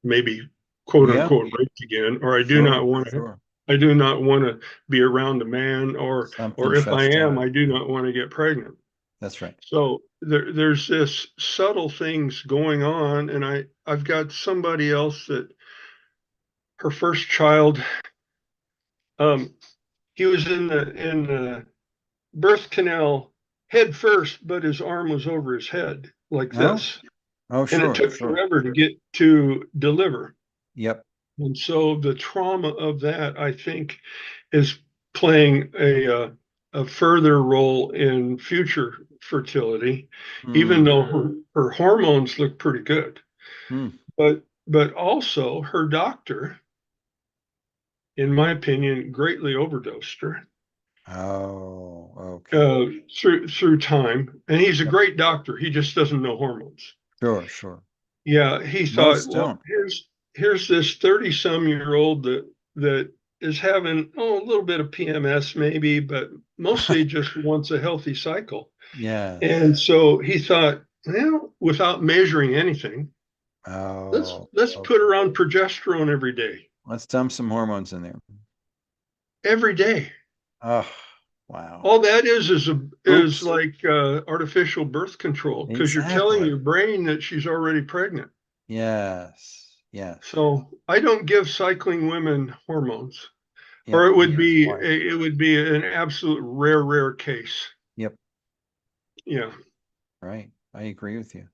maybe quote Yeah. unquote raped again, or Sure. Sure. I do not want to be around a man, or Something if I shuts am, down. I do not want to get pregnant. That's right. So there's this subtle things going on, and I've got somebody else that her first child, um, he was in the birth canal head first, but his arm was over his head like Oh, this, oh, and it sure. took Sure. forever to get to deliver. Yep. And so the trauma of that, I think, is playing a further role in future fertility, even though her hormones look pretty good. But also her doctor, in my opinion, greatly overdosed her. Oh, okay. Through time, and he's a great doctor. He just doesn't know hormones. Sure. Yeah, he thought, Most well, don't. here's this 30-some-year-old that is having a little bit of PMS maybe, but mostly just wants a healthy cycle. Yeah. And so he thought, well, without measuring anything, let's put her on progesterone every day. Let's dump some hormones in there. Every day. Oh, wow. All that is like artificial birth control, because you're telling your brain that she's already pregnant. Yes. So I don't give cycling women hormones, or it would be an absolute rare case. Yep. Yeah. Right. I agree with you.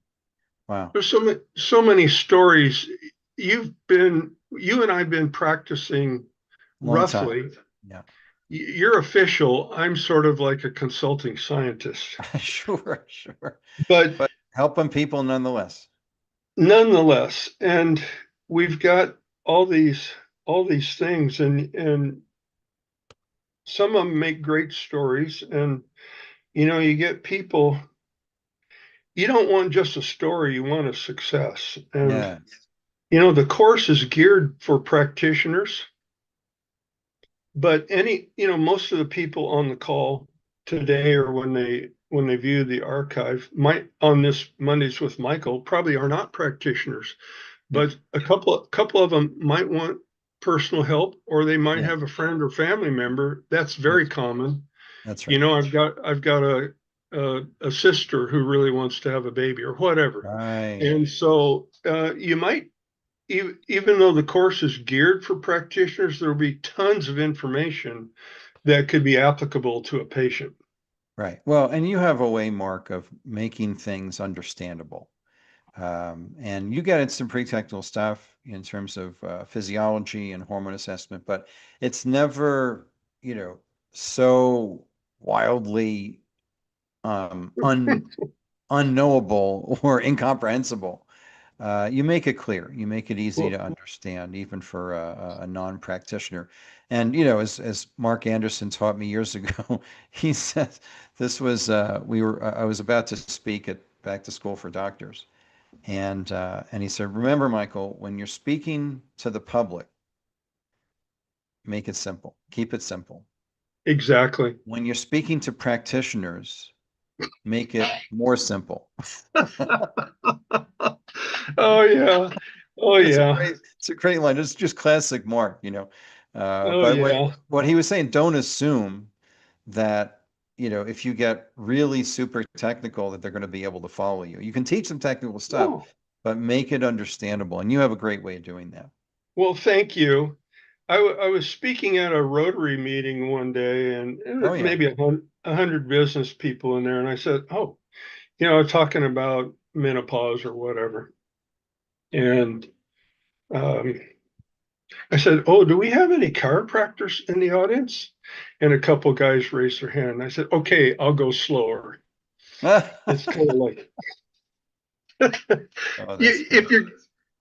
Wow. There's so many stories. You and I've been practicing roughly. Yeah. You're official. I'm sort of like a consulting scientist. Sure. But helping people nonetheless. And we've got all these things, and some of them make great stories, and you get people. You don't want just a story, you want a success. And the course is geared for practitioners, but most of the people on the call today, or when they view the archive, on this Mondays with Michael, probably are not practitioners, but a couple of them might want personal help, or they might have a friend or family member. That's very common. That's right. I've got a sister who really wants to have a baby, or whatever. Right. And so you might, even though the course is geared for practitioners, there will be tons of information that could be applicable to a patient. Right. Well, and you have a way, Mark, of making things understandable. And you get into some pretty technical stuff in terms of physiology and hormone assessment, but it's never, so wildly unknowable or incomprehensible. You make it clear. You make it easy to understand, even for a non-practitioner. And as Mark Anderson taught me years ago, he said this was I was about to speak at Back to School for Doctors, and he said, "Remember, Michael, when you're speaking to the public, make it simple. Keep it simple." Exactly. When you're speaking to practitioners, make it more simple. Oh yeah. It's a great line. It's just classic Mark, but what he was saying, don't assume that, if you get really super technical, that they're going to be able to follow you. You can teach them technical stuff, but make it understandable. And you have a great way of doing that. Well, thank you. I was speaking at a Rotary meeting one day, and maybe 100 business people in there. And I said, talking about menopause or whatever. And I said, do we have any chiropractors in the audience? And a couple guys raised their hand. I said, okay, I'll go slower. It's kind of like,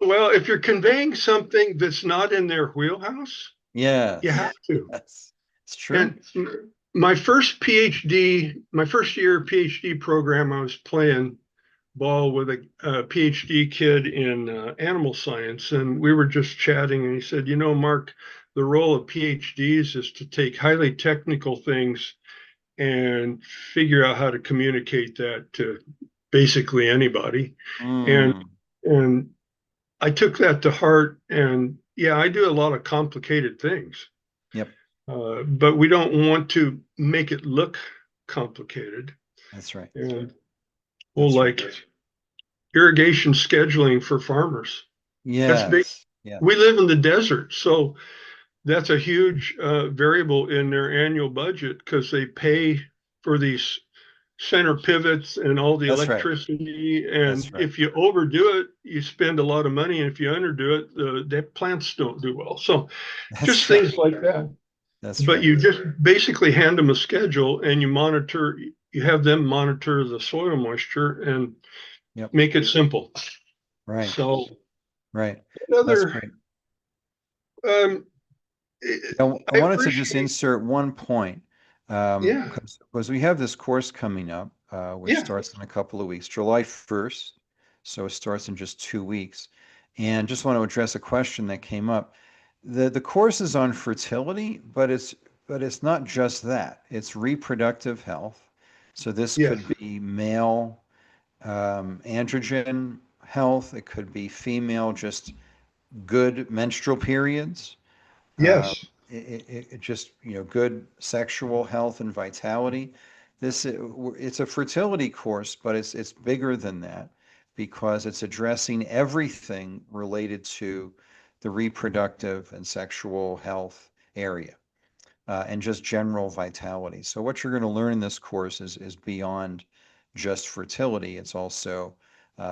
if you're conveying something that's not in their wheelhouse, you have to. It's true. And my first year PhD program, I was playing ball with a PhD kid in animal science, and we were just chatting, and he said, Mark, the role of PhDs is to take highly technical things and figure out how to communicate that to basically anybody. And I took that to heart, and I do a lot of complicated things. Yep. But we don't want to make it look complicated. That's right. And irrigation scheduling for farmers. That's big. We live in the desert, so that's a huge variable in their annual budget, because they pay for these center pivots and all the electricity. And if you overdo it, you spend a lot of money. And if you underdo it, the plants don't do well. So things like that. That's But right. you just basically hand them a schedule and you have them monitor the soil moisture and Yep. make it simple. Right. So Right. That's another, great. um, Now, I I wanted to just appreciate, insert one point, yeah, because we have this course coming up, which yeah, starts in a couple of weeks, July 1st. So it starts in just 2 weeks. And just want to address a question that came up. The course is on fertility, but it's not just that. It's reproductive health. So this yes, could be male androgen health. It could be female, just good menstrual periods. Uh, yes, it just, good sexual health and vitality. It's a fertility course, but it's bigger than that because it's addressing everything related to the reproductive and sexual health area, and just general vitality. So what you're going to learn in this course is beyond just fertility. It's also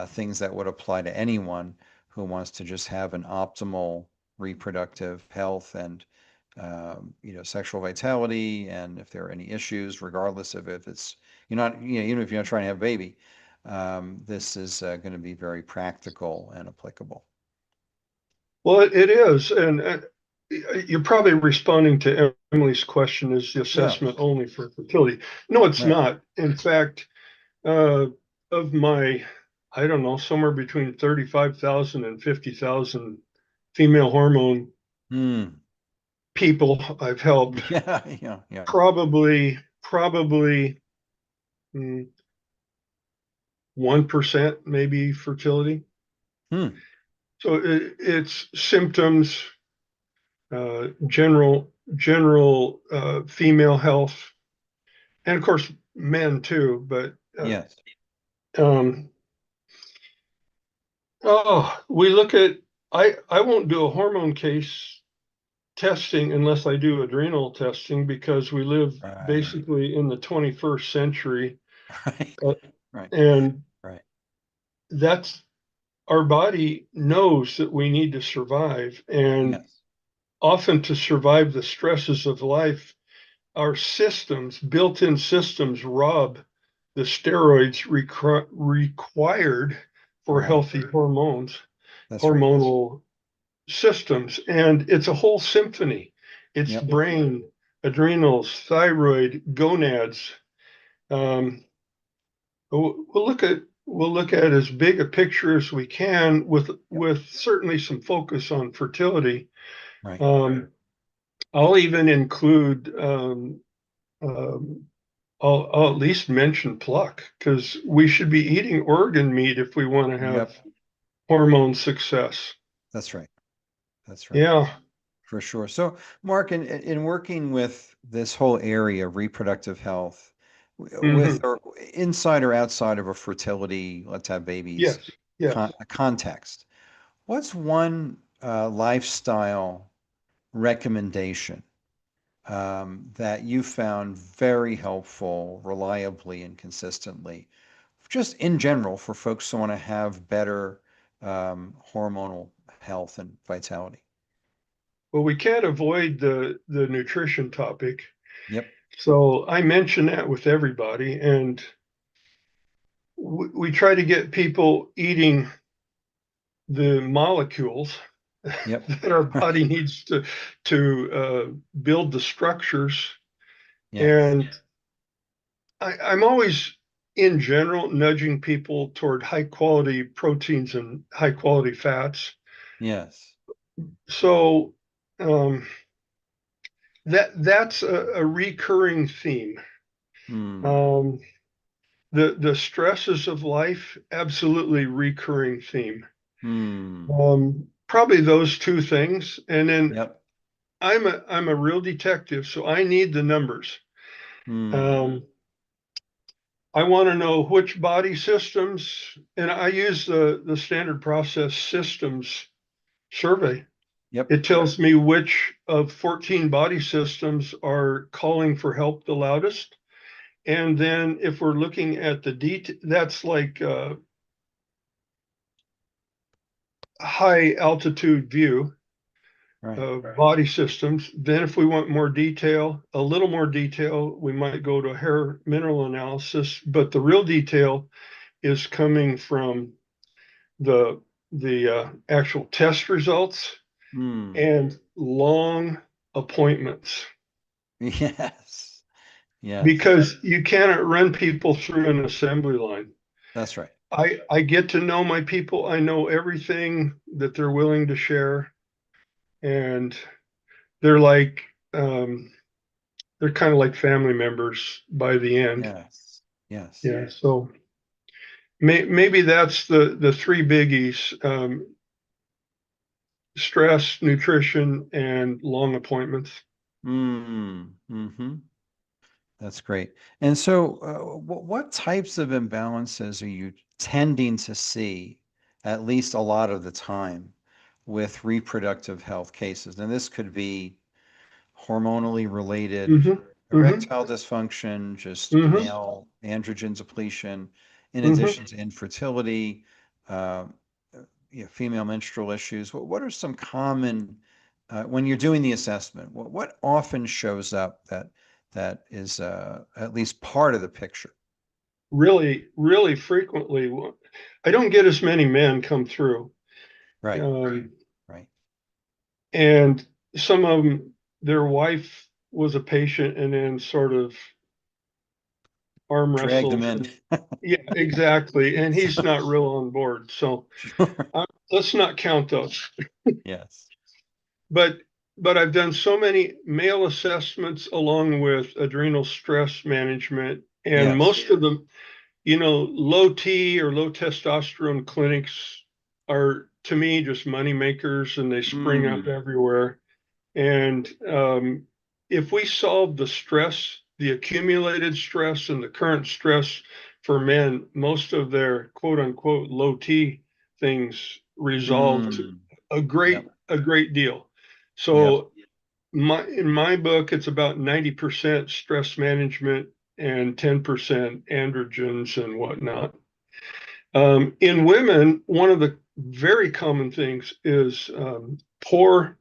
things that would apply to anyone who wants to just have an optimal reproductive health and sexual vitality, and if there are any issues, regardless of if it's you're not, even if you're not trying to have a baby, this is going to be very practical and applicable. well, it is. And you're probably responding to Emily's question, is the Yeah, assessment only for fertility? No, it's right. not. In fact, uh, of my, I don't know, somewhere between 35,000 and 50,000 female hormone Hmm. people I've helped, Yeah, yeah, yeah. probably 1% maybe fertility. Hmm. So it's symptoms, general female health, and of course men too. But Yes. um, we look at. I won't do a hormone case testing unless I do adrenal testing because we live Right. basically in the 21st century, Right. uh, Right. and Right. that's our body knows that we need to survive, and Yes. often to survive the stresses of life, our systems, built-in systems, rob the steroids required for Right. healthy hormones, That's right. hormonal systems. And it's a whole symphony. It's Yep. brain, adrenals, thyroid, gonads. Um, we'll look at as big a picture as we can Yep. with certainly some focus on fertility. Right. I'll even include um, I'll at least mention pluck because we should be eating organ meat if we want to have Yep. hormone success. That's right. That's right. Yeah. For sure. So, Mark, in working with this whole area of reproductive health, with Hmm. or inside or outside of a fertility, let's have babies Yes. Yes. context, what's one lifestyle recommendation that you found very helpful, reliably and consistently, just in general for folks who want to have better hormonal health and vitality? Well, we can't avoid the nutrition topic. Yep. So I mention that with everybody, and we try to get people eating the molecules Yep. that our body needs to build the structures. Yes. And I'm always, in general, nudging people toward high quality proteins and high quality fats. Yes. So um, that's a recurring theme. Hmm. Um, the stresses of life, absolutely recurring theme. Hmm. Probably those two things, and then Yep. I'm a real detective, so I need the numbers. Hmm. Um, I want to know which body systems, and I use the standard process systems survey. Yep. It tells me which of 14 body systems are calling for help the loudest. And then if we're looking at the detail, that's like high altitude view. Right. body systems. Then if we want more detail, a little more detail, we might go to hair mineral analysis, but the real detail is coming from the actual test results Hmm. and long appointments, Yes. Yes. because you cannot run people through an assembly line. That's right. I get to know my people. I know everything that they're willing to share, and they're like they're kind of like family members by the end. Yes. Yes. Yeah. So maybe that's the three biggies: stress, nutrition, and long appointments. Mm-hmm. That's great. And so, what types of imbalances are you tending to see, at least a lot of the time, with reproductive health cases? And this could be hormonally related, Mm-hmm. Mm-hmm. erectile dysfunction, just Mm-hmm. male androgen depletion, in Mm-hmm. addition to infertility, uh, female menstrual issues. What are some common, when you're doing the assessment, what often shows up that is at least part of the picture? Really, really frequently, I don't get as many men come through. Right, Um, right. and some of them, their wife was a patient and then sort of arm Drag them wrestled. in. Yeah, exactly. And he's not real on board. So Sure. let's not count those. Yes. But I've done so many male assessments along with adrenal stress management, and Yes. most of them, low T or low testosterone clinics are, to me, just money makers, and they spring up everywhere. And if we solve the stress, the accumulated stress and the current stress for men, most of their quote unquote low T things resolved a great Yep. a great deal. So in my book, it's about 90% stress management and 10% androgens and whatnot. In women, one of the very common things is poor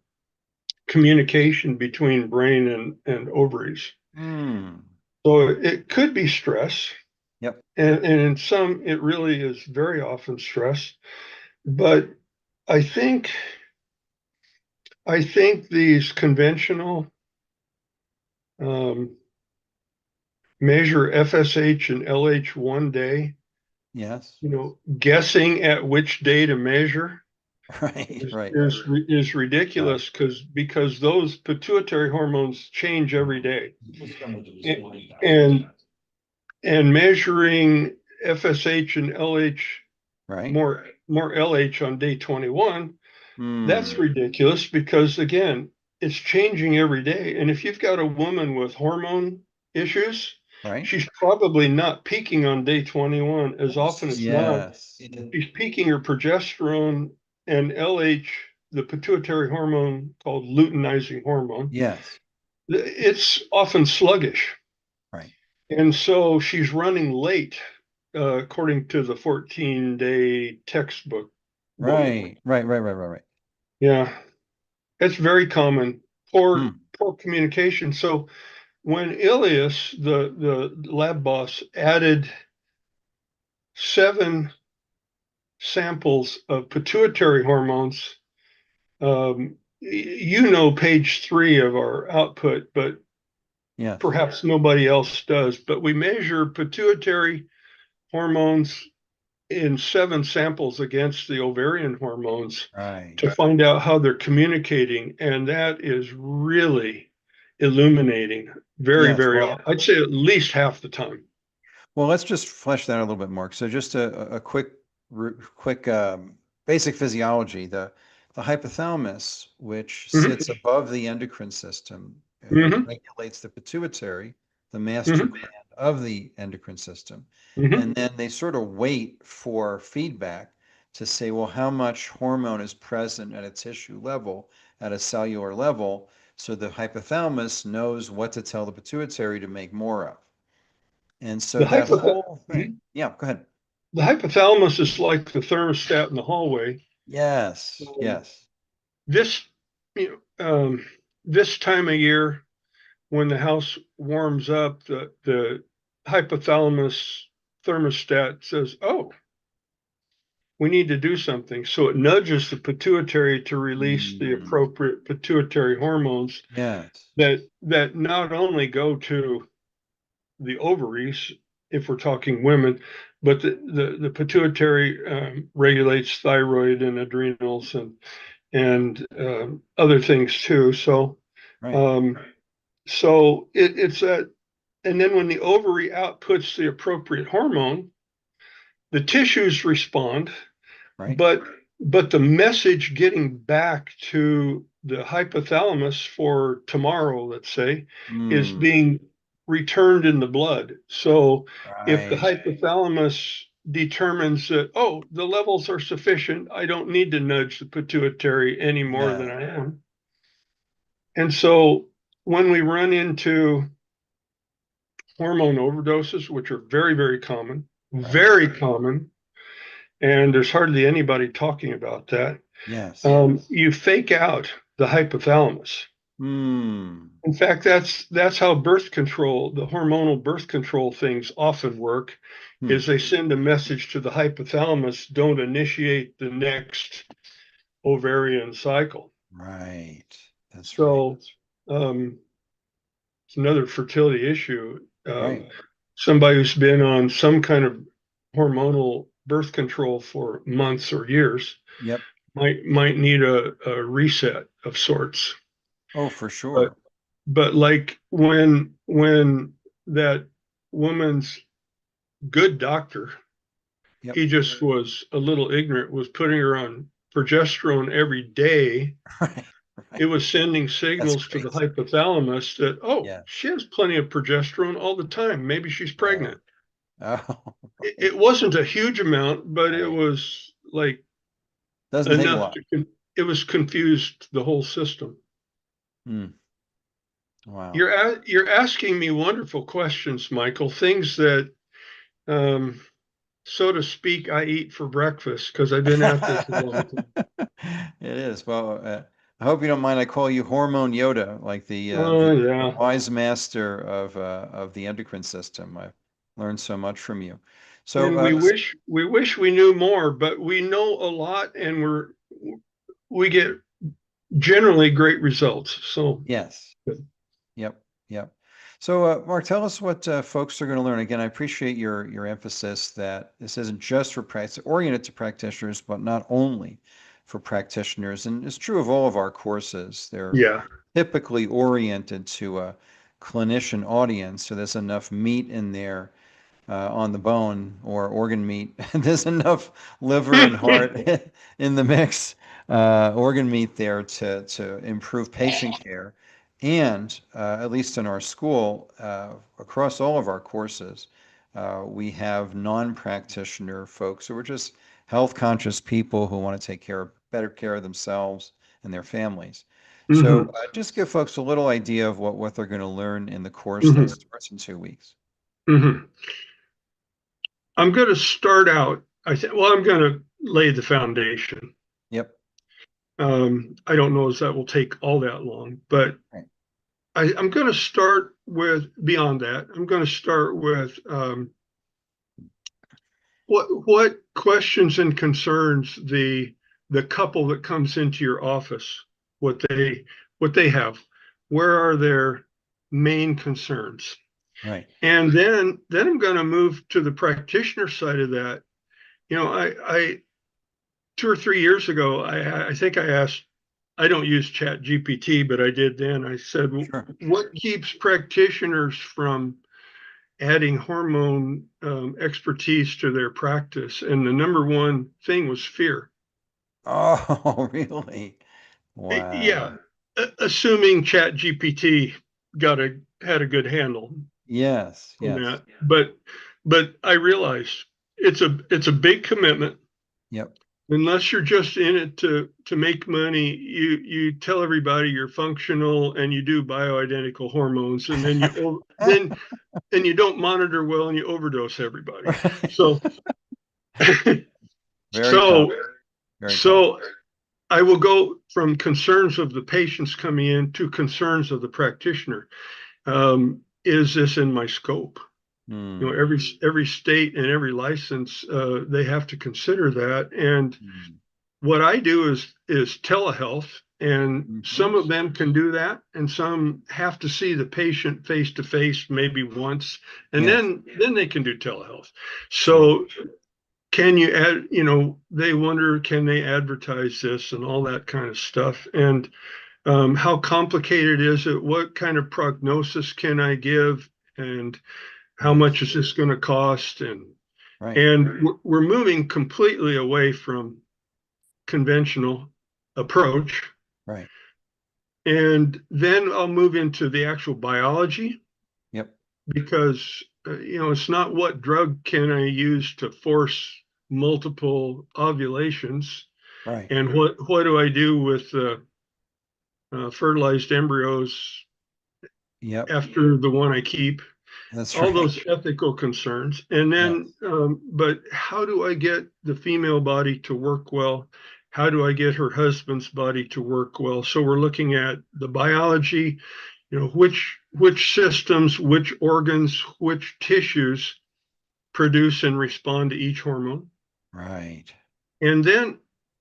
communication between brain and ovaries. So it could be stress. Yep. And in some, it really is very often stress. But I think these conventional measure FSH and LH one day, Yes. guessing at which day to measure Right. Right. is ridiculous, because those pituitary hormones change every day. And measuring FSH and LH, Right. more LH on day 21, Hmm. that's ridiculous, because again, it's changing every day. And if you've got a woman with hormone issues, Right. she's probably not peaking on day 21 as often as not. Yes. She's peaking her progesterone and LH, the pituitary hormone called luteinizing hormone. Yes. It's often sluggish. Right. And so she's running late, according to the 14-day textbook. Right. Right. Yeah, it's very common. Poor communication. So when Ilias, the lab boss, added 7 samples of pituitary hormones, page 3 of our output, but Yes. perhaps nobody else does. But we measure pituitary hormones in 7 samples against the ovarian hormones to find out how they're communicating. And that is really illuminating. Very, Yes, very well, often. I'd say at least half the time. Well, let's just flesh that a little bit more. So just a quick basic physiology. The hypothalamus, which sits above the endocrine system, regulates the pituitary, the master gland of the endocrine system. And then they sort of wait for feedback to say, well, how much hormone is present at a tissue level, at a cellular level, so the hypothalamus knows what to tell the pituitary to make more of. And so that whole thing. Yeah, go ahead. The hypothalamus is like the thermostat in the hallway. Yes, yes. This this time of year, when the house warms up, the hypothalamus thermostat says, "Oh, we need to do something." So it nudges the pituitary to release the appropriate pituitary hormones Yes. that not only go to the ovaries, if we're talking women, but the pituitary regulates thyroid and adrenals and other things too. So Right. it's that, and then when the ovary outputs the appropriate hormone, the tissues respond, Right. but the message getting back to the hypothalamus for tomorrow, let's say, is being returned in the blood. So if the Right. hypothalamus determines that, oh, the levels are sufficient, I don't need to nudge the pituitary any more than I am. And so when we run into hormone overdoses, which are very, very common, and there's hardly anybody talking about that. Yes. You fake out the hypothalamus. In fact, that's how birth control, the hormonal birth control things often work, is they send a message to the hypothalamus, don't initiate the next ovarian cycle. Right. That's So it's another fertility issue. right. Somebody who's been on some kind of hormonal birth control for months or years Yep. might need a reset of sorts. Oh, for sure. But like when that woman's good doctor, he just was a little ignorant, was putting her on progesterone every day. Right. It was sending signals to the hypothalamus that, oh, she has plenty of progesterone all the time. Maybe she's pregnant. Oh. It wasn't a huge amount, but it was like Doesn't take a enough lot. it was confused the whole system. Wow. You're asking me wonderful questions, Michael, things that so to speak, I eat for breakfast because I've been at this a long time. It is. Well, I hope you don't mind. I call you Hormone Yoda, like the wise master of the endocrine system. I've learned so much from you. So and we wish we knew more, but we know a lot, and we get generally great results. So yes. Yep. So, Mark, tell us what folks are going to learn. Again, I appreciate your emphasis that this isn't just for practice, oriented to practitioners, but not only for practitioners. And it's true of all of our courses. They're typically oriented to a clinician audience. So there's enough meat in there on the bone, or organ meat. There's enough liver and heart in the mix, organ meat there to improve patient care. And at least in our school, across all of our courses, we have non-practitioner folks who are just health-conscious people who want to take better care of themselves and their families. So just give folks a little idea of what they're going to learn in the course that starts in 2 weeks. I'm going to start out. I'm going to lay the foundation. Yep. I don't know if that will take all that long, but I'm going to start with, beyond that, I'm going to start with what questions and concerns the couple that comes into your office, what they have, where are their main concerns. Right. And then I'm going to move to the practitioner side of that. I 2 or 3 years ago, I think I asked, I don't use Chat GPT, but I did then. I said, what keeps practitioners from adding hormone expertise to their practice? And the number one thing was fear. Oh, really? Wow. Yeah. Assuming Chat GPT had a good handle. Yes. That. But I realized it's a big commitment. Yep. Unless you're just in it to make money, you tell everybody you're functional and you do bioidentical hormones, and then you don't monitor well and you overdose everybody. So I will go from concerns of the patients coming in to concerns of the practitioner. Is this in my scope? Hmm. You know, every state and every license, they have to consider that. And what I do is telehealth, and some of them can do that, and some have to see the patient face to face maybe once, and Yes. then they can do telehealth. So can you add, you know, they wonder, can they advertise this and all that kind of stuff? And how complicated is it? What kind of prognosis can I give? And how much is this going to cost? And Right. we're moving completely away from conventional approach. Right. And then I'll move into the actual biology, Yep. because you know, it's not what drug can I use to force multiple ovulations, Right. and what do I do with fertilized embryos Yep. after the one I keep. That's All right. those ethical concerns. And then, but how do I get the female body to work well? How do I get her husband's body to work well? So we're looking at the biology, you know, which systems, which organs, which tissues produce and respond to each hormone. Right. And then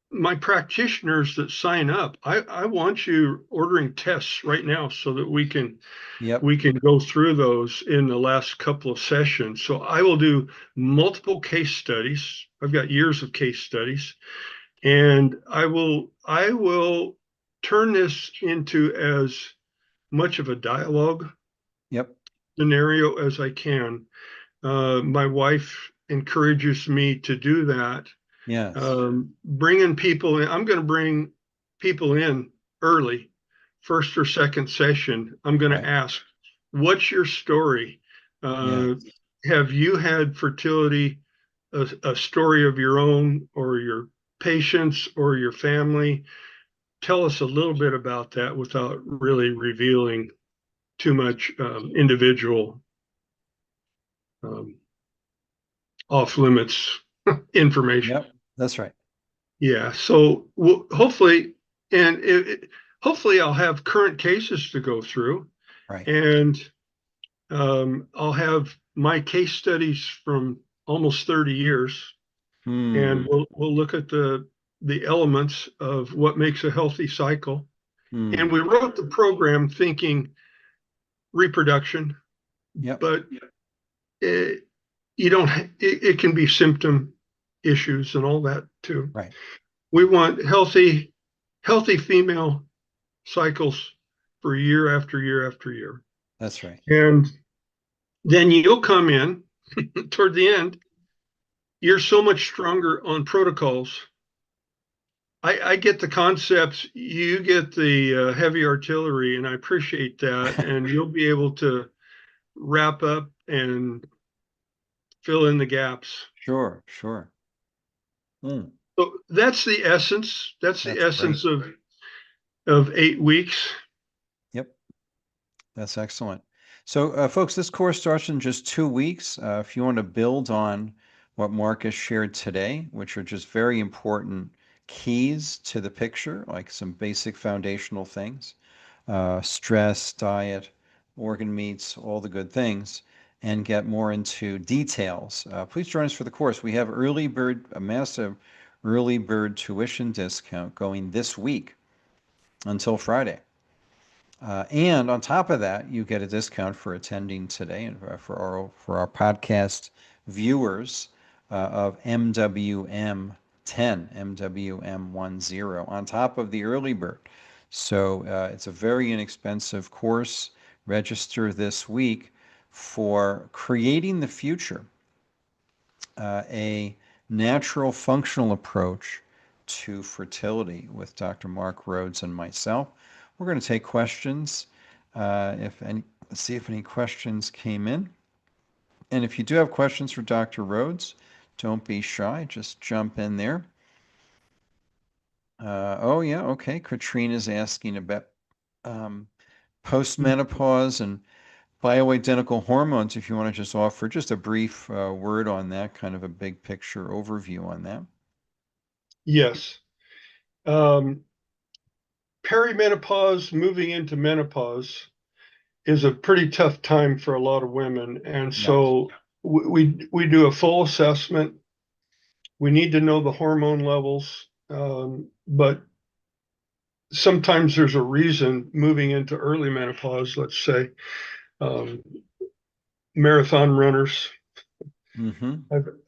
my practitioners that sign up, I want you ordering tests right now so that we can Yep. go through those in the last couple of sessions. So I will do multiple case studies. I've got years of case studies, and I will turn this into as much of a dialogue Yep. scenario as I can. My wife encourages me to do that. Yes. Bringing people in, I'm going to bring people in early, first or second session. I'm going to ask, what's your story? Have you had fertility, a story of your own or your patients or your family? Tell us a little bit about that without really revealing too much individual off limits information. Yep. That's right. Yeah. So hopefully, and hopefully I'll have current cases to go through, Right. and I'll have my case studies from almost 30 years, and we'll look at the elements of what makes a healthy cycle. And we wrote the program thinking reproduction, Yep. but you don't. It can be symptom issues and all that too. Right. We want healthy female cycles for year after year after year. That's right. And then you'll come in toward the end. You're so much stronger on protocols. I get the concepts, you get the heavy artillery, and I appreciate that. And you'll be able to wrap up and fill in the gaps. Sure. Sure. So that's the essence. That's the essence great. of 8 weeks. Yep. That's excellent. So, folks, this course starts in just 2 weeks. If you want to build on what Marcus shared today, which are just very important keys to the picture, like some basic foundational things, stress, diet, organ meats, all the good things, and get more into details, please join us for the course. We have a massive early bird tuition discount going this week until Friday. And on top of that, you get a discount for attending today, and for our podcast viewers of MWM 10, MWM 10, on top of the early bird. So it's a very inexpensive course. Register this week for Creating the Future, a natural functional approach to fertility with Dr. Mark Rhodes and myself. We're going to take questions. Let's see if any questions came in. And if you do have questions for Dr. Rhodes, don't be shy. Just jump in there. Oh, yeah. Okay. Katrina's asking about postmenopause and bioidentical hormones. If you want to just offer just a brief word on that, kind of a big picture overview on that. Yes. Um, Perimenopause, moving into menopause, is a pretty tough time for a lot of women, and so we do a full assessment. We need to know the hormone levels, but sometimes there's a reason moving into early menopause. Let's say um, marathon runners. Mm-hmm.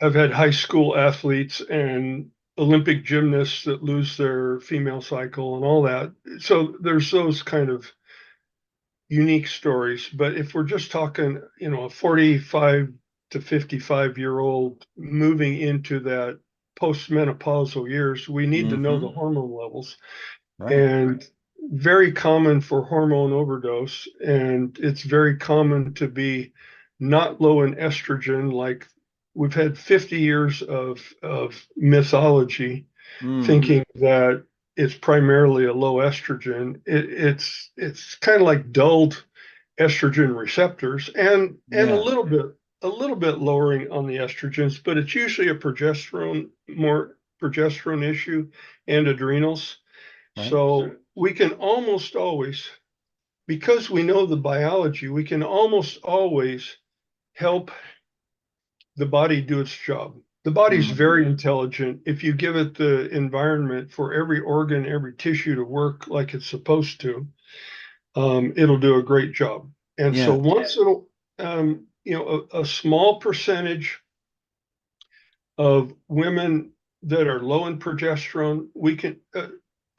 I've had high school athletes and Olympic gymnasts that lose their female cycle and all that. So there's those kind of unique stories. But if we're just talking, a 45 to 55-year-old moving into that postmenopausal years, we need to know the hormone levels. Right. And very common for hormone overdose. And it's very common to be not low in estrogen. Like we've had 50 years of mythology thinking that it's primarily a low estrogen. It's kind of like dulled estrogen receptors and a Yeah. little bit lowering on the estrogens, but it's usually more progesterone issue and adrenals. Right. So we can almost always, because we know the biology, we can almost always help the body do its job. The body's very intelligent. If you give it the environment for every organ, every tissue to work like it's supposed to, it'll do a great job. And so Yeah. once it'll, a small percentage of women that are low in progesterone,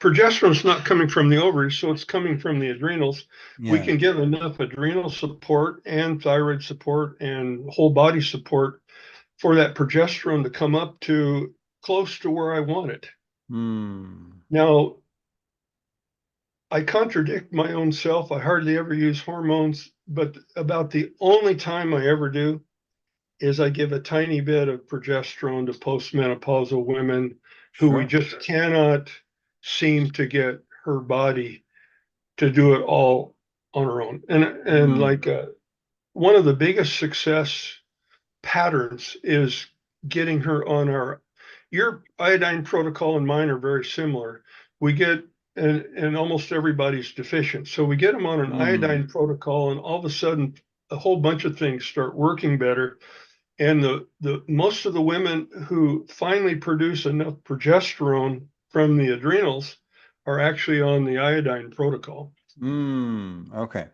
progesterone's not coming from the ovaries, so it's coming from the adrenals. We Yeah. can get enough adrenal support and thyroid support and whole body support for that progesterone to come up to close to where I want it. Now, I contradict my own self. I hardly ever use hormones, but about the only time I ever do is I give a tiny bit of progesterone to postmenopausal women who we just cannot seem to get her body to do it all on her own. And like one of the biggest success patterns is getting her on your iodine protocol and mine are very similar. We get and almost everybody's deficient. So we get them on an iodine protocol and all of a sudden a whole bunch of things start working better. And the most of the women who finally produce enough progesterone from the adrenals are actually on the iodine protocol. Okay.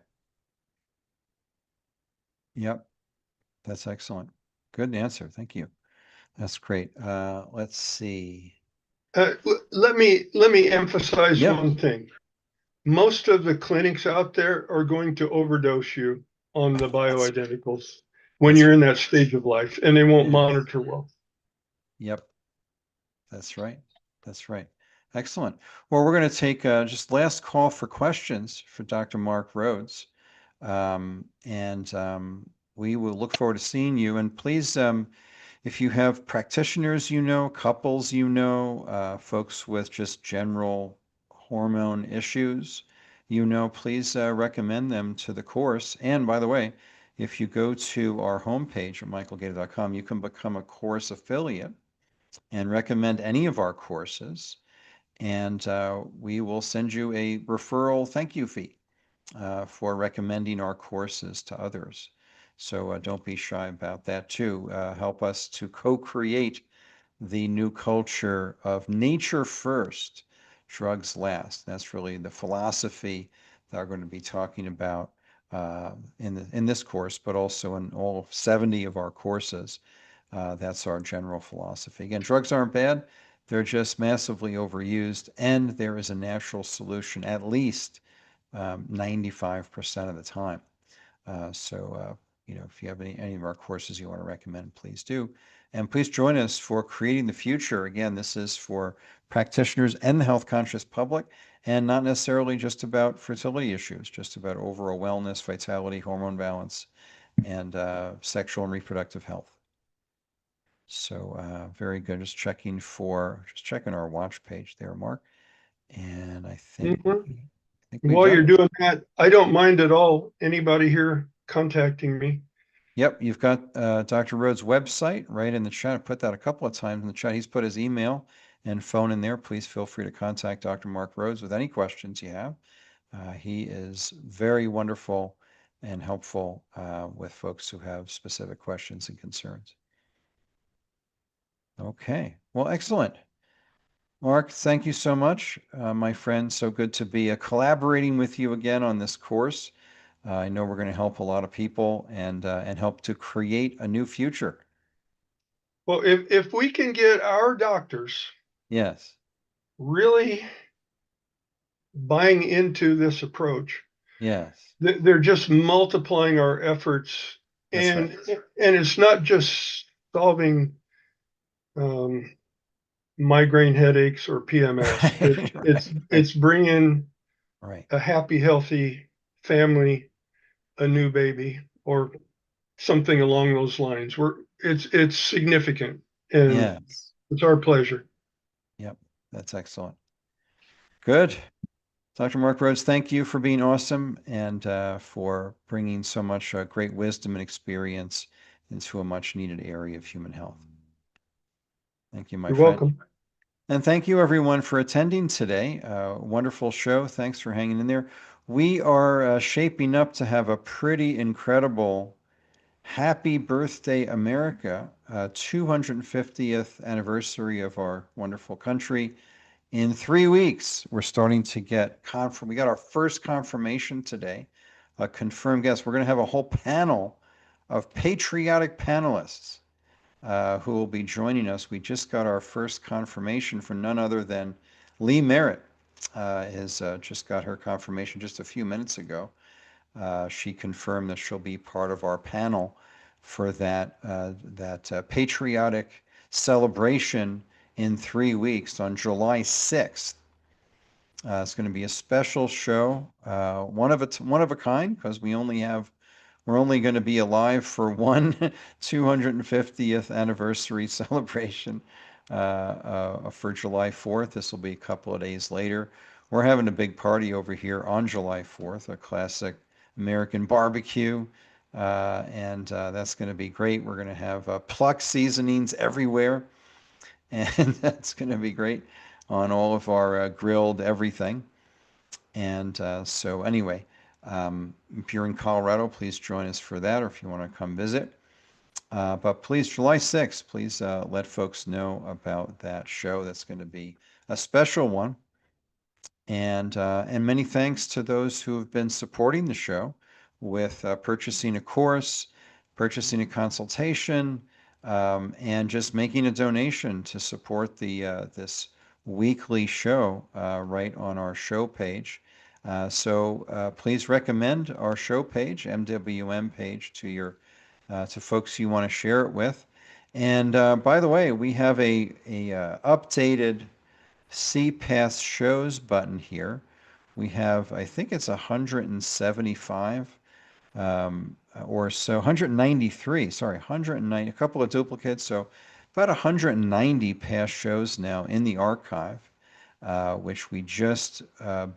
Yep. That's excellent. Good answer. Thank you. That's great. Let's see. Let me emphasize one thing. Most of the clinics out there are going to overdose you on the bioidenticals when you're in that stage of life, and they won't monitor well. Yep. That's right. That's right. Excellent. Well, we're going to take just last call for questions for Dr. Mark Rhodes. We will look forward to seeing you. And please, if you have practitioners, couples, folks with just general hormone issues, please recommend them to the course. And by the way, if you go to our homepage at michaelgator.com, you can become a course affiliate and recommend any of our courses. And we will send you a referral thank you fee for recommending our courses to others. So don't be shy about that too. Help us to co-create the new culture of nature first, drugs last. That's really the philosophy that we're going to be talking about in this course, but also in all 70 of our courses. That's our general philosophy. Again, drugs aren't bad. They're just massively overused, and there is a natural solution at least 95% of the time. If you have any of our courses you want to recommend, please do. And please join us for Creating the Future. Again, this is for practitioners and the health conscious public, and not necessarily just about fertility issues, just about overall wellness, vitality, hormone balance, and sexual and reproductive health. So very good. Just checking our watch page there, Mark. And I think, While you're doing that, I don't mind at all anybody here contacting me. Yep, you've got Dr. Rhodes' website right in the chat. I put that a couple of times in the chat. He's put his email and phone in there. Please feel free to contact Dr. Mark Rhodes with any questions you have. He is very wonderful and helpful with folks who have specific questions and concerns. Okay, well, excellent. Mark, thank you so much, my friend. So good to be collaborating with you again on this course. I know we're going to help a lot of people and help to create a new future. Well, if we can get our doctors Yes. really buying into this approach, Yes. they're just multiplying our efforts, That's and right. and it's not just solving migraine headaches or PMS. It's bringing Right. a happy, healthy family, a new baby, or something along those lines. It's significant, and Yes. it's our pleasure. Yep. That's excellent. Good. Dr. Mark Rhodes, thank you for being awesome and for bringing so much great wisdom and experience into a much needed area of human health. Thank you, my You're friend. welcome. And thank you everyone for attending today. Wonderful show. Thanks for hanging in there. We are shaping up to have a pretty incredible Happy Birthday America 250th anniversary of our wonderful country. In 3 weeks, we're starting to get we got our first confirmation today, a confirmed guest. We're going to have a whole panel of patriotic panelists who will be joining us. We just got our first confirmation from none other than Lee Merritt. Has just got her confirmation just a few minutes ago. She confirmed that she'll be part of our panel for that patriotic celebration in 3 weeks on July 6th. It's going to be a special show, one of a kind, because we're only going to be alive for one 250th anniversary celebration for July 4th. This will be a couple of days later. We're having a big party over here on July 4th, a classic American barbecue, and that's going to be great. We're going to have pluck seasonings everywhere, and that's going to be great on all of our grilled everything. And so anyway, if you're in Colorado, please join us for that, or if you want to come visit. But please, July 6th, please let folks know about that show. That's going to be a special one. And many thanks to those who have been supporting the show with purchasing a course, purchasing a consultation, and just making a donation to support this weekly show right on our show page. So please recommend our show page, MWM page, to folks you want to share it with. And by the way, we have a updated CPAS shows button here. We have, I think it's 175 or so, 193, sorry, 190, a couple of duplicates. So about 190 past shows now in the archive, which we just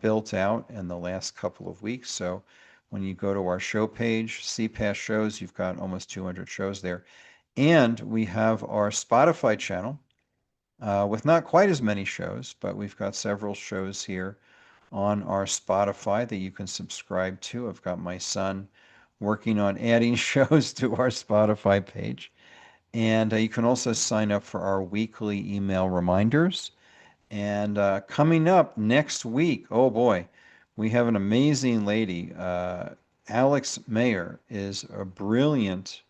built out in the last couple of weeks. So when you go to our show page, CPAS shows, you've got almost 200 shows there. And we have our Spotify channel with not quite as many shows, but we've got several shows here on our Spotify that you can subscribe to. I've got my son working on adding shows to our Spotify page. And you can also sign up for our weekly email reminders. And coming up next week, oh boy, we have an amazing lady. Alex Mayer is a brilliant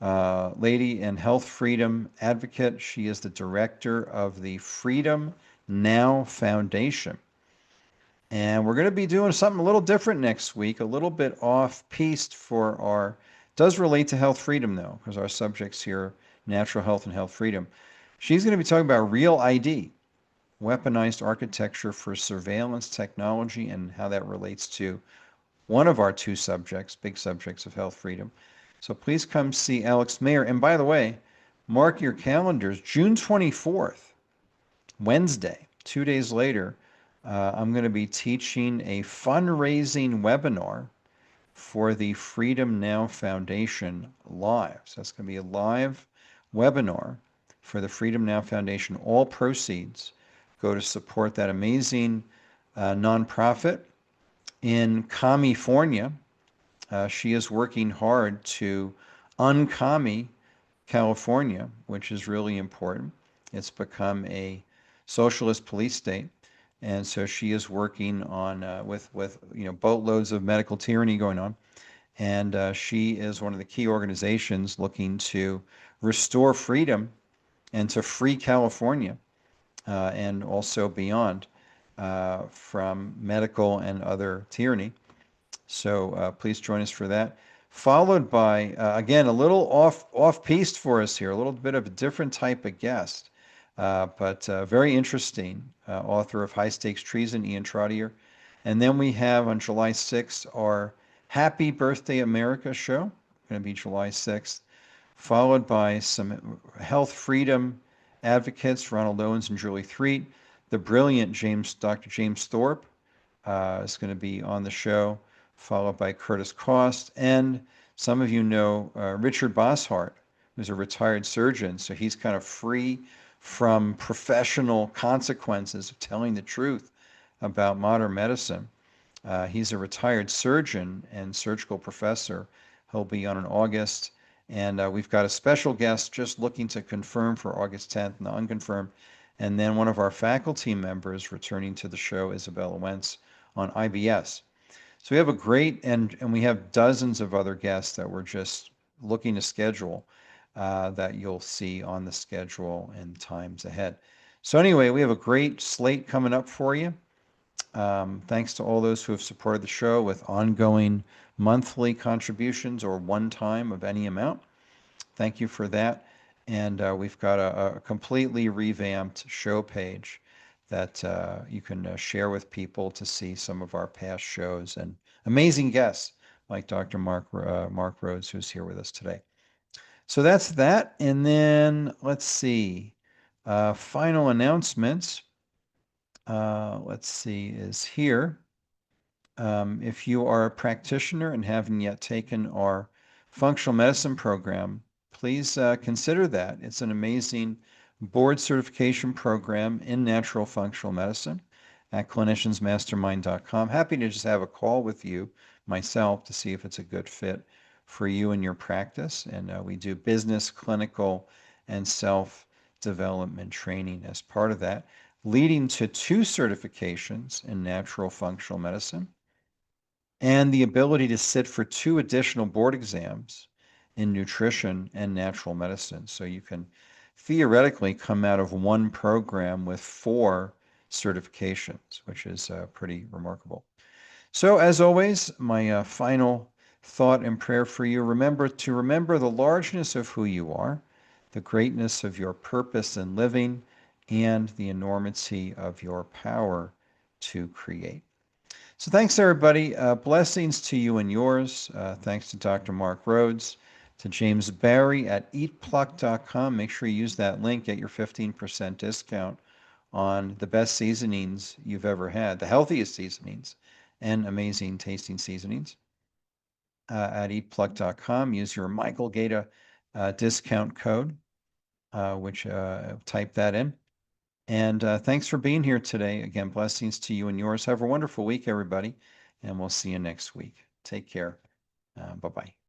lady and health freedom advocate. She is the director of the Freedom Now Foundation. And we're going to be doing something a little different next week, a little bit off-piste for does relate to health freedom though, because our subjects here, natural health and health freedom. She's going to be talking about Real ID, weaponized architecture for surveillance technology, and how that relates to one of our two subjects, big subjects of health freedom. So please come see Alex Mayer. And by the way, mark your calendars, June 24th, Wednesday, 2 days later, I'm going to be teaching a fundraising webinar for the Freedom Now Foundation live. So that's going to be a live webinar for the Freedom Now Foundation. All proceeds go to support that amazing nonprofit. In California, she is working hard to uncommie California, which is really important. It's become a socialist police state. And so she is working on with boatloads of medical tyranny going on. And she is one of the key organizations looking to restore freedom and to free California and also beyond from medical and other tyranny. So please join us for that. Followed by, again, a little off-piste for us here, a little bit of a different type of guest, but very interesting, author of High Stakes Treason, Ian Trottier. And then we have on July 6th, our Happy Birthday America show, going to be July 6th, followed by some health freedom advocates, Ronald Owens and Julie Threet. The brilliant Dr. James Thorpe is going to be on the show, followed by Curtis Cost. And some of you know Richard Bosshart, who's a retired surgeon. So he's kind of free from professional consequences of telling the truth about modern medicine. He's a retired surgeon and surgical professor. He'll be on in August. And we've got a special guest just looking to confirm for August 10th and the unconfirmed. And then one of our faculty members returning to the show, Isabella Wentz, on IBS. So we have a great, and we have dozens of other guests that we're just looking to schedule that you'll see on the schedule in times ahead. So anyway, we have a great slate coming up for you. Thanks to all those who have supported the show with ongoing monthly contributions or one time of any amount. Thank you for that. And we've got a completely revamped show page that you can share with people to see some of our past shows and amazing guests like Dr. Mark Rhodes, who's here with us today. So that's that. And then let's see, final announcements. Let's see, is here. If you are a practitioner and haven't yet taken our functional medicine program, please consider that. It's an amazing board certification program in natural functional medicine at cliniciansmastermind.com. Happy to just have a call with you, myself, to see if it's a good fit for you and your practice. And we do business, clinical, and self-development training as part of that, leading to 2 certifications in natural functional medicine and the ability to sit for 2 additional board exams in nutrition and natural medicine. So you can theoretically come out of one program with 4 certifications, which is pretty remarkable. So as always, my final thought and prayer for you, remember the largeness of who you are, the greatness of your purpose in living, and the enormity of your power to create. So thanks, everybody. Blessings to you and yours. Thanks to Dr. Mark Rhodes, to James Barry at eatpluck.com. Make sure you use that link, get your 15% discount on the best seasonings you've ever had, the healthiest seasonings and amazing tasting seasonings at eatpluck.com. Use your Michael Gaeta discount code, which type that in. And thanks for being here today. Again, blessings to you and yours. Have a wonderful week, everybody, and we'll see you next week. Take care. Bye-bye.